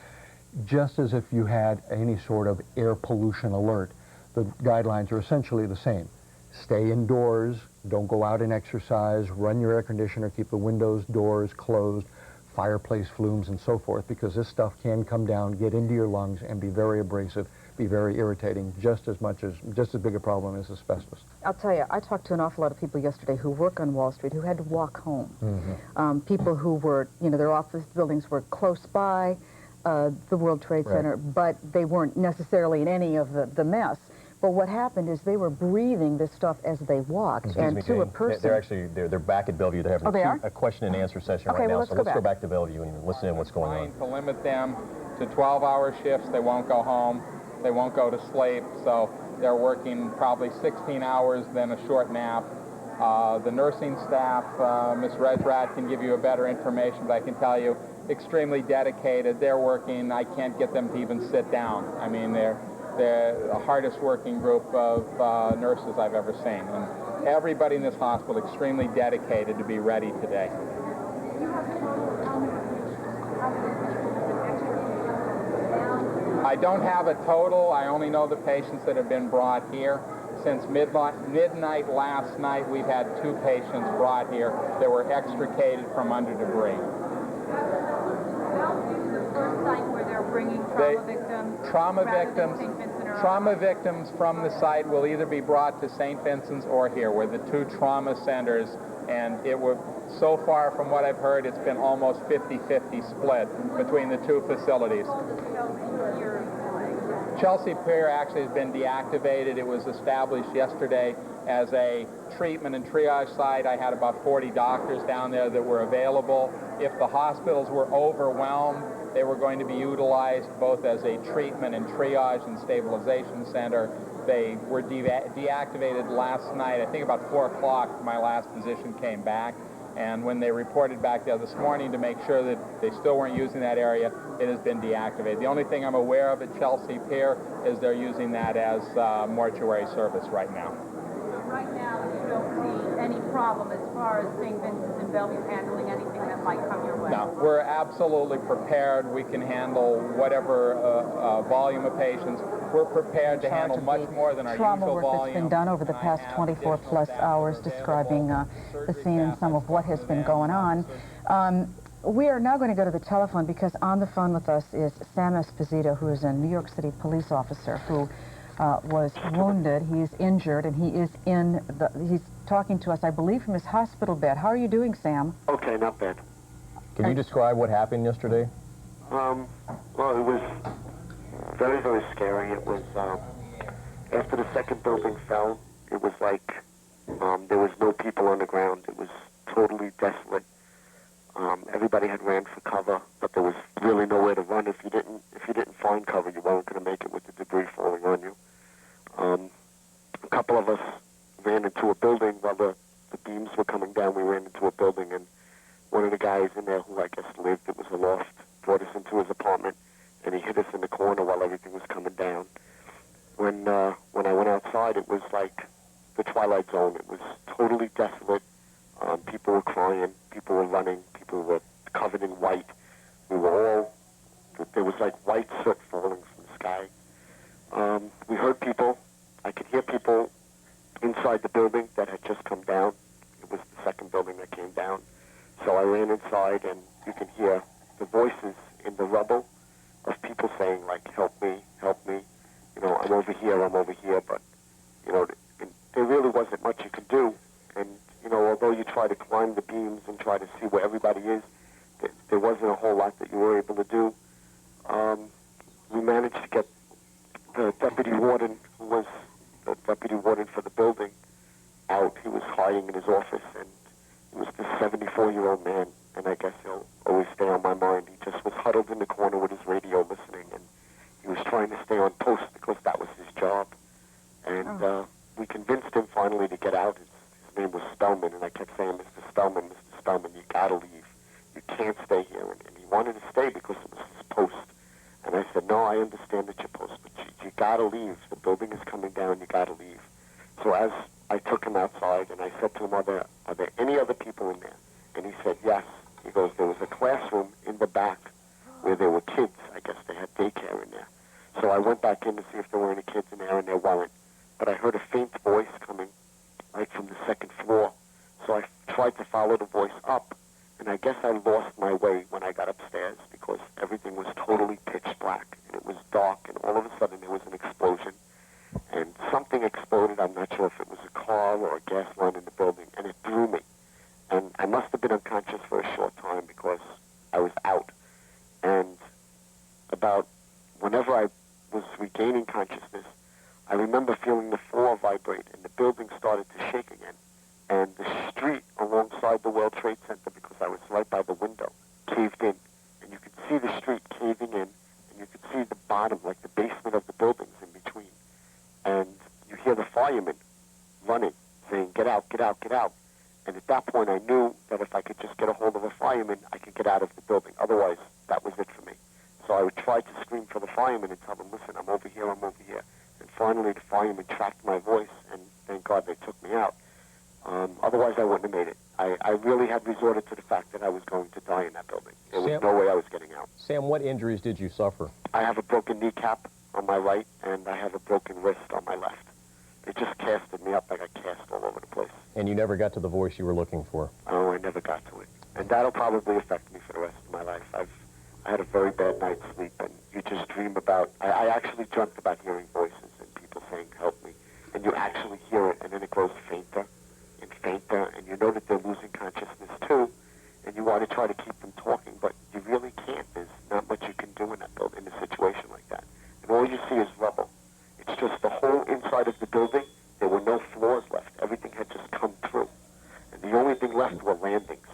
Just as if you had any sort of air pollution alert, the guidelines are essentially the same. Stay indoors, don't go out and exercise, run your air conditioner, keep the windows, doors closed, fireplace flumes, and so forth, because this stuff can come down, get into your lungs, and be very abrasive, be very irritating, just as big a problem as asbestos.
I'll tell you, I talked to an awful lot of people yesterday who work on Wall Street who had to walk home. People who were, their office buildings were close by the World Trade Center, but they weren't necessarily in any of the mess. But what happened is they were breathing this stuff as they walked.
Excuse me,
to
Jane.
a person...
They're back at Bellevue. They're having a question and answer session right now. So let's go back to Bellevue and listen to what's going on.
To limit them to 12-hour shifts. They won't go home. They won't go to sleep. So they're working probably 16 hours, then a short nap. The nursing staff, Ms. Resrat can give you a better information, but I can tell you, extremely dedicated. They're working. I can't get them to even sit down. I mean, they're the hardest working group of nurses I've ever seen. And everybody in this hospital extremely dedicated to be ready today. I don't have a total. I only know the patients that have been brought here. Since midnight last night, we've had 2 patients brought here that were extricated from under debris. Trauma victims from the site will either be brought to St. Vincent's or here. We're the 2 trauma centers, and it was, so far from what I've heard, it's been almost 50-50 split between the 2 facilities. Chelsea Pier actually has been deactivated. It was established yesterday as a treatment and triage site. I had about 40 doctors down there that were available. If the hospitals were overwhelmed, they were going to be utilized both as a treatment and triage and stabilization center. They were deactivated last night. I think about 4 o'clock my last physician came back. And when they reported back there this morning to make sure that they still weren't using that area, it has been deactivated. The only thing I'm aware of at Chelsea Pier is they're using that as mortuary service right now.
Right now, you don't see any problem as far as St. Vincent's and Bellevue handling anything that might come your way?
No, we're absolutely prepared. We can handle whatever volume of patients. We're prepared to handle much more than our usual volume.
Trauma work that's been done over the past 24-plus hours, describing the scene and some of what has been going on. We are now going to go to the telephone because on the phone with us is Sam Esposito, who is a New York City police officer who was wounded. He is injured, and he is he's talking to us, I believe, from his hospital bed. How are you doing, Sam?
Okay, not bad.
Can you describe what happened yesterday?
Well, it was very, very scary. It was, after the second building fell, it was like there was no people on the ground. It was totally desolate. Everybody had ran for cover, but there was really nowhere to run. If you didn't find cover, you weren't going to make it with the debris falling on you. A couple of us ran into a building while the beams were coming down. We ran into a building, and one of the guys in there who I guess lived, it was a loft, brought us into his apartment, and he hit us in the corner while everything was coming down. When I went outside, it was like the Twilight Zone. It was totally desolate. People were crying, people were running, people were covered in white. There was like white soot falling from the sky. We heard people. I could hear people inside the building that had just come down. It was the second building that came down. So I ran inside, and you can hear the voices in the rubble of people saying, like, help me, I'm over here, but, there really wasn't much you could do. And, although you try to climb the beams and try to see where everybody is, there wasn't a whole lot that you were able to do. We managed to get the deputy warden, who was the deputy warden for the building, out. He was hiding in his office, and he was this 74-year-old man, and I guess he'll always stay on my mind. He just was huddled in the corner with his radio listening, and he was trying to stay on post because that was his job. And we convinced him finally to get out. His name was Spellman, and I kept saying, Mr. Spellman, you gotta leave. You can't stay here. And he wanted to stay because it was his post. And I said, no, I understand that you're post, but you gotta leave. The building is coming down, you gotta leave. So as I took him outside, and I said to him, are there any other people in there? And he said, yes. He goes, there was a classroom in the back where there were kids. I guess they had daycare in there. So I went back in to see if there were any kids in there, and there weren't. But I heard a faint voice coming right from the second floor. So I tried to follow the voice up, and I guess I lost my way when I got upstairs because everything was totally pitch black, and it was dark, and all of a sudden there was an explosion, and something exploded. I'm not sure if it was a car or a gas line in the building, and it threw me. And I must have been unconscious for a short time because I was out. And about whenever I was regaining consciousness, I remember feeling the floor vibrate, and the building started to shake again. And the street alongside the World Trade Center, because I was right by the window, caved in. And you could see the street caving in, and you could see the bottom, like the basement of the buildings in between. And you hear the firemen running, saying, get out, get out, get out. And at that point, I knew that if I could just get a hold of a fireman, I could get out of the building. Otherwise, that was it for me. So I would try to scream for the fireman and tell them, listen, I'm over here, I'm over here. And finally, the fireman tracked my voice, and thank God they took me out. Otherwise, I wouldn't have made it. I really had resorted to the fact that I was going to die in that building. There was no way I was getting out.
Sam, what injuries did you suffer?
I have a broken kneecap on my right, and I have a broken wrist on my left. It just casted me up. I got cast all over the place.
And you never got to the voice you were looking for?
Oh, I never got to it. And that'll probably affect me for the rest of my life. I had a very bad night's sleep, and you just dream about... I actually dreamt about hearing voices and people saying, help me. And you actually hear it, and then it grows fainter and fainter, and you know that they're losing consciousness too, and you want to try to keep them talking, but you really can't. There's not much you can do in that building, in a situation like that. And all you see is rubble. It's just the whole inside of the building. There were no floors left. Everything had just come through. And the only thing left were landings.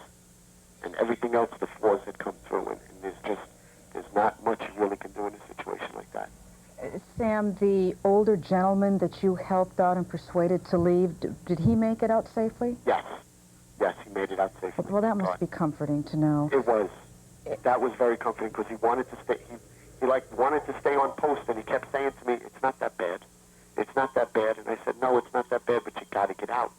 And everything else, the floors had come through, and there's not much you really can do in a situation like that.
Sam, the older gentleman that you helped out and persuaded to leave, did he make it out safely?
Yes. Yes, he made it out safely.
Well, that must be comforting to know.
It was. That was very comforting because he wanted to stay. He wanted to stay on post, and he kept saying to me, it's not that bad. It's not that bad. And I said, no, it's not that bad, but you got to get out.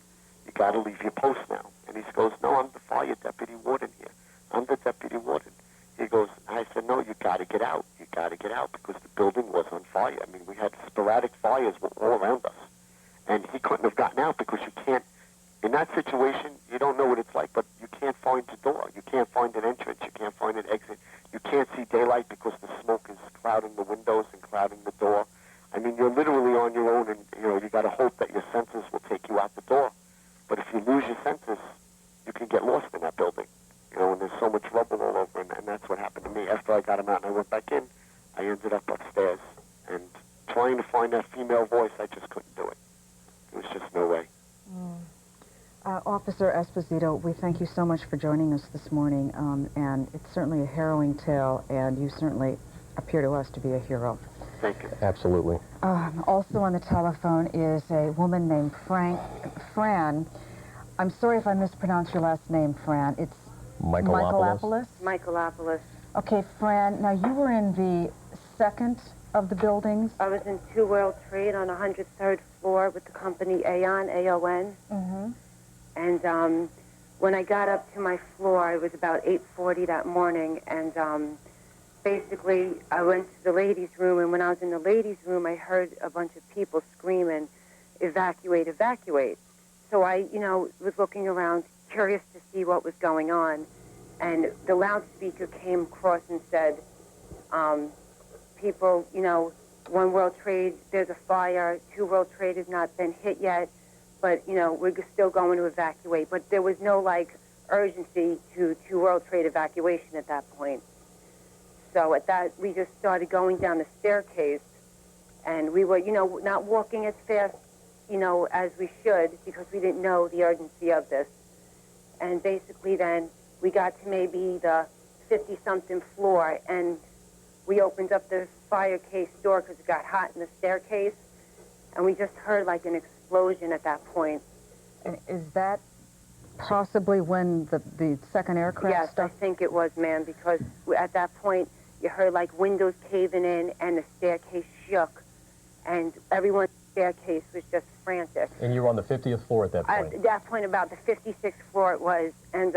You got to leave your post now. And he goes, no, I'm the fire deputy warden here. I'm the deputy warden. He goes, I said, no, you got to get out. You got to get out because the building was on fire. I mean, we had sporadic fires all around us. And he couldn't have gotten out because you can't, in that situation, you don't know what it's like, but you can't find the door. You can't find an entrance. You can't find an exit. You can't see daylight because the smoke is clouding the windows and clouding the door. I mean, you're literally on your own, and, you got to hope that your senses will take you out the door. But if you lose your senses, you can get lost in that building. And there's so much rubble all over, and that's what happened to me. After I got him out and I went back in, I ended up upstairs. And trying to find that female voice, I just couldn't do it. There was just no way.
Officer Esposito, we thank you so much for joining us this morning, and it's certainly a harrowing tale, and you certainly appear to us to be a hero.
Thank you.
Absolutely.
Also on the telephone is a woman named Fran. I'm sorry if I mispronounced your last name, Fran. It's
Michaelopoulos?
Michaelopoulos.
Okay, Fran, now you were in the second of the buildings?
I was in 2 World Trade on 103rd floor with the company Aon, A-O-N.
Mm-hmm.
And when I got up to my floor, it was about 8:40 that morning, and basically I went to the ladies' room, and when I was in the ladies' room, I heard a bunch of people screaming, evacuate, evacuate. So I, was looking around, curious to see what was going on, and the loudspeaker came across and said, people, 1 World Trade, there's a fire, 2 World Trade has not been hit yet, but, we're still going to evacuate. But there was no, urgency to 2 World Trade evacuation at that point. So at that, we just started going down the staircase, and we were, not walking as fast, as we should, because we didn't know the urgency of this. And basically then, we got to maybe the 50-something floor, and we opened up the fire case door because it got hot in the staircase, and we just heard like an explosion at that point.
And is that possibly when the second aircraft
Yes,
stuff?
I think it was, ma'am, because at that point you heard like windows caving in and the staircase shook, and everyone's staircase was just frantic.
And you were on the 50th floor at that point?
At that point, about the 56th floor it was, and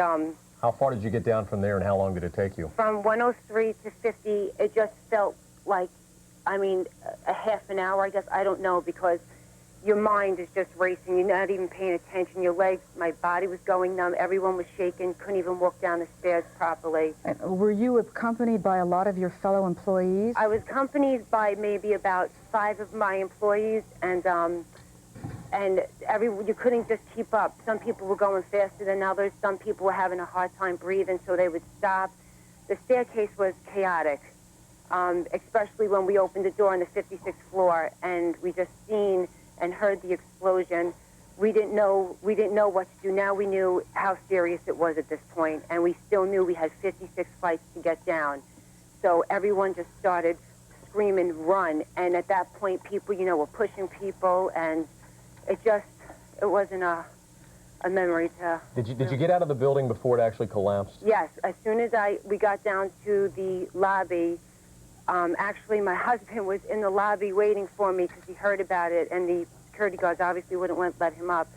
How far did you get down from there, and how long did it take you?
from 103 to 50, it just felt like, I mean, a half an hour, I guess. I don't know, because your mind is just racing. You're not even paying attention. Your legs, my body was going numb. Everyone was shaking. Couldn't even walk down the stairs properly.
And were you accompanied by a lot of your fellow employees?
I was accompanied by maybe about 5 of my employees, and you couldn't just keep up. Some people were going faster than others. Some people were having a hard time breathing, so they would stop. The staircase was chaotic, especially when we opened the door on the 56th floor, and we just seen and heard the explosion. We didn't know what to do. Now we knew how serious it was at this point, and we still knew we had 56 flights to get down. So everyone just started screaming, run, and at that point people, were pushing people, and it wasn't a memory to...
Did you get out of the building before it actually collapsed?
Yes, as soon as we got down to the lobby, actually my husband was in the lobby waiting for me because he heard about it, and the security guards obviously wouldn't let him up.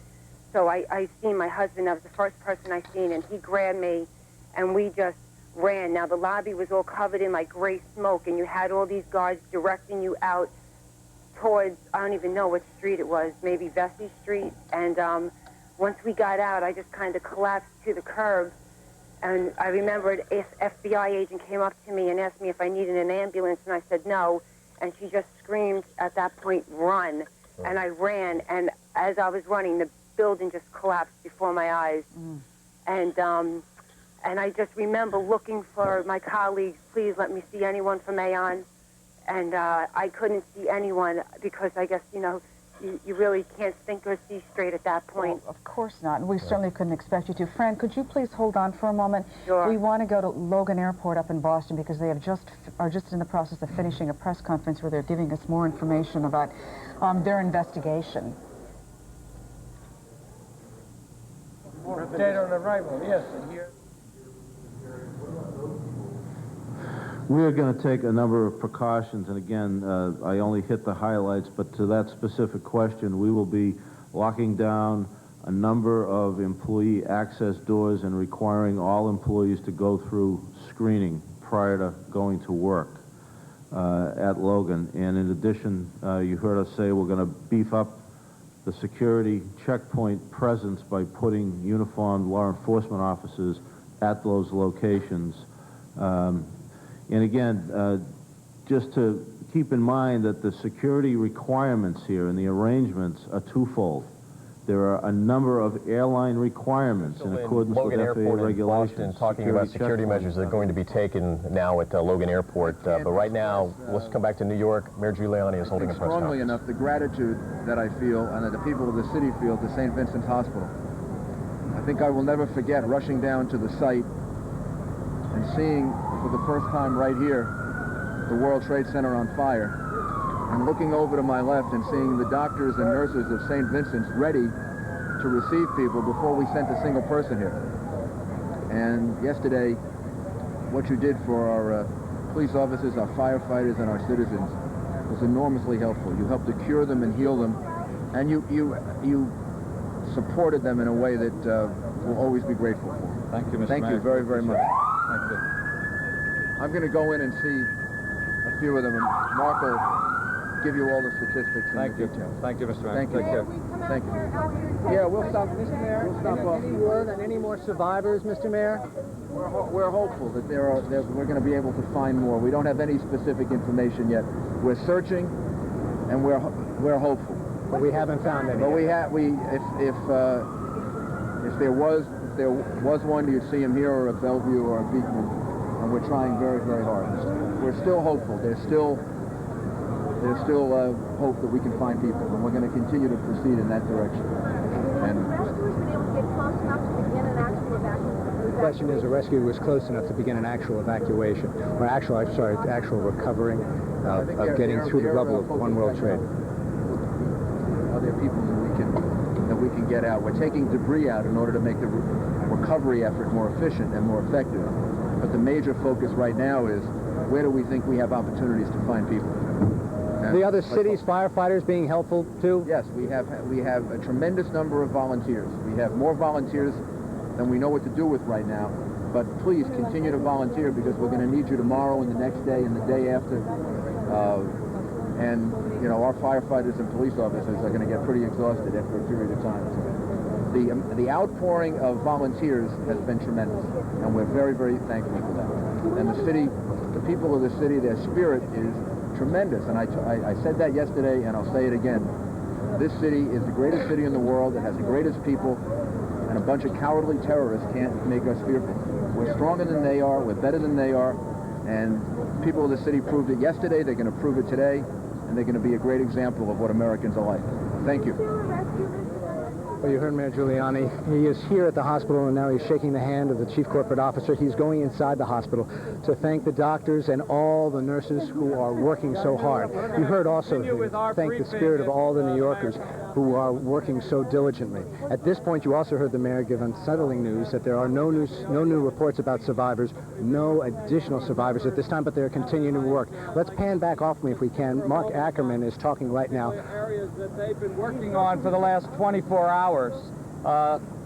So I seen my husband. That was the first person I seen, and he grabbed me, and we just ran. Now the lobby was all covered in like gray smoke, and you had all these guards directing you out towards, I don't even know what street it was, maybe Vesey Street. And once we got out, I just kind of collapsed to the curb. And I remembered an FBI agent came up to me and asked me if I needed an ambulance, and I said no. And she just screamed at that point, run. And I ran, and as I was running, the building just collapsed before my eyes. And I just remember looking for my colleagues, please let me see anyone from Aon. And I couldn't see anyone because I guess, you really can't think or see straight at that point.
Well, of course not, and we certainly couldn't expect you to. Fran, could you please hold on for a moment?
Sure.
We want to go to Logan Airport up in Boston because they are just in the process of finishing a press conference where they're giving us more information about their investigation.
Update on arrival, yes, and here.
We're going to take a number of precautions, and again, I only hit the highlights, but to that specific question, we will be locking down a number of employee access doors and requiring all employees to go through screening prior to going to work at Logan. And in addition, you heard us say we're going to beef up the security checkpoint presence by putting uniformed law enforcement officers at those locations. And again, just to keep in mind that the security requirements here and the arrangements are twofold. There are a number of airline requirements in accordance with FAA regulations.
Boston, talking about security measures that are going to be taken now at Logan Airport. But right now, let's come back to New York. Mayor Giuliani is holding a press
strongly
conference.
enough the gratitude that I feel and that the people of the city feel to St. Vincent's Hospital. I think I will never forget rushing down to the site and seeing for the first time right here the World Trade Center on fire, and looking over to my left and seeing the doctors and nurses of St. Vincent's ready to receive people before we sent a single person here. And yesterday, what you did for our police officers, our firefighters, and our citizens was enormously helpful. You helped to cure them and heal them, and you supported them in a way that we'll always be grateful for.
Thank you, Mr.
Thank you very, very much. Thank you. I'm going to go in and see a few of them, and Mark will give you all the statistics and the details.
Thank you, Mr. Mayor.
Thank you.
Take care.
Thank you. Yeah, we'll stop.
Mr. Mayor,
We'll stop off.
any word on any more survivors, Mr. Mayor?
We're hopeful that we're going to be able to find more. We don't have any specific information yet. We're searching, and we're hopeful.
But we haven't found any.
But if there was one, you'd see him here or at Bellevue or at Beekman, and we're trying very, very hard. We're still hopeful. There's still hope that we can find people, and we're going to continue to proceed in that direction. And
rescuers been able to get close enough to begin an actual
question is, a rescue was close enough to begin an actual evacuation, or actual recovering of getting through the rubble of One World Trade.
Are there people that we can get out? We're taking debris out in order to make the recovery effort more efficient and more effective. But the major focus right now is, where do we think we have opportunities to find people?
The other cities' firefighters being helpful too?
Yes, we have a tremendous number of volunteers. We have more volunteers than we know what to do with right now. But please continue to volunteer, because we're going to need you tomorrow and the next day and the day after. And you know, our firefighters and police officers are going to get pretty exhausted after a period of time. The outpouring of volunteers has been tremendous, and we're very, very thankful for that. And the city, the people of the city, their spirit is tremendous. And I said that yesterday, and I'll say it again. This city is the greatest city in the world. It has the greatest people, and a bunch of cowardly terrorists can't make us fearful. We're stronger than they are. We're better than they are. And people of the city proved it yesterday. They're going to prove it today, and they're going to be a great example of what Americans are like. Thank you.
Well, you heard Mayor Giuliani. He is here at the hospital, and now he's shaking the hand of the chief corporate officer. He's going inside the hospital to thank the doctors and all the nurses who are working so hard. You heard also him thank the spirit of all the New Yorkers who are working so diligently. At this point, you also heard the mayor give unsettling news that there are no new reports about survivors, no additional survivors at this time, but they're continuing to work. Let's pan back off me if we can. Mark Ackerman is talking right now.
Areas that they've been working on for the last 24 hours.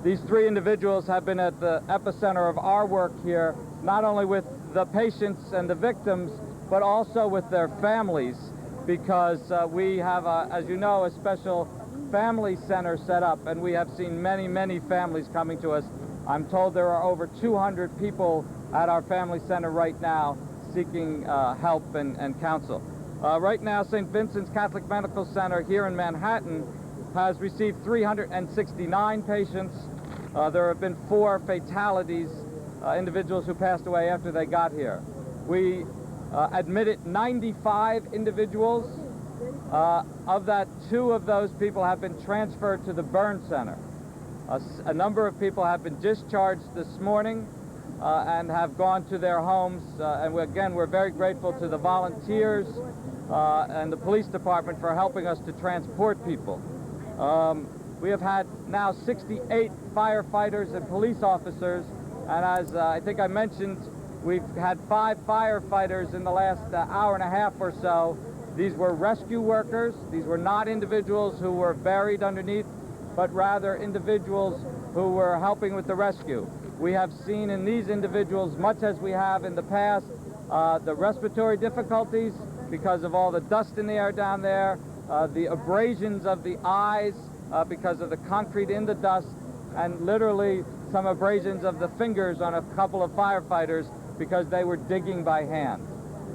These three individuals have been at the epicenter of our work here, not only with the patients and the victims, but also with their families, because we have, as you know, a special family center set up, and we have seen many, many families coming to us. I'm told there are over 200 people at our family center right now seeking help and counsel. Right now, St. Vincent's Catholic Medical Center here in Manhattan has received 369 patients. There have been 4 fatalities, individuals who passed away after they got here. We admitted 95 individuals. Of that, 2 of those people have been transferred to the burn center. A number of people have been discharged this morning and have gone to their homes. And we're very grateful to the volunteers and the police department for helping us to transport people. We have had now 68 firefighters and police officers, and as I think I mentioned, we've had 5 firefighters in the last hour and a half or so. These were rescue workers. These were not individuals who were buried underneath, but rather individuals who were helping with the rescue. We have seen in these individuals, much as we have in the past, the respiratory difficulties because of all the dust in the air down there, the abrasions of the eyes because of the concrete in the dust, and literally some abrasions of the fingers on a couple of firefighters because they were digging by hand.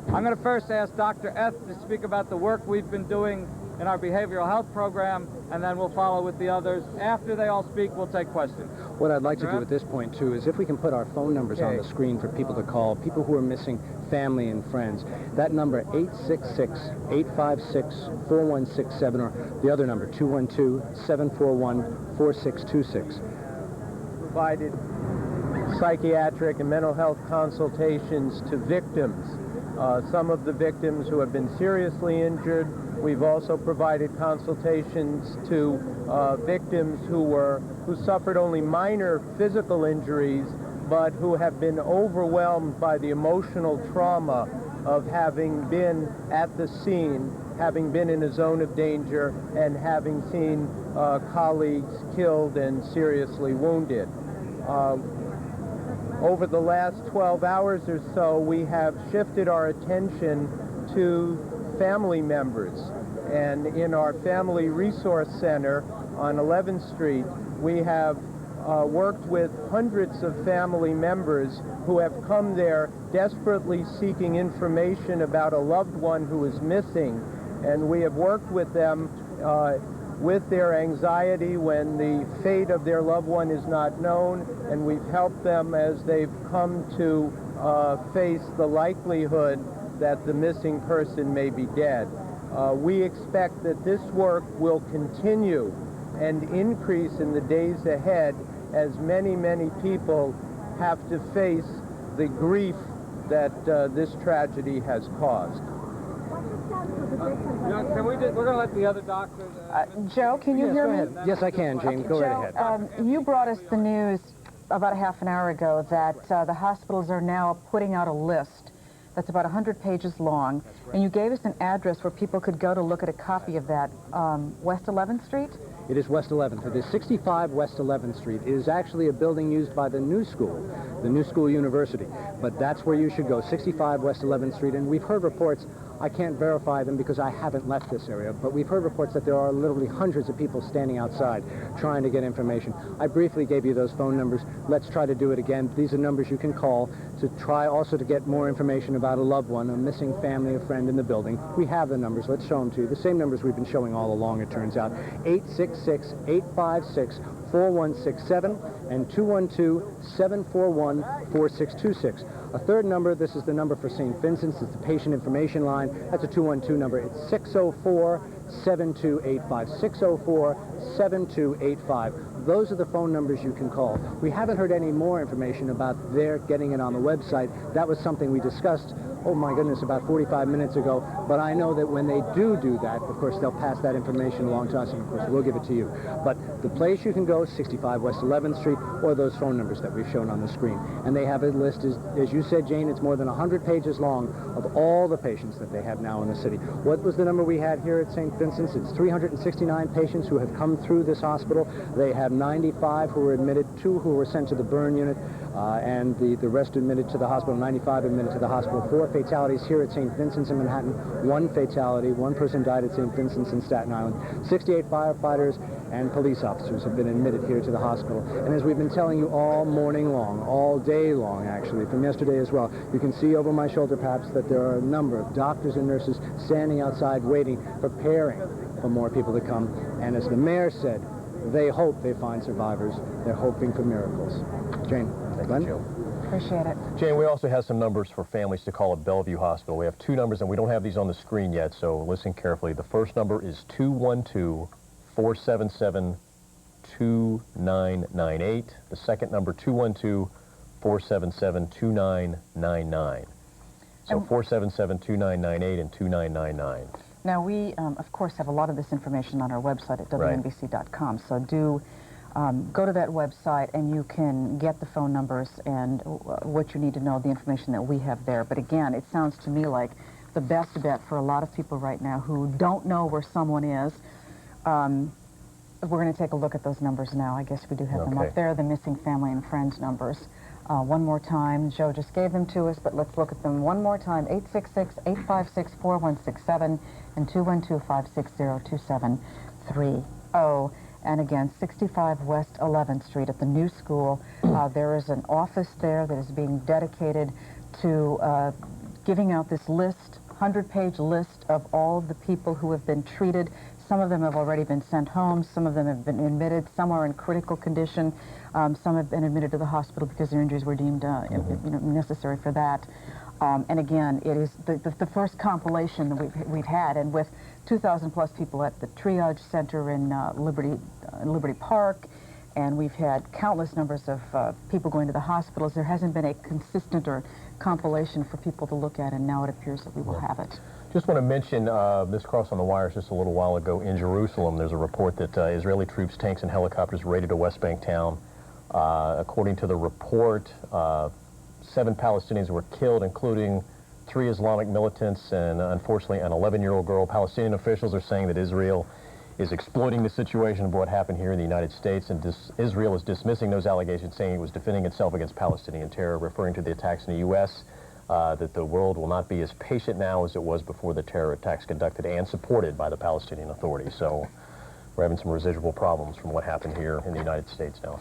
I'm going to first ask Dr. Eth to speak about the work we've been doing in our behavioral health program, and then we'll follow with the others. After they all speak, we'll take questions.
What I'd like to do at this point, too, is if we can put our phone numbers on the screen for people to call, people who are missing family and friends. That number, 866-856-4167, or the other number, 212-741-4626.
Provided psychiatric and mental health consultations to victims. Some of the victims who have been seriously injured. We've also provided consultations to victims who suffered only minor physical injuries, but who have been overwhelmed by the emotional trauma of having been at the scene, having been in a zone of danger, and having seen colleagues killed and seriously wounded. Over the last 12 hours or so, we have shifted our attention to family members. And in our Family Resource Center on 11th Street, we have worked with hundreds of family members who have come there desperately seeking information about a loved one who is missing. And we have worked with them with their anxiety when the fate of their loved one is not known, and we've helped them as they've come to face the likelihood that the missing person may be dead. We expect that this work will continue and increase in the days ahead as many, many people
have to face the grief that this tragedy has caused.
We're going to let the other doctors...
Joe, can you hear me?
Yes, I can, Jane. Go right ahead.
You brought us the news about a half an hour ago that the hospitals are now putting out a list that's about 100 pages long, and you gave us an address where people could go to look at a copy of that. West 11th Street?
It is West 11th. It is 65 West 11th Street. It is actually a building used by the New School University. But that's where you should go, 65 West 11th Street. And we've heard reports, I can't verify them because I haven't left this area, but we've heard reports that there are literally hundreds of people standing outside trying to get information. I briefly gave you those phone numbers. Let's try to do it again. These are numbers you can call to try also to get more information about a loved one, a missing family, a friend in the building. We have the numbers. Let's show them to you. The same numbers we've been showing all along, it turns out. 866-856-4167 and 212-741-4626. A third number, this is the number for St. Vincent's. It's the patient information line. That's a 212 number. It's 604-7285. 604-7285. Those are the phone numbers you can call. We haven't heard any more information about their getting it on the website. That was something we discussed, oh my goodness, about 45 minutes ago. But I know that when they do that, of course, they'll pass that information along to us, and of course, we'll give it to you. But the place you can go is 65 West 11th Street, or those phone numbers that we've shown on the screen. And they have a list, as you said, Jane, it's more than 100 pages long of all the patients that they have now in the city. What was the number we had here at St. Vincent's? It's 369 patients who have come through this hospital. They have 95 who were admitted, 2 who were sent to the burn unit, and the rest admitted to the hospital, 95 admitted to the hospital. 4 fatalities here at St. Vincent's in Manhattan, 1 fatality, 1 person died at St. Vincent's in Staten Island. 68 firefighters and police officers have been admitted here to the hospital. And as we've been telling you all morning long, all day long actually, from yesterday as well, you can see over my shoulder perhaps that there are a number of doctors and nurses standing outside waiting, preparing for more people to come. And as the mayor said, they hope they find survivors. They're hoping for miracles. Jane, Glenn?
Appreciate it.
Jane, we also have some numbers for families to call at Bellevue Hospital. We have 2 numbers, and we don't have these on the screen yet, so listen carefully. The first number is 212-477-2998. The second number, 212-477-2999. So 477-2998 and 2999.
Now, we, of course, have a lot of this information on our website at WNBC.com, so do go to that website and you can get the phone numbers and what you need to know, the information that we have there. But again, it sounds to me like the best bet for a lot of people right now who don't know where someone is. We're going to take a look at those numbers now. I guess we do have them up there, the missing family and friends numbers. One more time, Joe just gave them to us, but let's look at them one more time. 866-856-4167 and 212-560-2730. And again, 65 West 11th Street at the New School. There is an office there that is being dedicated to giving out this list, 100-page list of all of the people who have been treated. Some of them have already been sent home. Some of them have been admitted. Some are in critical condition. Some have been admitted to the hospital because their injuries were deemed necessary for that. And again, it is the first compilation that we've had, and with 2,000 plus people at the triage center in Liberty Park, and we've had countless numbers of people going to the hospitals. There hasn't been a consistent or compilation for people to look at, and now it appears that we will have it.
Just want to mention this crossed on the wires just a little while ago in Jerusalem. There's a report that Israeli troops, tanks, and helicopters raided a West Bank town. According to the report, 7 Palestinians were killed, including 3 Islamic militants and, unfortunately, an 11-year-old girl. Palestinian officials are saying that Israel is exploiting the situation of what happened here in the United States, and Israel is dismissing those allegations, saying it was defending itself against Palestinian terror, referring to the attacks in the U.S., that the world will not be as patient now as it was before the terror attacks conducted and supported by the Palestinian Authority. So we're having some residual problems from what happened here in the United States now.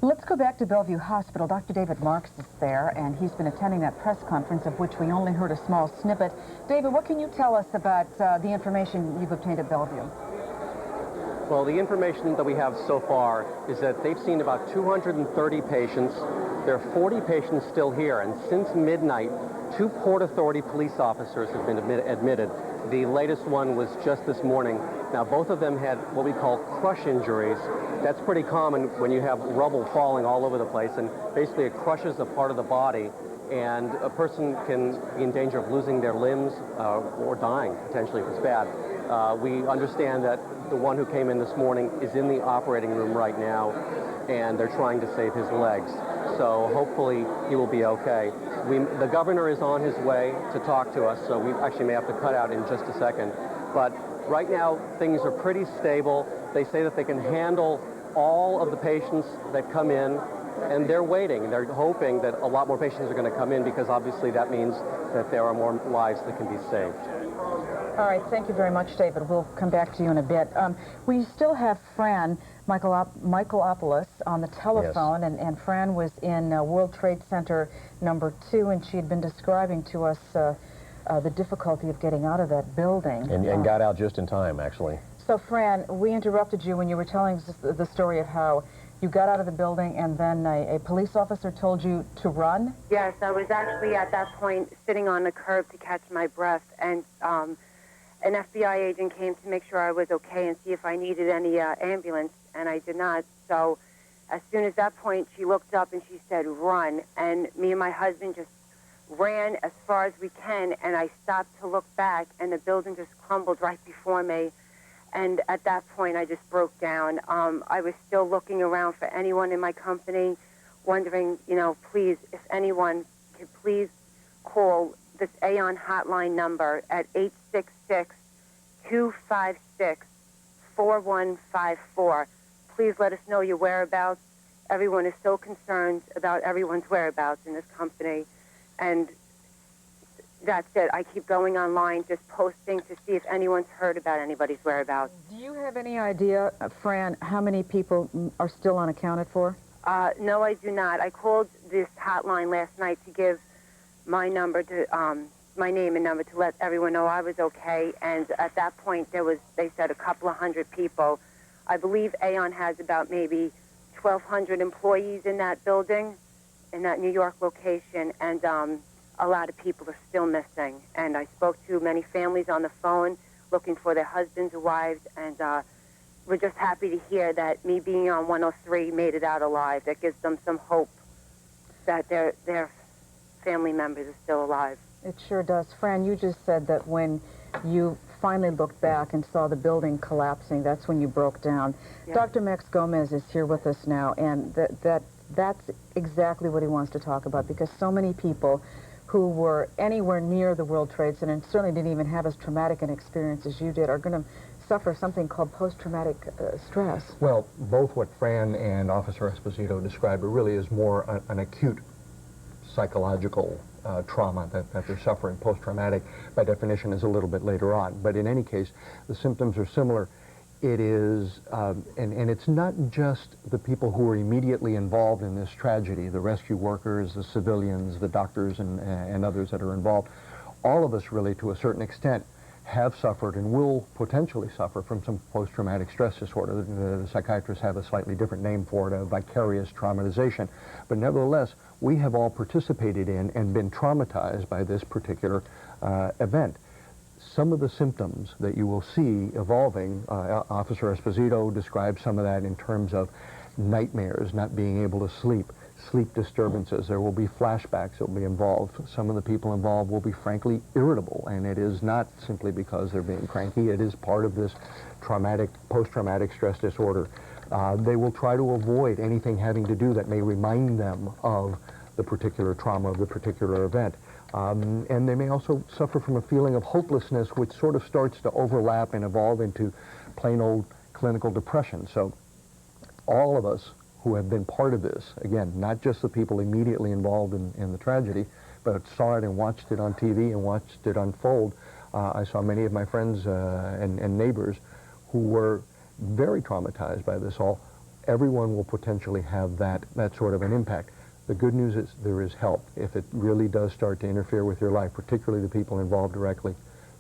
Let's go back to Bellevue Hospital. Dr. David Marks is there, and he's been attending that press conference of which we only heard a small snippet. David, what can you tell us about the information you've obtained at Bellevue?
Well, the information that we have so far is that they've seen about 230 patients. There are 40 patients still here, and since midnight, 2 Port Authority police officers have been admitted. The latest one was just this morning. Now, both of them had what we call crush injuries. That's pretty common when you have rubble falling all over the place, and basically it crushes a part of the body, and a person can be in danger of losing their limbs or dying, potentially, if it's bad. We understand that the one who came in this morning is in the operating room right now, and they're trying to save his legs. So hopefully he will be okay. The governor is on his way to talk to us, so we actually may have to cut out in just a second. But right now, things are pretty stable. They say that they can handle all of the patients that come in, and they're waiting. They're hoping that a lot more patients are going to come in, because obviously that means that there are more lives that can be saved.
All right, thank you very much, David. We'll come back to you in a bit. We still have Fran Michaelopoulos on the telephone, yes. and Fran was in World Trade Center #2, and she had been describing to us the difficulty of getting out of that building.
And got out just in time, actually.
So, Fran, we interrupted you when you were telling us the story of how you got out of the building and then a police officer told you to run?
Yes, I was actually at that point sitting on the curb to catch my breath, and an FBI agent came to make sure I was okay and see if I needed any ambulance, and I did not. So as soon as that point, she looked up and she said, run. And me and my husband just ran as far as we can, and I stopped to look back, and the building just crumbled right before me. And at that point, I just broke down. I was still looking around for anyone in my company, wondering, you know, please, if anyone could please call this Aon hotline number at 866-256-4154. Please let us know your whereabouts. Everyone is so concerned about everyone's whereabouts in this company. And that's it. I keep going online, just posting to see if anyone's heard about anybody's whereabouts.
Do you have any idea, Fran, how many people are still unaccounted for?
No, I do not. I called this hotline last night to give my number to my name and number to let everyone know I was okay. And at that point, they said a couple of hundred people. I believe Aon has about maybe 1,200 employees in that building, in that New York location, and a lot of people are still missing. And I spoke to many families on the phone looking for their husbands or wives, and we're just happy to hear that me being on 103 made it out alive. That gives them some hope that their family members are still alive.
It sure does. Fran, you just said that when you finally looked back and saw the building collapsing, that's when you broke down. Yeah. Dr. Max Gomez is here with us now, and that's exactly what he wants to talk about, because so many people who were anywhere near the World Trade Center and certainly didn't even have as traumatic an experience as you did are going to suffer something called post-traumatic stress.
Well, both what Fran and Officer Esposito described really is more an acute psychological trauma that they're suffering. Post-traumatic, by definition, is a little bit later on. But in any case, the symptoms are similar. It is, and it's not just the people who are immediately involved in this tragedy, the rescue workers, the civilians, the doctors, and others that are involved. All of us, really, to a certain extent, have suffered and will potentially suffer from some post-traumatic stress disorder. The psychiatrists have a slightly different name for it, a vicarious traumatization. But nevertheless, we have all participated in and been traumatized by this particular event. Some of the symptoms that you will see evolving, Officer Esposito described some of that in terms of nightmares, not being able to sleep, sleep disturbances. There will be flashbacks that will be involved. Some of the people involved will be frankly irritable, and it is not simply because they're being cranky. It is part of this traumatic, post-traumatic stress disorder. They will try to avoid anything having to do that may remind them of the particular trauma of the particular event. And they may also suffer from a feeling of hopelessness, which sort of starts to overlap and evolve into plain old clinical depression. So all of us who have been part of this, again, not just the people immediately involved in the tragedy, but saw it and watched it on TV and watched it unfold. I saw many of my friends and neighbors who were very traumatized by this all. Everyone will potentially have that sort of an impact. The good news is there is help. If it really does start to interfere with your life, particularly the people involved directly,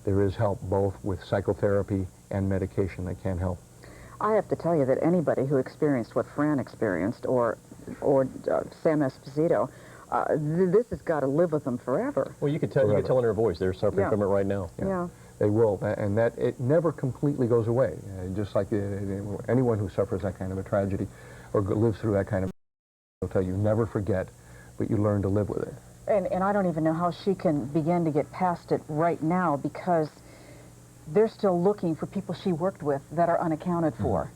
there is help both with psychotherapy and medication that can help.
I have to tell you that anybody who experienced what Fran experienced or Sam Esposito, this has got to live with them forever.
Well, you could tell in her voice they're suffering from it right now.
Yeah.
They will, and that it never completely goes away. Just like anyone who suffers that kind of a tragedy or lives through that kind of, will tell you, never forget, but you learn to live with it.
And I don't even know how she can begin to get past it right now, because they're still looking for people she worked with that are unaccounted for.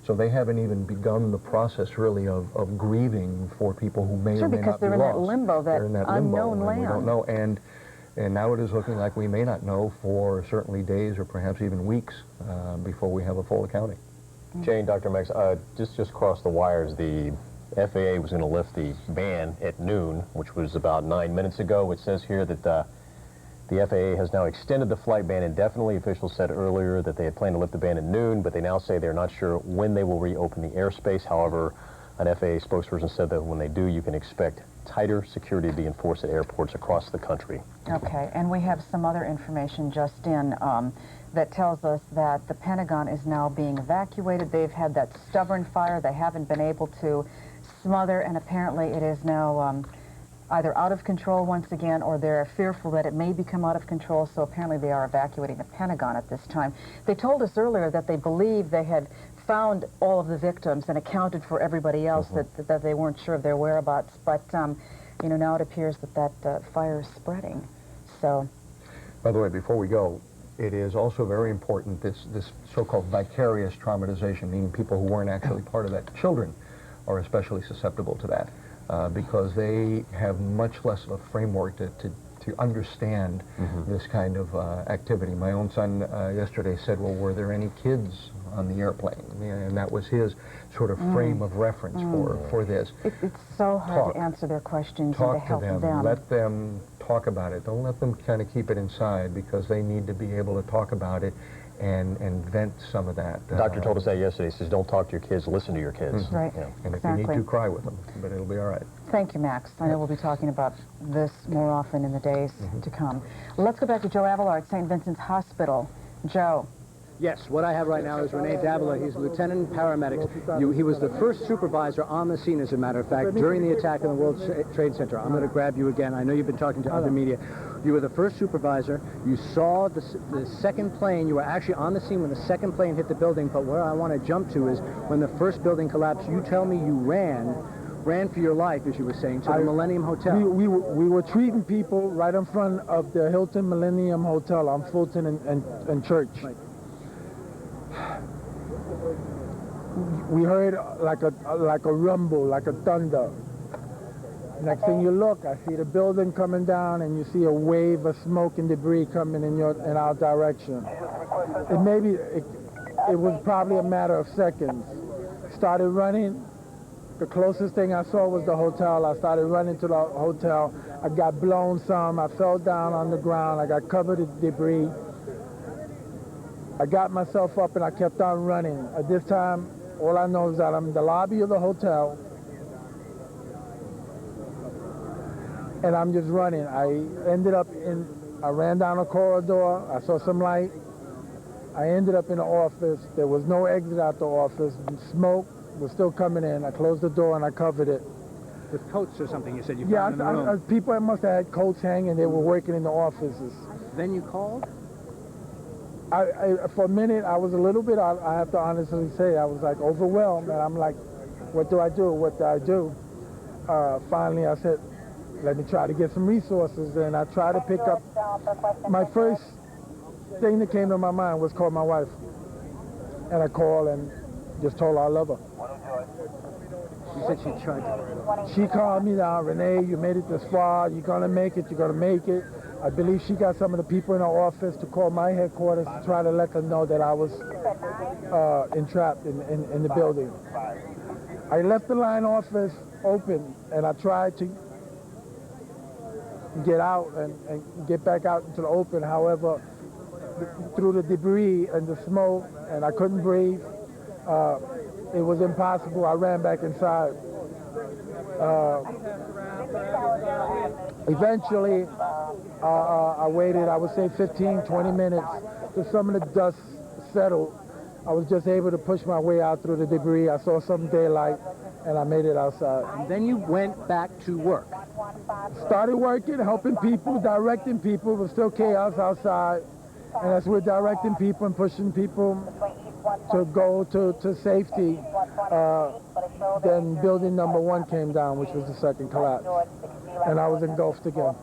So they haven't even begun the process, really, of grieving for people who may or may not be lost.
Because they're in that limbo, that unknown land.
We don't know, and now it is looking like we may not know for certainly days or perhaps even weeks before we have a full accounting.
Jane, Dr. Max, just crossed the wires. The FAA was going to lift the ban at noon, which was about 9 minutes ago. It says here that the FAA has now extended the flight ban indefinitely. Officials said earlier that they had planned to lift the ban at noon, but they now say they're not sure when they will reopen the airspace. However, an FAA spokesperson said that when they do, you can expect tighter security to be enforced at airports across the country.
Okay, and we have some other information just in that tells us that the Pentagon is now being evacuated. They've had that stubborn fire they haven't been able to smother, and apparently it is now either out of control once again, or they're fearful that it may become out of control, so apparently they are evacuating the Pentagon at this time. They told us earlier that they believe they had found all of the victims and accounted for everybody else, that they weren't sure of their whereabouts, but you know, now it appears that fire is spreading. So,
by the way, before we go, it is also very important, this so-called vicarious traumatization, meaning people who weren't actually part of that. Children are especially susceptible to that because they have much less of a framework to understand this kind of activity. My own son yesterday said, well, were there any kids on the airplane? And that was his sort of frame of reference for this.
It's so hard to answer their questions and to help them.
Let them talk about it. Don't let them kind of keep it inside, because they need to be able to talk about it and vent some of that.
The doctor told us that yesterday. He says, don't talk to your kids, listen to your kids.
Right,
And
exactly.
if you need to, cry with them, but it'll be all right.
Thank you, Max. I know we'll be talking about this more often in the days to come. Let's go back to Joe Avila at St. Vincent's Hospital. Joe.
Yes, what I have right now is Rene Davila. He's a lieutenant in paramedics. He was the first supervisor on the scene, as a matter of fact, during the attack on the World Trade Center. I'm going to grab you again. I know you've been talking to other media. You were the first supervisor. You saw the second plane. You were actually on the scene when the second plane hit the building. But where I want to jump to is when the first building collapsed, you tell me you ran for your life, as you were saying, to the Millennium Hotel.
We were treating people right in front of the Hilton Millennium Hotel on Fulton and Church. Right. We heard like a rumble, like a thunder. Next thing you look, I see the building coming down, and you see a wave of smoke and debris coming in our direction. It was probably a matter of seconds. Started running. The closest thing I saw was the hotel. I started running to the hotel. I got blown some. I fell down on the ground. I got covered in debris. I got myself up and I kept on running. At this time, all I know is that I'm in the lobby of the hotel and I'm just running. I ran down a corridor. I saw some light. I ended up in the office. There was no exit out the office. Smoke was still coming in. I closed the door and I covered it.
With coats or something, you said you found in the room.
People must have had coats hanging. They were working in the offices.
Then you called?
For a minute, I was a little bit, I have to honestly say, I was like overwhelmed, and I'm like, what do I do? What do I do? Finally, I said, let me try to get some resources, and I tried to pick up. My first thing that came to my mind was call my wife. And I called and just told her I love her.
She said she tried to.
She called me down, Renee, you made it this far, you're gonna make it, you're gonna make it. I believe she got some of the people in her office to call my headquarters to try to let them know that I was entrapped in the building. I left the line office open, and I tried to get out and get back out into the open. However, through the debris and the smoke, and I couldn't breathe, it was impossible. I ran back inside. Eventually, I waited, I would say 15, 20 minutes till some of the dust settled. I was just able to push my way out through the debris. I saw some daylight, and I made it outside.
And then you went back to work.
Started working, helping people, directing people. It was still chaos outside. And as we're directing people and pushing people to go to safety, then building number 1 came down, which was the second collapse. And I was engulfed again.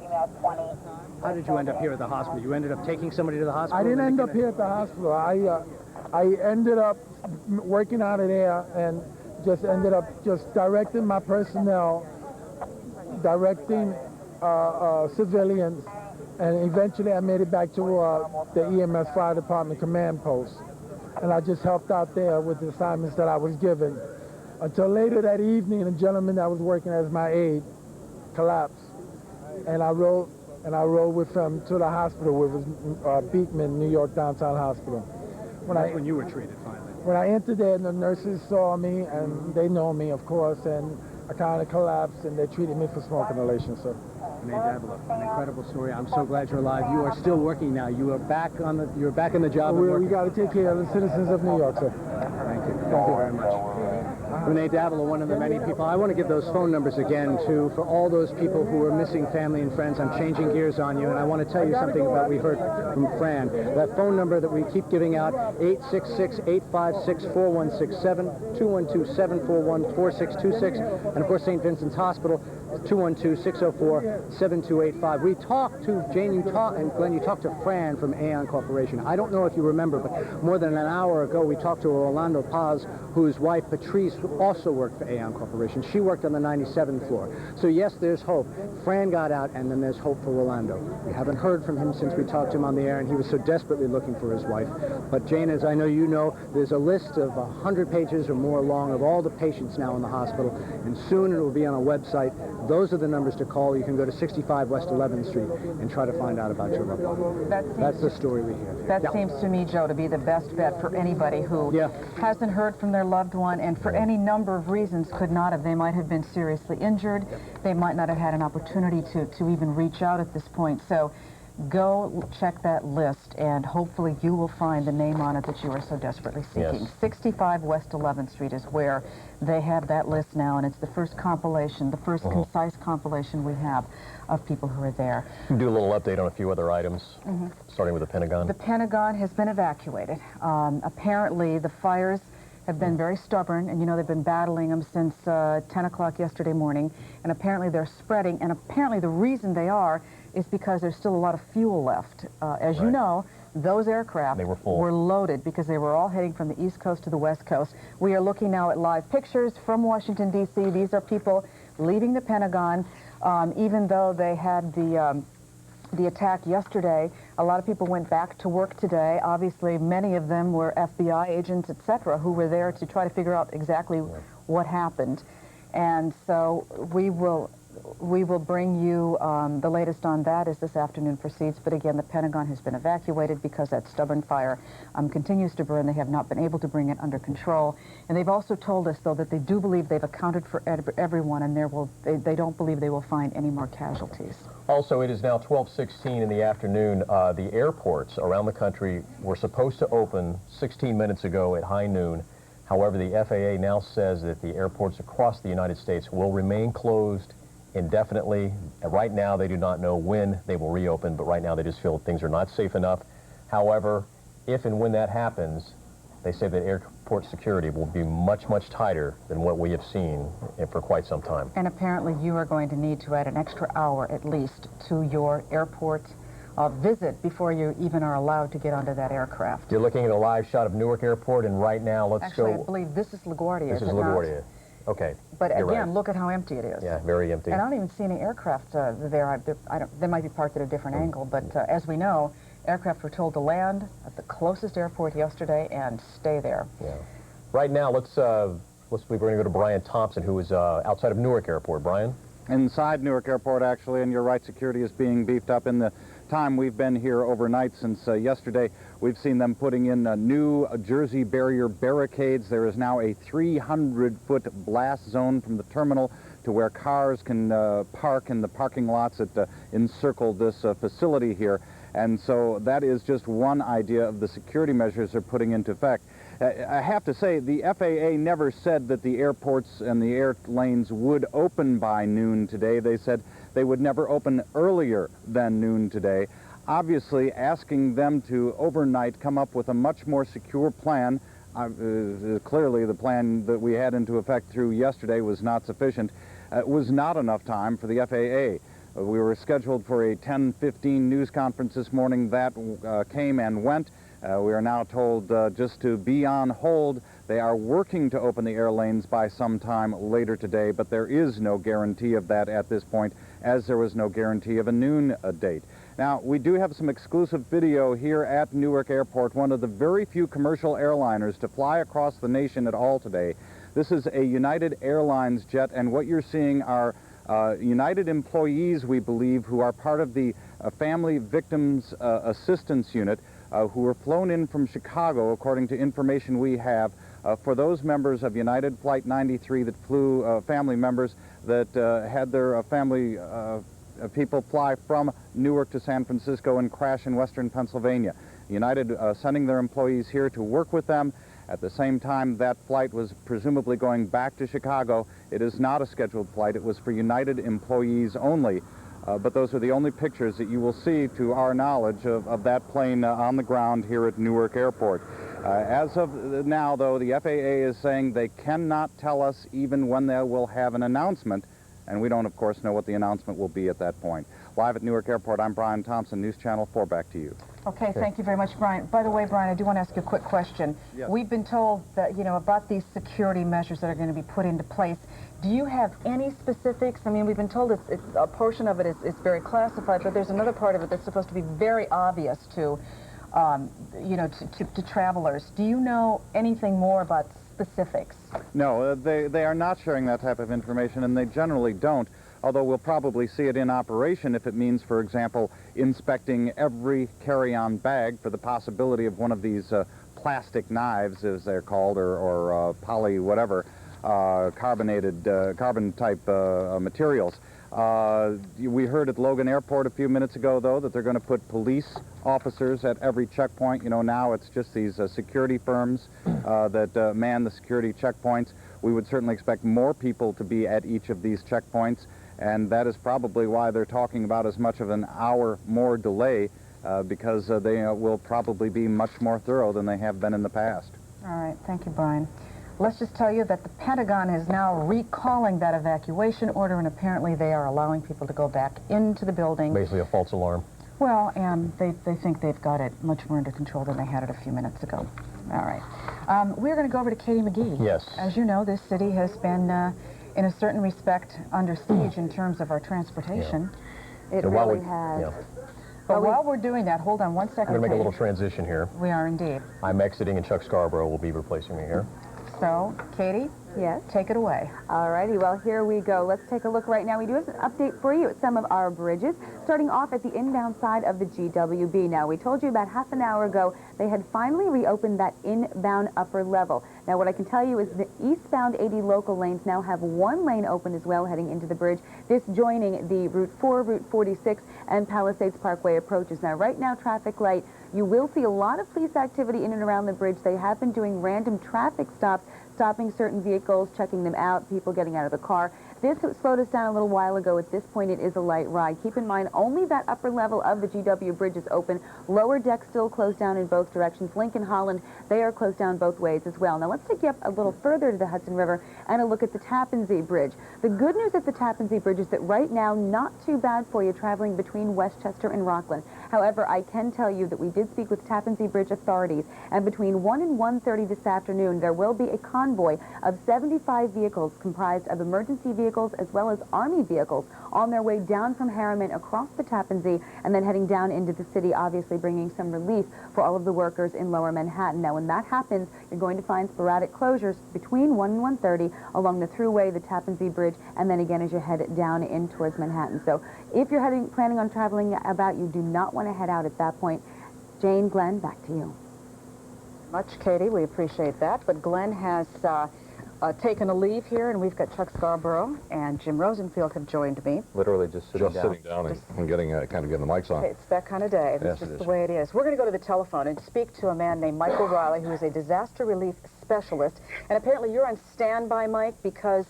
How did you end up here at the hospital? You ended up taking somebody to the hospital?
I didn't end up here at the hospital. I ended up working out of there and just ended up just directing my personnel, directing civilians, and eventually I made it back to the EMS Fire Department command post. And I just helped out there with the assignments that I was given. Until later that evening, a gentleman that was working as my aide collapsed. And I rode with him to the hospital, which was Beekman, New York Downtown Hospital.
When you were treated, finally.
When I entered there, the nurses saw me, and they know me, of course, and I kind of collapsed, and they treated me for smoke inhalation, sir.
Rene Davila, an incredible story. I'm so glad you're alive. You are still working now. You're back on the job.
We got to take care of the citizens of New York, sir.
Thank you. Thank you very much. Rene Davila, one of the many people. I want to give those phone numbers again, too, for all those people who are missing family and friends. I'm changing gears on you, and I want to tell you something about we heard from Fran. That phone number that we keep giving out, 866-856-4167, 212-741-4626, and, of course, St. Vincent's Hospital, 212-604-7285. We talked to Jane, and Glenn, you talked to Fran from Aon Corporation. I don't know if you remember, but more than an hour ago, we talked to Orlando Paz, whose wife, Patrice, also worked for Aon Corporation. She worked on the 97th floor. So, yes, there's hope. Fran got out, and then there's hope for Orlando. We haven't heard from him since we talked to him on the air, and he was so desperately looking for his wife. But, Jane, as I know you know, there's a list of 100 pages or more long of all the patients now in the hospital, and soon it will be on a website. Those are the numbers to call. You can go to 65 West 11th Street and try to find out about your loved one. That's the story we hear.
That seems to me, Joe, to be the best bet for anybody who hasn't heard from their loved one and for any number of reasons could not have. They might have been seriously injured. They might not have had an opportunity to even reach out at this point. So go check that list, and hopefully you will find the name on it that you are so desperately seeking.
Yes.
65 West 11th Street is where they have that list now, and it's the first compilation, the first concise compilation we have of people who are there.
Do a little update on a few other items, starting with the Pentagon.
The Pentagon has been evacuated. Apparently, the fires have been very stubborn, and you know they've been battling them since 10 o'clock yesterday morning, and apparently they're spreading, and apparently the reason they are is because there's still a lot of fuel left. As you know, those aircraft were loaded because they were all heading from the East Coast to the West Coast. We are looking now at live pictures from Washington, D.C. These are people leaving the Pentagon, even though they had the attack yesterday. A lot of people went back to work today. Obviously, many of them were FBI agents, etc., who were there to try to figure out exactly what happened. And so we will bring you the latest on that as this afternoon proceeds. But again, the Pentagon has been evacuated because that stubborn fire continues to burn. They have not been able to bring it under control. And they've also told us, though, that they do believe they've accounted for everyone, and they don't believe they will find any more casualties.
Also, it is now 12:16 in the afternoon. The airports around the country were supposed to open 16 minutes ago at high noon. However, the FAA now says that the airports across the United States will remain closed indefinitely. Right now, they do not know when they will reopen, but right now they just feel things are not safe enough. However, if and when that happens, they say that airport security will be much, much tighter than what we have seen for quite some time.
And apparently you are going to need to add an extra hour at least to your airport visit before you even are allowed to get onto that aircraft.
You're looking at a live shot of Newark Airport, and right now, let's
Actually,
go...
I believe this is LaGuardia.
This is LaGuardia. Okay.
But
You're
again,
right.
look at how empty it is.
Yeah, very empty.
And I don't even see any aircraft there. They might be parked at a different angle, but as we know, aircraft were told to land at the closest airport yesterday and stay there.
Yeah. Right now, we're going to go to Brian Thompson, who is outside of Newark Airport. Brian?
Inside Newark Airport, actually, and you're right, security is being beefed up. In the time we've been here overnight since yesterday, we've seen them putting in new Jersey barrier barricades. There is now a 300-foot blast zone from the terminal to where cars can park in the parking lots that encircle this facility here. And so that is just one idea of the security measures they're putting into effect. I have to say, the FAA never said that the airports and the airlanes would open by noon today. They said they would never open earlier than noon today.
obviously asking them to overnight come up with a much more secure plan. Clearly the plan that we had into effect through yesterday was not sufficient. It was not enough time for the FAA. We were scheduled for a 10:15 news conference this morning. That came and went. We are now told just to be on hold. They are working to open the air lanes by sometime later today, but there is no guarantee of that at this point, as there was no guarantee of a noon date. Now, we do have some exclusive video here at Newark Airport, one of the very few commercial airliners to fly across the nation at all today. This is a United Airlines jet, and what you're seeing are United employees, we believe, who are part of the Family Victims Assistance Unit, who were flown in from Chicago, according to information we have, for those members of United Flight 93 that flew, family members that had their family people fly from Newark to San Francisco and crash in western Pennsylvania. United sending their employees here to work with them. At the same time, that flight was presumably going back to Chicago. It is not a scheduled flight. It was for United employees only. But those are the only pictures that you will see, to our knowledge, of that plane on the ground here at Newark Airport. As of now, though, the FAA is saying they cannot tell us even when they will have an announcement, and we don't, of course, know what the announcement will be at that point. Live at Newark Airport, I'm Brian Thompson, News Channel 4. Back to you.
Okay, thank you very much, Brian. By the way, Brian, I do want to ask you a quick question.
Yes.
We've been told that, about these security measures that are going to be put into place. Do you have any specifics? I mean, we've been told it's a portion of it is very classified, but there's another part of it that's supposed to be very obvious to, to travelers. Do you know anything more about specifics?
No, they are not sharing that type of information, and they generally don't, although we'll probably see it in operation if it means, for example, inspecting every carry-on bag for the possibility of one of these plastic knives, as they're called, or poly whatever, carbon-type materials. We heard at Logan Airport a few minutes ago, though, that they're going to put police officers at every checkpoint. Now it's just these security firms that man the security checkpoints. We would certainly expect more people to be at each of these checkpoints, and that is probably why they're talking about as much of an hour more delay, because they will probably be much more thorough than they have been in the past.
All right, thank you, Brian. Let's just tell you that the Pentagon is now recalling that evacuation order, and apparently they are allowing people to go back into the building.
Basically a false alarm.
Well, and they think they've got it much more under control than they had it a few minutes ago. All right. We're going to go over to Katie McGee.
Yes.
As you know, this city has been, in a certain respect, under siege in terms of our transportation.
Yeah.
It really has.
Yeah.
But while we're doing that, hold on one second.
I'm going to make a little transition here.
We are indeed.
I'm exiting, and Chuck Scarborough will be replacing me here.
So, Katie?
Yes?
Take it away.
All righty, well, here we go. Let's take a look right now. We do have an update for you at some of our bridges, starting off at the inbound side of the GWB. Now, we told you about half an hour ago they had finally reopened that inbound upper level. Now, what I can tell you is the eastbound 80 local lanes now have one lane open as well heading into the bridge, this joining the Route 4, Route 46, and Palisades Parkway approaches. Now, right now, traffic light, you will see a lot of police activity in and around the bridge. They have been doing random traffic stops, stopping certain vehicles, checking them out, people getting out of the car. This slowed us down a little while ago. At this point, it is a light ride. Keep in mind, only that upper level of the GW Bridge is open. Lower deck still closed down in both directions. Lincoln, Holland, they are closed down both ways as well. Now, let's take you up a little further to the Hudson River and a look at the Tappan Zee Bridge. The good news at the Tappan Zee Bridge is that right now, not too bad for you traveling between Westchester and Rockland. However, I can tell you that we did speak with Tappan Zee Bridge authorities, and between 1 and 1:30 this afternoon, there will be a convoy of 75 vehicles comprised of emergency vehicles as well as Army vehicles on their way down from Harriman across the Tappan Zee and then heading down into the city, obviously bringing some relief for all of the workers in Lower Manhattan. Now, when that happens, you're going to find sporadic closures between 1 and 1:30 along the Thruway, the Tappan Zee Bridge, and then again as you head down in towards Manhattan. So if you're planning on traveling about, you do not want to head out at that point. Jane, Glenn, back to you.
Much, Katie. We appreciate that. But Glenn has taken a leave here, and we've got Chuck Scarborough and Jim Rosenfield have joined me.
Literally just sitting down and getting kind of getting the mics on.
It's that kind of day. That's just the way it is. We're going to go to the telephone and speak to a man named Michael Riley, who is a disaster relief specialist. And apparently you're on standby, Mike, because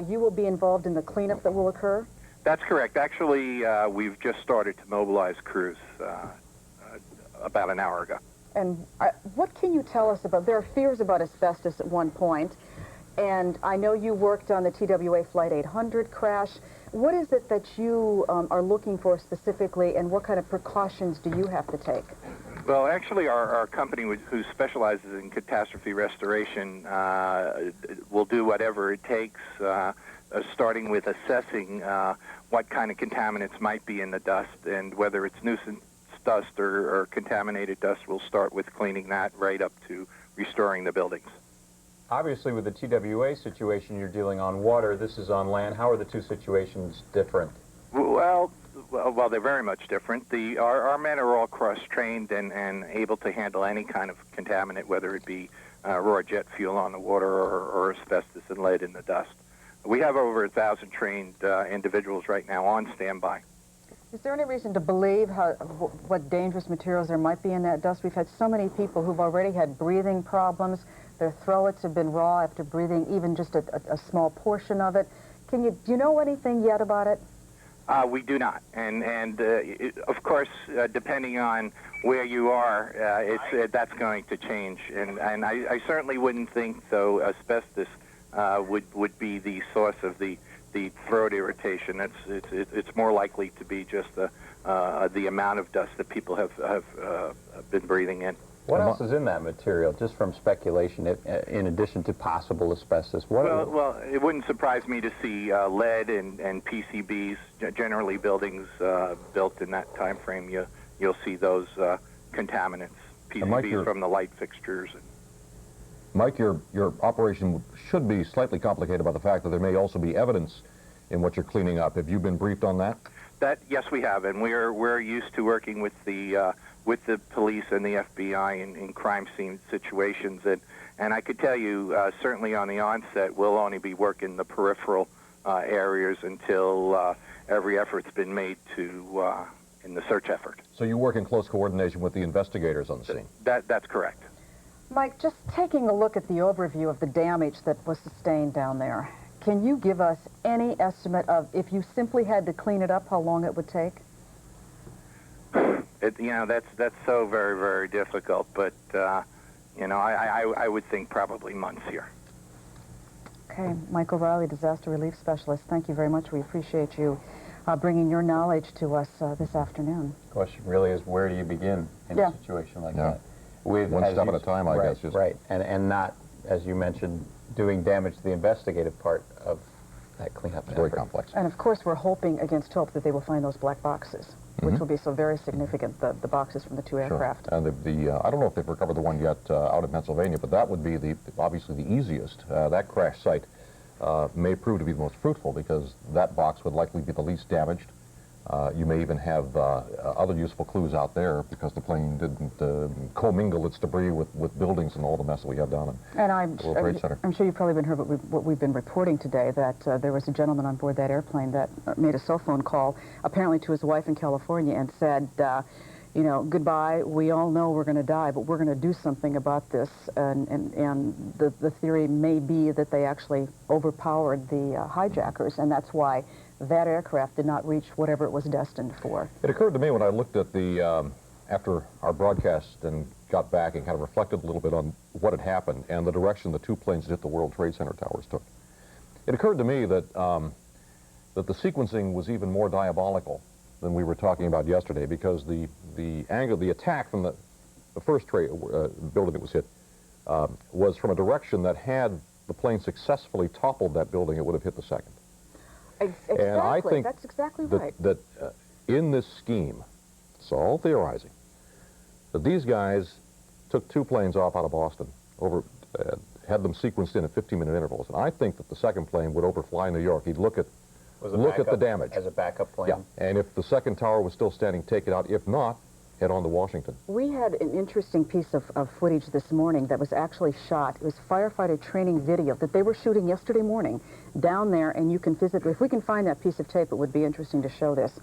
you will be involved in the cleanup that will occur.
That's correct. Actually, we've just started to mobilize crews about an hour ago.
And what can you tell us about, there are fears about asbestos at one point, and I know you worked on the TWA Flight 800 crash. What is it that you are looking for specifically, and what kind of precautions do you have to take?
Well, actually, our company, who specializes in catastrophe restoration, will do whatever it takes, starting with assessing what kind of contaminants might be in the dust, and whether it's nuisance dust or contaminated dust, we'll start with cleaning that right up to restoring the buildings.
Obviously, with the TWA situation, you're dealing on water. This is on land. How are the two situations different?
Well, they're very much different. Our men are all cross-trained and able to handle any kind of contaminant, whether it be raw jet fuel on the water or asbestos and lead in the dust. We have over 1,000 trained individuals right now on standby.
Is there any reason to believe what dangerous materials there might be in that dust? We've had so many people who've already had breathing problems. Their throats have been raw after breathing even just a small portion of it. Do you know anything yet about it?
We do not, and of course, depending on where you are, that's going to change. And I certainly wouldn't think, though, asbestos would be the source of the throat irritation. It's more likely to be just the amount of dust that people have been breathing in.
What else is in that material, just from speculation, in addition to possible asbestos?
Well, it wouldn't surprise me to see lead and PCBs. Generally, buildings built in that time frame, you'll see those contaminants, PCBs from the light fixtures.
Mike, your operation should be slightly complicated by the fact that there may also be evidence in what you're cleaning up. Have you been briefed on that?
Yes, we have, and we're used to working with the police and the FBI in crime scene situations, and I could tell you certainly on the onset we'll only be working the peripheral areas until every effort's been made to in the search effort.
So you work in close coordination with the investigators on the scene?
That's correct.
Mike, just taking a look at the overview of the damage that was sustained down there, can you give us any estimate of, if you simply had to clean it up, how long it would take?
That's so very, very difficult, but I would think probably months here.
Okay, Mike O'Reilly, Disaster Relief Specialist, thank you very much. We appreciate you bringing your knowledge to us this afternoon.
The question really is, where do you begin in a situation like that?
One step at a time, I guess.
Right, and not, as you mentioned, doing damage to the investigative part of that cleanup effort.
Very complex.
And of course, we're hoping against hope that they will find those black boxes, which will be so very significant, the boxes from the two aircraft.
And I don't know if they've recovered the one yet out of Pennsylvania, but that would be obviously the easiest. That crash site may prove to be the most fruitful because that box would likely be the least damaged. You may even have other useful clues out there because the plane didn't commingle its debris with buildings and all the mess that we have down in the World Trade Center.
I'm sure you've probably been heard what we've been reporting today, that there was a gentleman on board that airplane that made a cell phone call apparently to his wife in California and said, goodbye, we all know we're going to die, but we're going to do something about this. And the theory may be that they actually overpowered the hijackers, and that's why that aircraft did not reach whatever it was destined for.
It occurred to me when I looked at after our broadcast and got back and kind of reflected a little bit on what had happened and the direction the two planes that hit the World Trade Center towers took. It occurred to me that that the sequencing was even more diabolical than we were talking about yesterday, because the angle, the attack from the first building that was hit was from a direction that had the plane successfully toppled that building, it would have hit the second.
Exactly.
And I think
that's exactly right.
that in this scheme, it's all theorizing, that these guys took two planes off out of Boston, had them sequenced in at 15-minute intervals, and I think that the second plane would overfly New York. He'd look at the damage
as a backup plane.
Yeah, and if the second tower was still standing, take it out. If not, head on to Washington.
We had an interesting piece of footage this morning that was actually shot. It was firefighter training video that they were shooting yesterday morning down there, and you can physically, if we can find that piece of tape, it would be interesting to show this,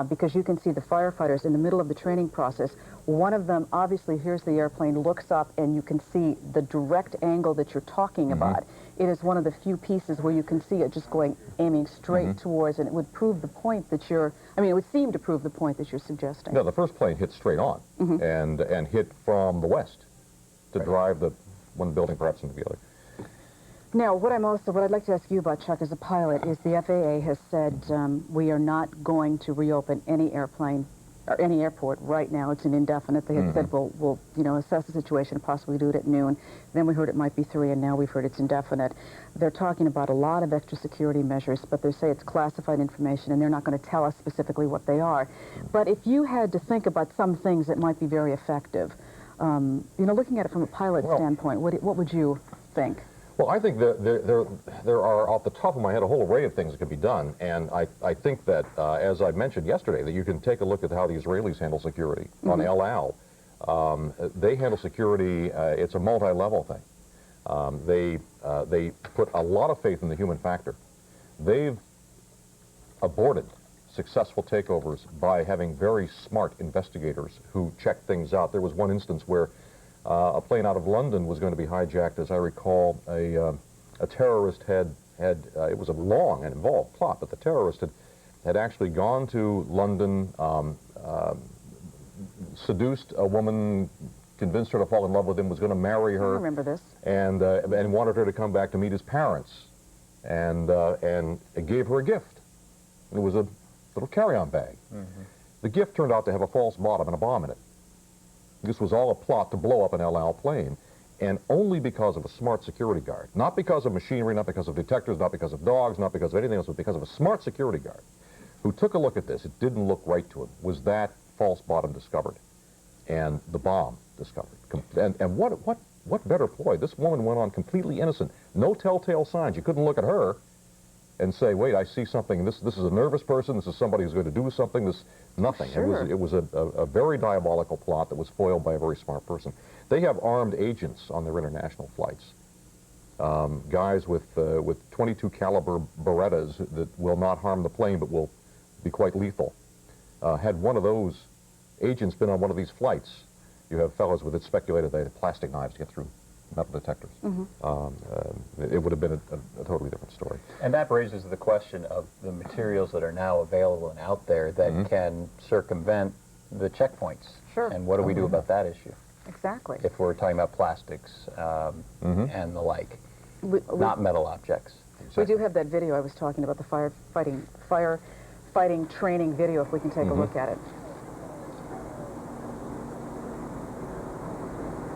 because you can see the firefighters in the middle of the training process. One of them obviously hears the airplane, looks up, and you can see the direct angle that you're talking about. it is one of the few pieces where you can see it just aiming straight towards, and it would prove the point that you're, I mean, it would seem to prove the point that you're suggesting.
No, the first plane hit straight on and hit from the west to drive the one building perhaps into the other.
Now, what I'd like to ask you about, Chuck, as a pilot, is the FAA has said we are not going to reopen any airplane or any airport right now. It's an indefinite. They had said we'll assess the situation and possibly do it at noon. Then we heard it might be 3, and now we've heard it's indefinite. They're talking about a lot of extra security measures, but they say it's classified information, and they're not going to tell us specifically what they are. But if you had to think about some things that might be very effective, looking at it from a pilot standpoint, what would you think?
Well, I think there are, off the top of my head, a whole array of things that can be done, and I think that, as I mentioned yesterday, that you can take a look at how the Israelis handle security on El Al. They handle security, it's a multi-level thing. They put a lot of faith in the human factor. They've aborted successful takeovers by having very smart investigators who check things out. There was one instance where a plane out of London was going to be hijacked. As I recall, a terrorist had it was a long and involved plot, but the terrorist had actually gone to London, seduced a woman, convinced her to fall in love with him, was going to marry her.
I remember this.
And wanted her to come back to meet his parents, and gave her a gift. It was a little carry-on bag. The gift turned out to have a false bottom and a bomb in it. This was all a plot to blow up an El Al plane, and only because of a smart security guard. Not because of machinery, not because of detectors, not because of dogs, not because of anything else, but because of a smart security guard who took a look at this. It didn't look right to him. Was that false bottom discovered and the bomb discovered? And what better ploy? This woman went on completely innocent. No telltale signs. You couldn't look at her and say, wait, I see something. This is a nervous person. This is somebody who's going to do something. Nothing.
Sure.
It was a very diabolical plot that was foiled by a very smart person. They have armed agents on their international flights. Guys with 22 caliber Berettas that will not harm the plane but will be quite lethal. Had one of those agents been on one of these flights, you have fellows with it speculated they had plastic knives to get through metal detectors. It would have been a totally different story.
And that raises the question of the materials that are now available and out there that can circumvent the checkpoints.
Sure.
And what do we do about that issue?
Exactly.
If we're talking about plastics and the like, not metal objects.
We do have that video I was talking about, the firefighting training video, if we can take a look at it.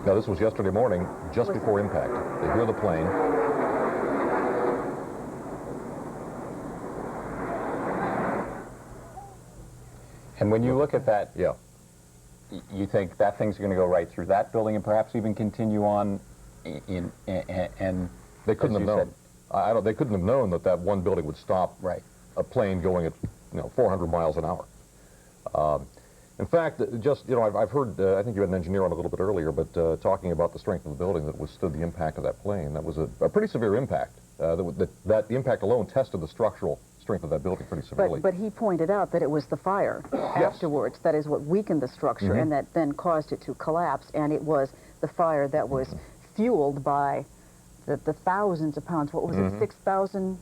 Now, this was yesterday morning, just before impact. They hear the plane.
And when you look at that, you think that thing's going to go right through that building and perhaps even continue on and
they couldn't have known. They couldn't have known that that one building would stop a plane going at 400 miles an hour. In fact, I've heard, I think you had an engineer on a little bit earlier, but talking about the strength of the building that withstood the impact of that plane. That was a pretty severe impact. That impact alone tested the structural strength of that building pretty severely.
But he pointed out that it was the fire afterwards that is what weakened the structure and that then caused it to collapse, and it was the fire that was fueled by the thousands of pounds. What was it, 6,000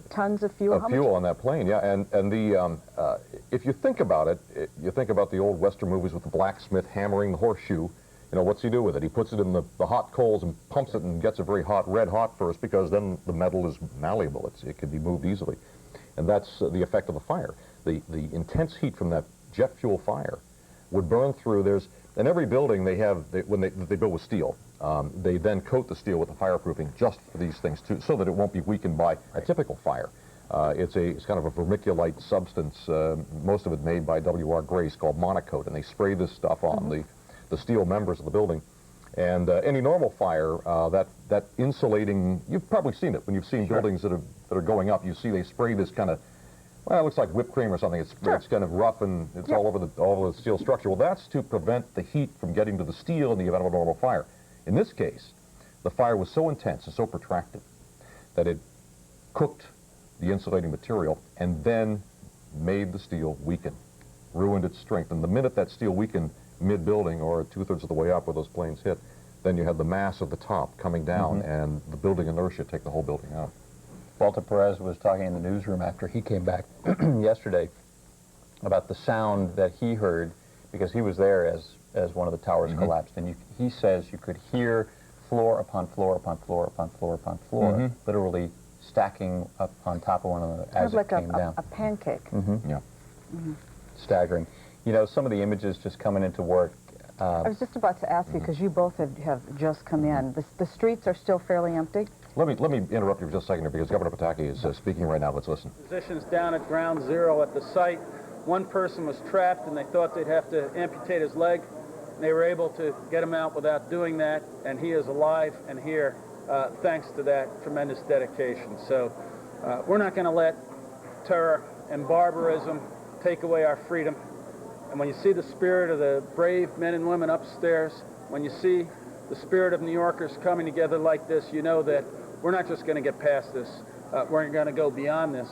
tons of fuel?
On that plane, yeah. And the if you think about it, you think about the old Western movies with the blacksmith hammering the horseshoe. What's he do with it? He puts it in the hot coals and pumps it and gets it very hot, red hot first, because then the metal is malleable. It can be moved easily. And that's the effect of the fire. The intense heat from that jet fuel fire would burn through. In every building when they build with steel, they then coat the steel with the fireproofing just for these things too, so that it won't be weakened by a typical fire. It's kind of a vermiculite substance, most of it made by W.R. Grace, called Monocoat, and they spray this stuff on the steel members of the building. And any normal fire, that insulating, you've probably seen it when you've seen buildings that are going up. You see they spray this kind of, well, it looks like whipped cream or something. It's kind of rough and it's all over the steel structure. Well, that's to prevent the heat from getting to the steel in the event of a normal fire. In this case, the fire was so intense and so protracted that it cooked the insulating material and then made the steel weaken, ruined its strength. And the minute that steel weakened mid-building or 2/3 of the way up where those planes hit, then you had the mass at the top coming down, and the building inertia take the whole building out.
Walter Perez was talking in the newsroom after he came back yesterday about the sound that he heard, because he was there as one of the towers collapsed, and he says you could hear floor upon floor upon floor upon floor upon floor, literally stacking up on top of one another as it came down.
A pancake.
Yeah.
Staggering. You know, some of the images just coming into work.
I was just about to ask you, because you both have just come in. The streets are still fairly empty?
Let me interrupt you for just a second here, because Governor Pataki is speaking right now. Let's listen.
Physicians down at ground zero at the site. One person was trapped, and they thought they'd have to amputate his leg. They were able to get him out without doing that, and he is alive and here thanks to that tremendous dedication. So we're not going to let terror and barbarism take away our freedom. And when you see the spirit of the brave men and women upstairs, when you see the spirit of New Yorkers coming together like this, you know that we're not just going to get past this. We're going to go beyond this.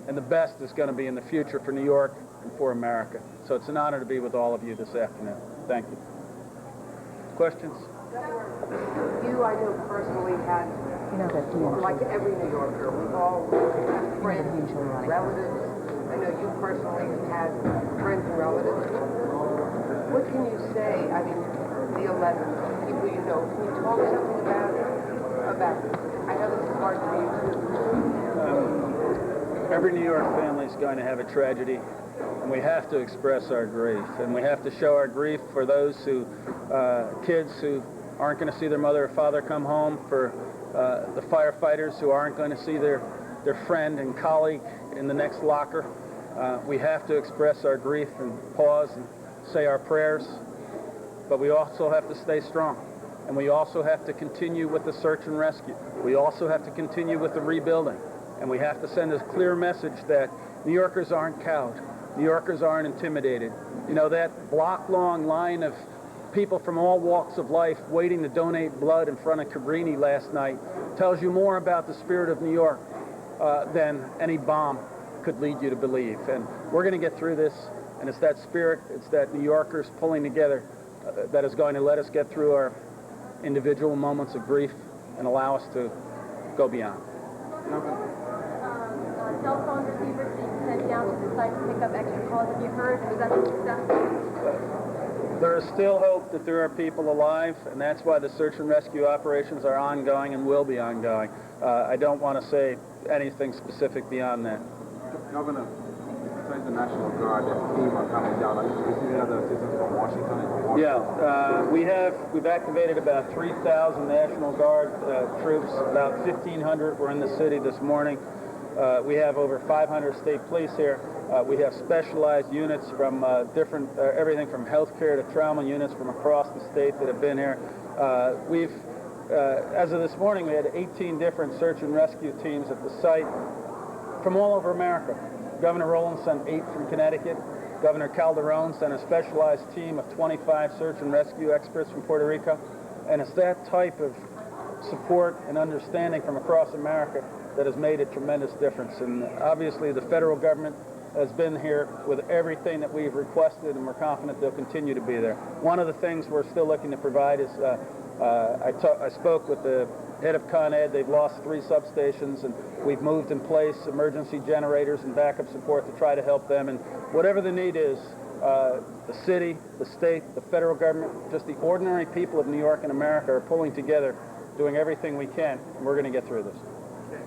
And the best is going to be in the future for New York and for America. So it's an honor to be with all of you this afternoon. Thank you. Questions?
You, I know, personally had, like every New Yorker, we've all have friends, relatives. I know you personally had friends and relatives. What can you say? I mean, the 11 people you know. Can you talk something about this? I know this is hard for you too.
Every New York family is going to have a tragedy, and we have to express our grief, and we have to show our grief for those who, kids who aren't going to see their mother or father come home, for the firefighters who aren't going to see their friend and colleague in the next locker. We have to express our grief and pause and say our prayers, but we also have to stay strong, and we also have to continue with the search and rescue. We also have to continue with the rebuilding, and we have to send a clear message that New Yorkers aren't cowed. New Yorkers aren't intimidated. You know, that block-long line of people from all walks of life waiting to donate blood in front of Cabrini last night tells you more about the spirit of New York than any bomb could lead you to believe. And we're going to get through this, and it's that spirit, it's that New Yorkers pulling together that is going to let us get through our individual moments of grief and allow us to go beyond.
Cell phone receivers being sent down to the site to pick up extra calls. Have you heard? Was that successful?
There is still hope that there are people alive, and that's why the search and rescue operations are ongoing and will be ongoing. I don't want to say anything specific beyond that.
Governor, besides the National Guard and FEMA coming down, are you receiving other assistance from Washington?
Yeah, we've activated about 3,000 National Guard troops. About 1,500 were in the city this morning. We have over 500 state police here. We have specialized units from everything from healthcare to trauma units from across the state that have been here. As of this morning, we had 18 different search and rescue teams at the site from all over America. Governor Rowland sent 8 from Connecticut. Governor Calderon sent a specialized team of 25 search and rescue experts from Puerto Rico. And it's that type of support and understanding from across America that has made a tremendous difference. And obviously the federal government has been here with everything that we've requested, and we're confident they'll continue to be there. One of the things we're still looking to provide is, I spoke with the head of Con Ed. They've lost 3 substations, and we've moved in place emergency generators and backup support to try to help them. And whatever the need is, the city, the state, the federal government, just the ordinary people of New York and America are pulling together, doing everything we can, and we're going to get through this.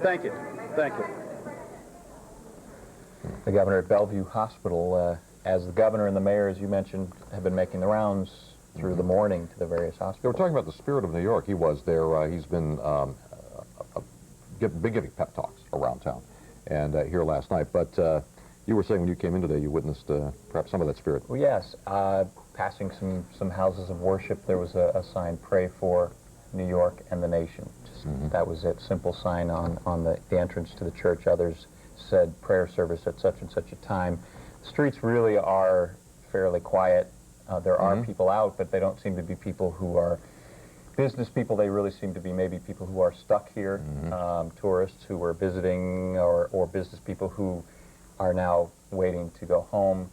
Thank you. Thank you.
The governor at Bellevue Hospital, as the governor and the mayor, as you mentioned, have been making the rounds through the morning to the various hospitals.
Yeah, we're talking about the spirit of New York. He was there. He's been giving pep talks around town and here last night. But you were saying when you came in today, you witnessed perhaps some of that spirit.
Well, yes. Passing some houses of worship, there was a sign, "Pray for New York and the nation." That was it. Simple sign on the entrance to the church. Others said prayer service at such and such a time. The streets really are fairly quiet. There are people out, but they don't seem to be people who are business people. They really seem to be maybe people who are stuck here, tourists who were visiting, or business people who are now waiting to go home.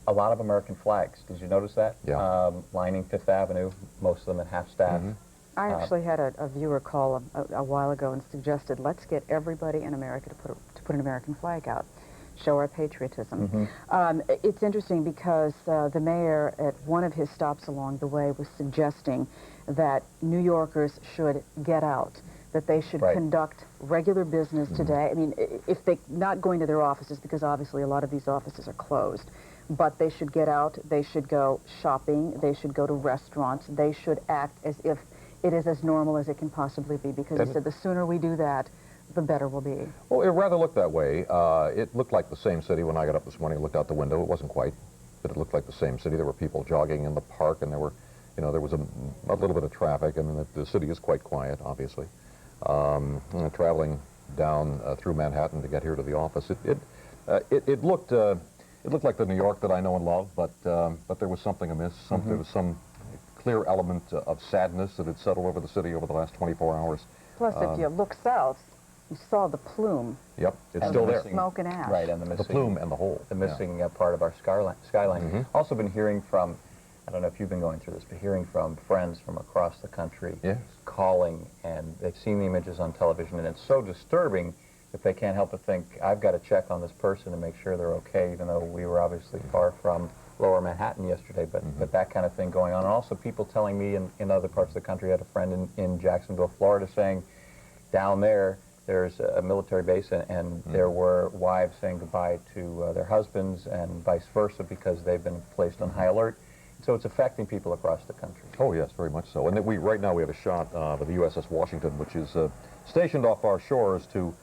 a lot of American flags. Did you notice that?
Yeah.
Lining Fifth Avenue, most of them at half-staff.
I actually had a viewer call a while ago and suggested, let's get everybody in America to put an American flag out, show our patriotism. It's interesting because the mayor at one of his stops along the way was suggesting that New Yorkers should get out, that they should conduct regular business today. I mean, if they're not going to their offices, because obviously a lot of these offices are closed, but they should get out, they should go shopping, they should go to restaurants, they should act as if it is as normal as it can possibly be, because he said the sooner we do that, the better we'll be.
Well, it rather looked that way. It looked like the same city when I got up this morning and looked out the window. It wasn't quite, but it looked like the same city. There were people jogging in the park, and there were, you know, there was a little bit of traffic. I mean, the city is quite quiet, obviously. Traveling down through Manhattan to get here to the office, it looked like the New York that I know and love, but there was something amiss. There was some clear element of sadness that had settled over the city over the last 24 hours.
Plus, if you look south, you saw the plume.
Yep, it's still there.
Smoke and ash.
Right, and
the plume and the hole.
The missing part of our skyline. Also been hearing from, I don't know if you've been going through this, but hearing from friends from across the country calling, and they've seen the images on television, and it's so disturbing that they can't help but think, I've got to check on this person to make sure they're okay, even though we were obviously far from Lower Manhattan yesterday, but that kind of thing going on. And also people telling me in other parts of the country, I had a friend in Jacksonville, Florida, saying down there's a military base, and there were wives saying goodbye to their husbands and vice versa because they've been placed on high alert. So it's affecting people across the country.
Oh, yes, very much so. And right now we have a shot of the USS Washington, which is stationed off our shores to,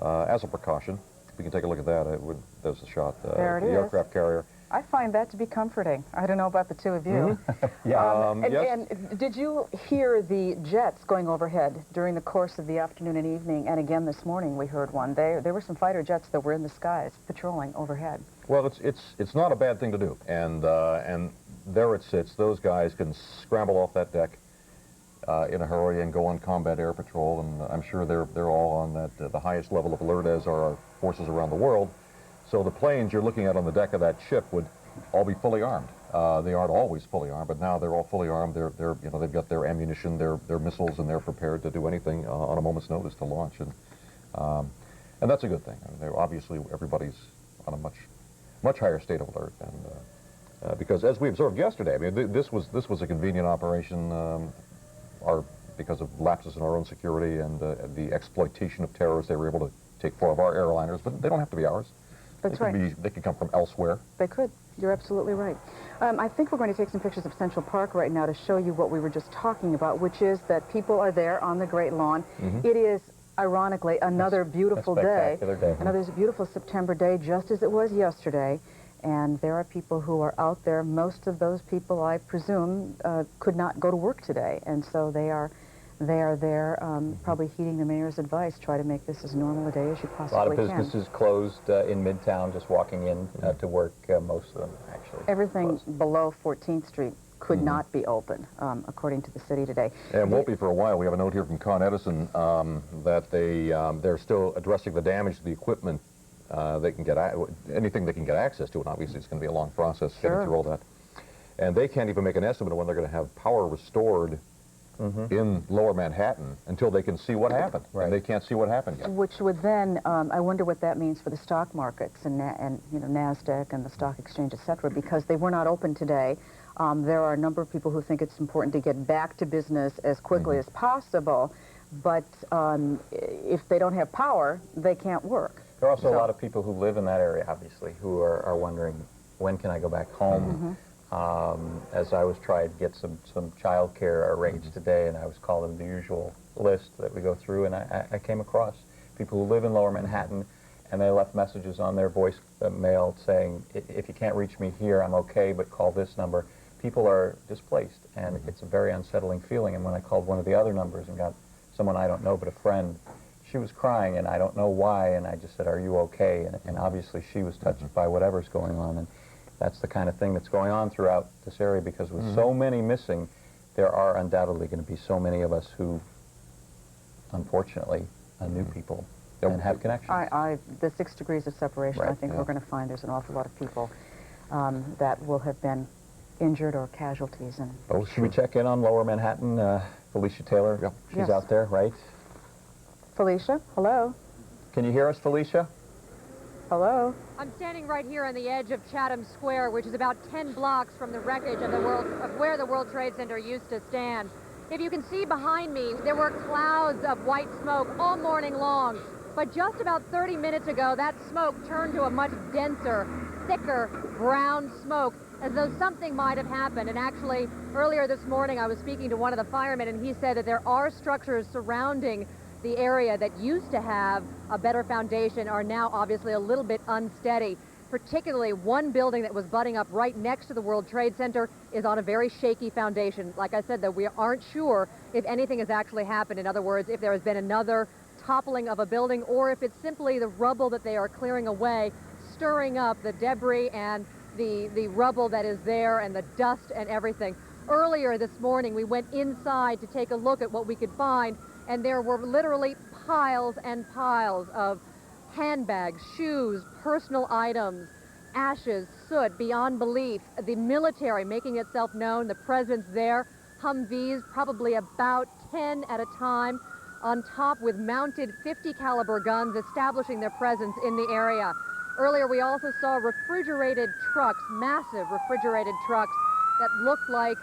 as a precaution. We can take a look at that. There's a shot.
There it
the
is.
Aircraft carrier.
I find that to be comforting. I don't know about the two of you. And did you hear the jets going overhead during the course of the afternoon and evening? And again this morning we heard one. There were some fighter jets that were in the skies patrolling overhead.
Well, it's not a bad thing to do. And there it sits. Those guys can scramble off that deck in a hurry and go on combat air patrol. And I'm sure they're all on the highest level of alert, as are our forces around the world. So the planes you're looking at on the deck of that ship would all be fully armed. They aren't always fully armed, but now they're all fully armed. They've got their ammunition, their missiles, and they're prepared to do anything on a moment's notice to launch. And that's a good thing. I mean, obviously, everybody's on a much higher state of alert. And because as we observed yesterday, I mean, this was a convenient operation. Because of lapses in our own security and the exploitation of terrorists, they were able to take 4 of our airliners, but they don't have to be ours.
That's right.
They could come from elsewhere.
They could. You're absolutely right. I think we're going to take some pictures of Central Park right now to show you what we were just talking about, which is that people are there on the Great Lawn. It is, ironically, another beautiful day. Another beautiful September day, just as it was yesterday. And there are people who are out there. Most of those people, I presume, could not go to work today. And so they are there probably heeding the mayor's advice, try to make this as normal a day as you possibly can.
A lot of businesses closed in Midtown, just walking in to work, most of them actually.
Everything below 14th Street could not be open, according to the city today.
And it won't be for a while. We have a note here from Con Edison that they're still addressing the damage to the equipment. They can get anything they can get access to, and obviously it's going to be a long process getting through all that. And they can't even make an estimate of when they're going to have power restored in Lower Manhattan until they can see what happened. And they can't see what happened yet.
Which would then, I wonder what that means for the stock markets and you know, NASDAQ and the stock exchange, et cetera, because they were not open today. There are a number of people who think it's important to get back to business as quickly as possible, but if they don't have power, they can't work.
There are also a lot of people who live in that area, obviously, who are wondering, when can I go back home? As I was trying to get some child care arranged today, and I was calling the usual list that we go through, and I came across people who live in Lower Manhattan, and they left messages on their voice mail saying, if you can't reach me here, I'm okay, but call this number. People are displaced, and it's a very unsettling feeling. And when I called one of the other numbers and got someone I don't know but a friend, she was crying, and I don't know why, and I just said, are you okay? And obviously she was touched by whatever's going on, and that's the kind of thing that's going on throughout this area, because with so many missing, there are undoubtedly going to be so many of us who, unfortunately, knew people and have connections.
The 6 degrees of separation, I think we're going to find there's an awful lot of people that will have been injured or casualties. And
Oh, should we check in on Lower Manhattan? Felicia Taylor, she's
Yes.
out there, right?
Felicia, hello?
Can you hear us, Felicia?
Hello?
I'm standing right here on the edge of Chatham Square, which is about 10 blocks from the wreckage of where the World Trade Center used to stand. If you can see behind me, there were clouds of white smoke all morning long. But just about 30 minutes ago, that smoke turned to a much denser, thicker brown smoke, as though something might have happened. And actually, earlier this morning, I was speaking to one of the firemen, and he said that there are structures surrounding the area that used to have a better foundation are now obviously a little bit unsteady. Particularly one building that was butting up right next to the World Trade Center is on a very shaky foundation. Like I said, that we aren't sure if anything has actually happened. In other words, if there has been another toppling of a building, or if it's simply the rubble that they are clearing away, stirring up the debris and the rubble that is there and the dust and everything. Earlier this morning, we went inside to take a look at what we could find, and there were literally piles and piles of handbags, shoes, personal items, ashes, soot, beyond belief. The military making itself known, the president's there, Humvees, probably about 10 at a time, on top with mounted 50 caliber guns establishing their presence in the area. Earlier we also saw refrigerated trucks, massive refrigerated trucks that looked like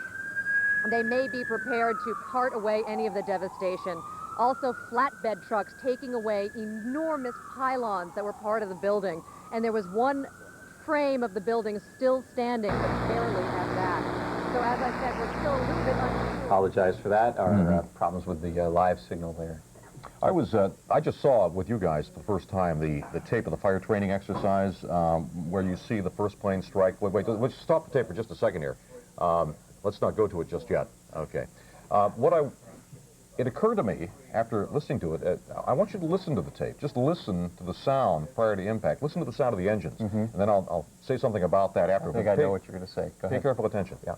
they may be prepared to cart away any of the devastation. Also flatbed trucks taking away enormous pylons that were part of the building. And there was one frame of the building still standing, but barely at that. So as I said, we're still a little bit unsure.
Apologize for that. Our problems with the live signal there.
I just saw with you guys for the first time the tape of the fire training exercise where you see the first plane strike. Wait, let's stop the tape for just a second here. Let's not go to it just yet. Okay. It occurred to me after listening to it, I want you to listen to the tape. Just listen to the sound prior to impact. Listen to the sound of the engines. And then I'll say something about that after.
I think I know what you're going to say. Go ahead.
Pay careful attention.
Yeah.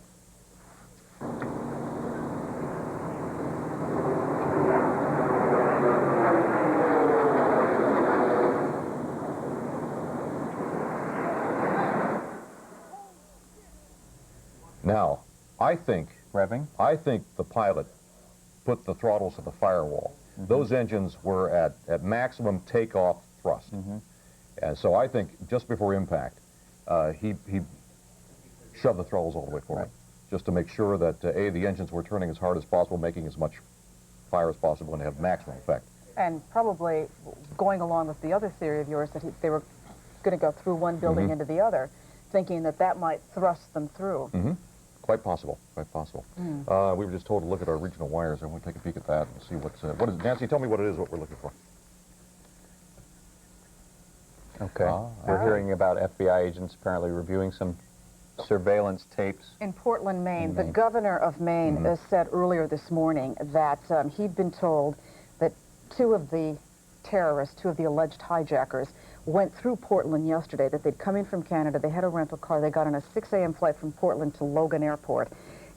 Now, I think the pilot put the throttles to the firewall. Those engines were at maximum takeoff thrust. And so I think just before impact, he shoved the throttles all the way forward, just to make sure that, A, the engines were turning as hard as possible, making as much fire as possible, and have maximum effect.
And probably going along with the other theory of yours that they were going to go through one building into the other, thinking that that might thrust them through.
Quite possible, quite possible. We were just told to look at our regional wires. I want to take a peek at that and see what is it. Nancy, tell me what it is, what we're looking for.
Okay. We're hearing about FBI agents apparently reviewing some surveillance tapes.
In Portland, Maine, the governor of Maine said earlier this morning that he'd been told that two of the terrorists, two of the alleged hijackers, went through Portland yesterday, that they'd come in from Canada, they had a rental car, they got on a 6 a.m. flight from Portland to Logan Airport,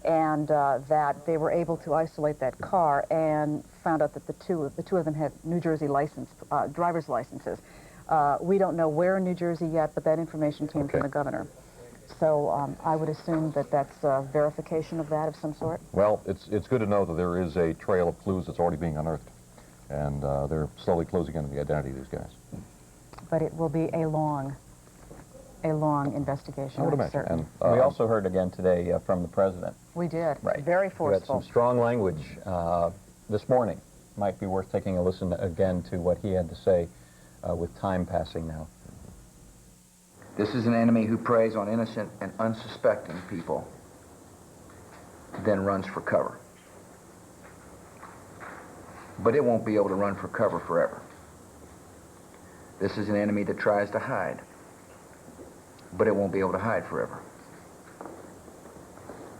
and that they were able to isolate that car and found out that the two of them had New Jersey driver's licenses. We don't know where in New Jersey yet, but that information came from the governor. So I would assume that that's verification of that of some sort?
Well, it's good to know that there is a trail of clues that's already being unearthed, and they're slowly closing in on the identity of these guys.
But it will be a long investigation.
I would imagine.
And we also heard again today from the president.
We did.
Right.
Very
We had
forceful.
some strong language this morning. Might be worth taking a listen again to what he had to say with time passing now.
This is an enemy who preys on innocent and unsuspecting people, then runs for cover. But it won't be able to run for cover forever. This is an enemy that tries to hide, but it won't be able to hide forever.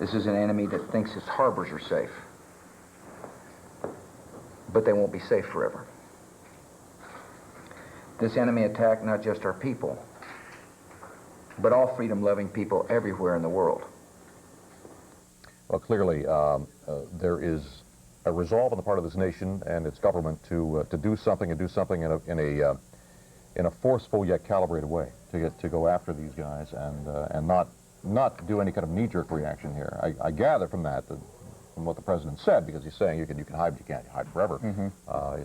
This is an enemy that thinks its harbors are safe, but they won't be safe forever. This enemy attacked not just our people, but all freedom-loving people everywhere in the world.
Well, clearly, there is a resolve on the part of this nation and its government to do something and do something in a forceful yet calibrated way. to go after these guys and not do any kind of knee-jerk reaction here. I gather from that, from what the president said, because he's saying you can hide, but you can't hide forever. You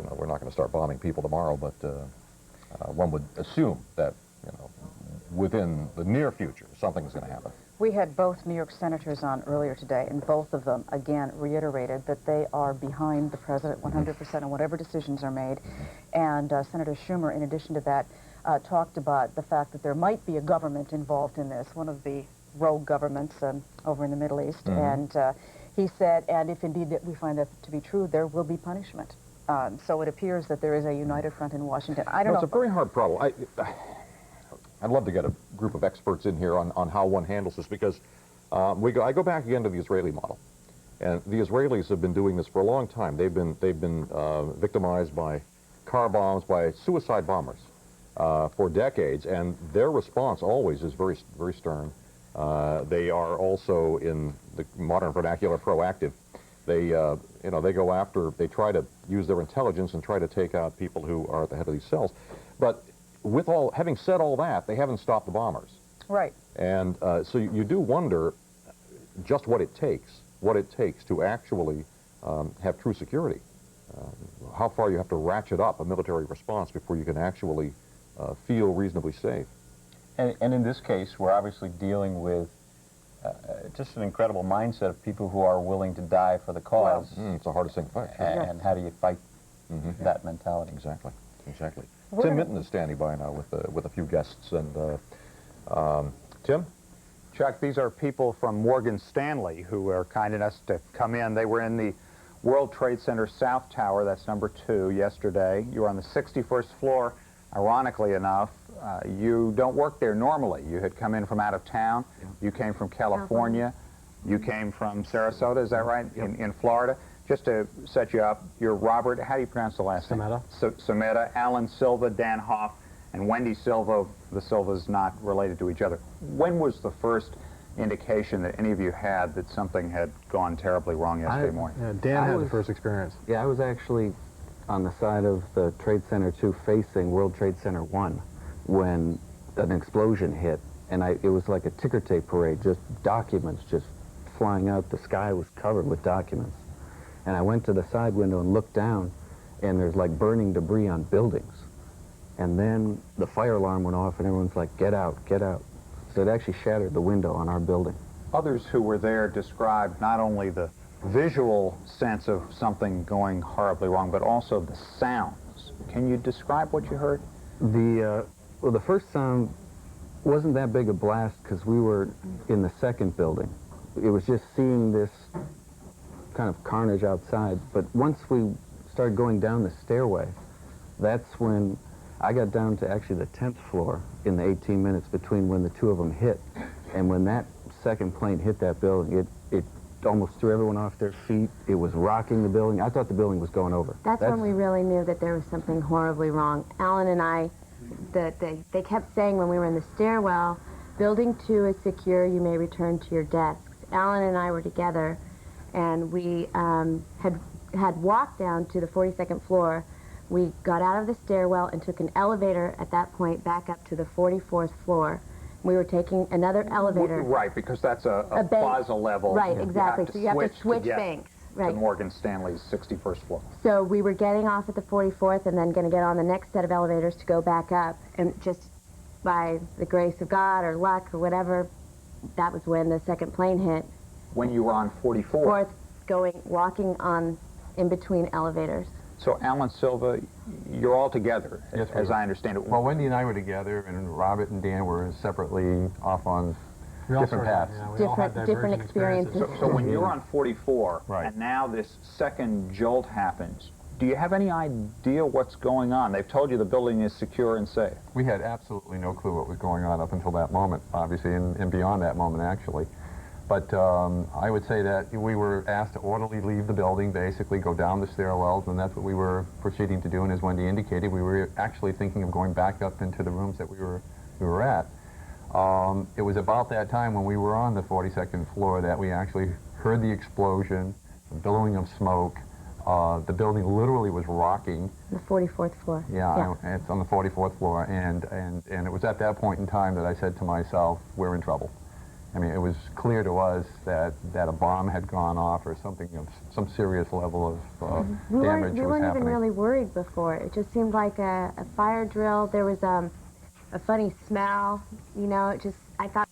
know, we're not going to start bombing people tomorrow, but one would assume that, you know, within the near future, something's going to happen.
We had both New York senators on earlier today, and both of them, again, reiterated that they are behind the president 100% on whatever decisions are made. And Senator Schumer, in addition to that, talked about the fact that there might be a government involved in this, one of the rogue governments over in the Middle East. And he said, and if indeed that we find that to be true, there will be punishment. So it appears that there is a united front in Washington. I don't know.
It's a very hard problem. I'd love to get a group of experts in here on how one handles this, because I go back again to the Israeli model, and the Israelis have been doing this for a long time. They've been victimized by car bombs, by suicide bombers for decades, and their response always is very, very stern. They are also, in the modern vernacular, proactive. They, you know, they go after, they try to use their intelligence and try to take out people who are at the head of these cells. But having said all that, they haven't stopped the bombers.
Right.
And so you do wonder just what it takes to actually have true security. How far you have to ratchet up a military response before you can actually feel reasonably safe.
And in this case, we're obviously dealing with just an incredible mindset of people who are willing to die for the cause.
Well, it's the hardest thing to fight.
And how do you fight that mentality?
Exactly. Exactly. Tim Minton is standing by now with a few guests. And Tim?
Chuck, these are people from Morgan Stanley who are kind enough to come in. They were in the World Trade Center South Tower, that's number 2, yesterday. You were on the 61st floor. Ironically enough, you don't work there normally. You had come in from out of town. You came from California. You came from Sarasota, is that right? In Florida. Just to set you up, you're Robert, how do you pronounce the last name? Sameta, Alan Silva, Dan Hoff, and Wendy Silva. The Silva's not related to each other. When was the first indication that any of you had that something had gone terribly wrong yesterday morning?
Dan had the first experience.
Yeah, I was actually on the side of the Trade Center 2 facing World Trade Center 1 when an explosion hit, and it was like a ticker tape parade, just documents just flying out. The sky was covered with documents. And I went to the side window and looked down, and there's like burning debris on buildings. And then the fire alarm went off, and everyone's like, get out, get out. So it actually shattered the window on our building.
Others who were there described not only the visual sense of something going horribly wrong, but also the sounds. Can you describe what you heard?
Well, the first sound wasn't that big a blast because we were in the second building. It was just seeing this kind of carnage outside. But once we started going down the stairway, that's when I got down to actually the 10th floor in the 18 minutes between when the two of them hit. And when that second plane hit that building, it almost threw everyone off their feet. It was rocking the building. I thought the building was going over.
That's when we really knew that there was something horribly wrong. Alan and I, they kept saying when we were in the stairwell, building 2 is secure, you may return to your desks. Alan and I were together, and we had walked down to the 42nd floor. We got out of the stairwell and took an elevator at that point back up to the 44th floor. We were taking another elevator.
Right, because that's a plaza level.
Right, exactly. So you have to switch
to
banks.
Right. To Morgan Stanley's 61st floor.
So we were getting off at the 44th and then going to get on the next set of elevators to go back up. And just by the grace of God or luck or whatever, that was when the second plane hit.
When you were on 44th?
Walking on in between elevators.
So Alan Silva, you're all together, as I understand it.
Well, Wendy and I were together, and Robert and Dan were separately off on different paths.
Different experiences.
So when you're on 44, and now this second jolt happens, do you have any idea what's going on? They've told you the building is secure and safe.
We had absolutely no clue what was going on up until that moment, obviously, and beyond that moment, actually. But I would say that we were asked to orderly leave the building, basically go down the stairwells, and that's what we were proceeding to do. And as Wendy indicated, we were actually thinking of going back up into the rooms that we were at. It was about that time when we were on the 42nd floor that we actually heard the explosion, the billowing of smoke, The building literally was rocking.
The 44th floor.
Yeah, it's on the 44th floor, and it was at that point in time that I said to myself, we're in trouble. I mean, it was clear to us that a bomb had gone off or something of some serious level of damage was happening.
We weren't even really worried before. It just seemed like a fire drill. There was a funny smell, you know, I thought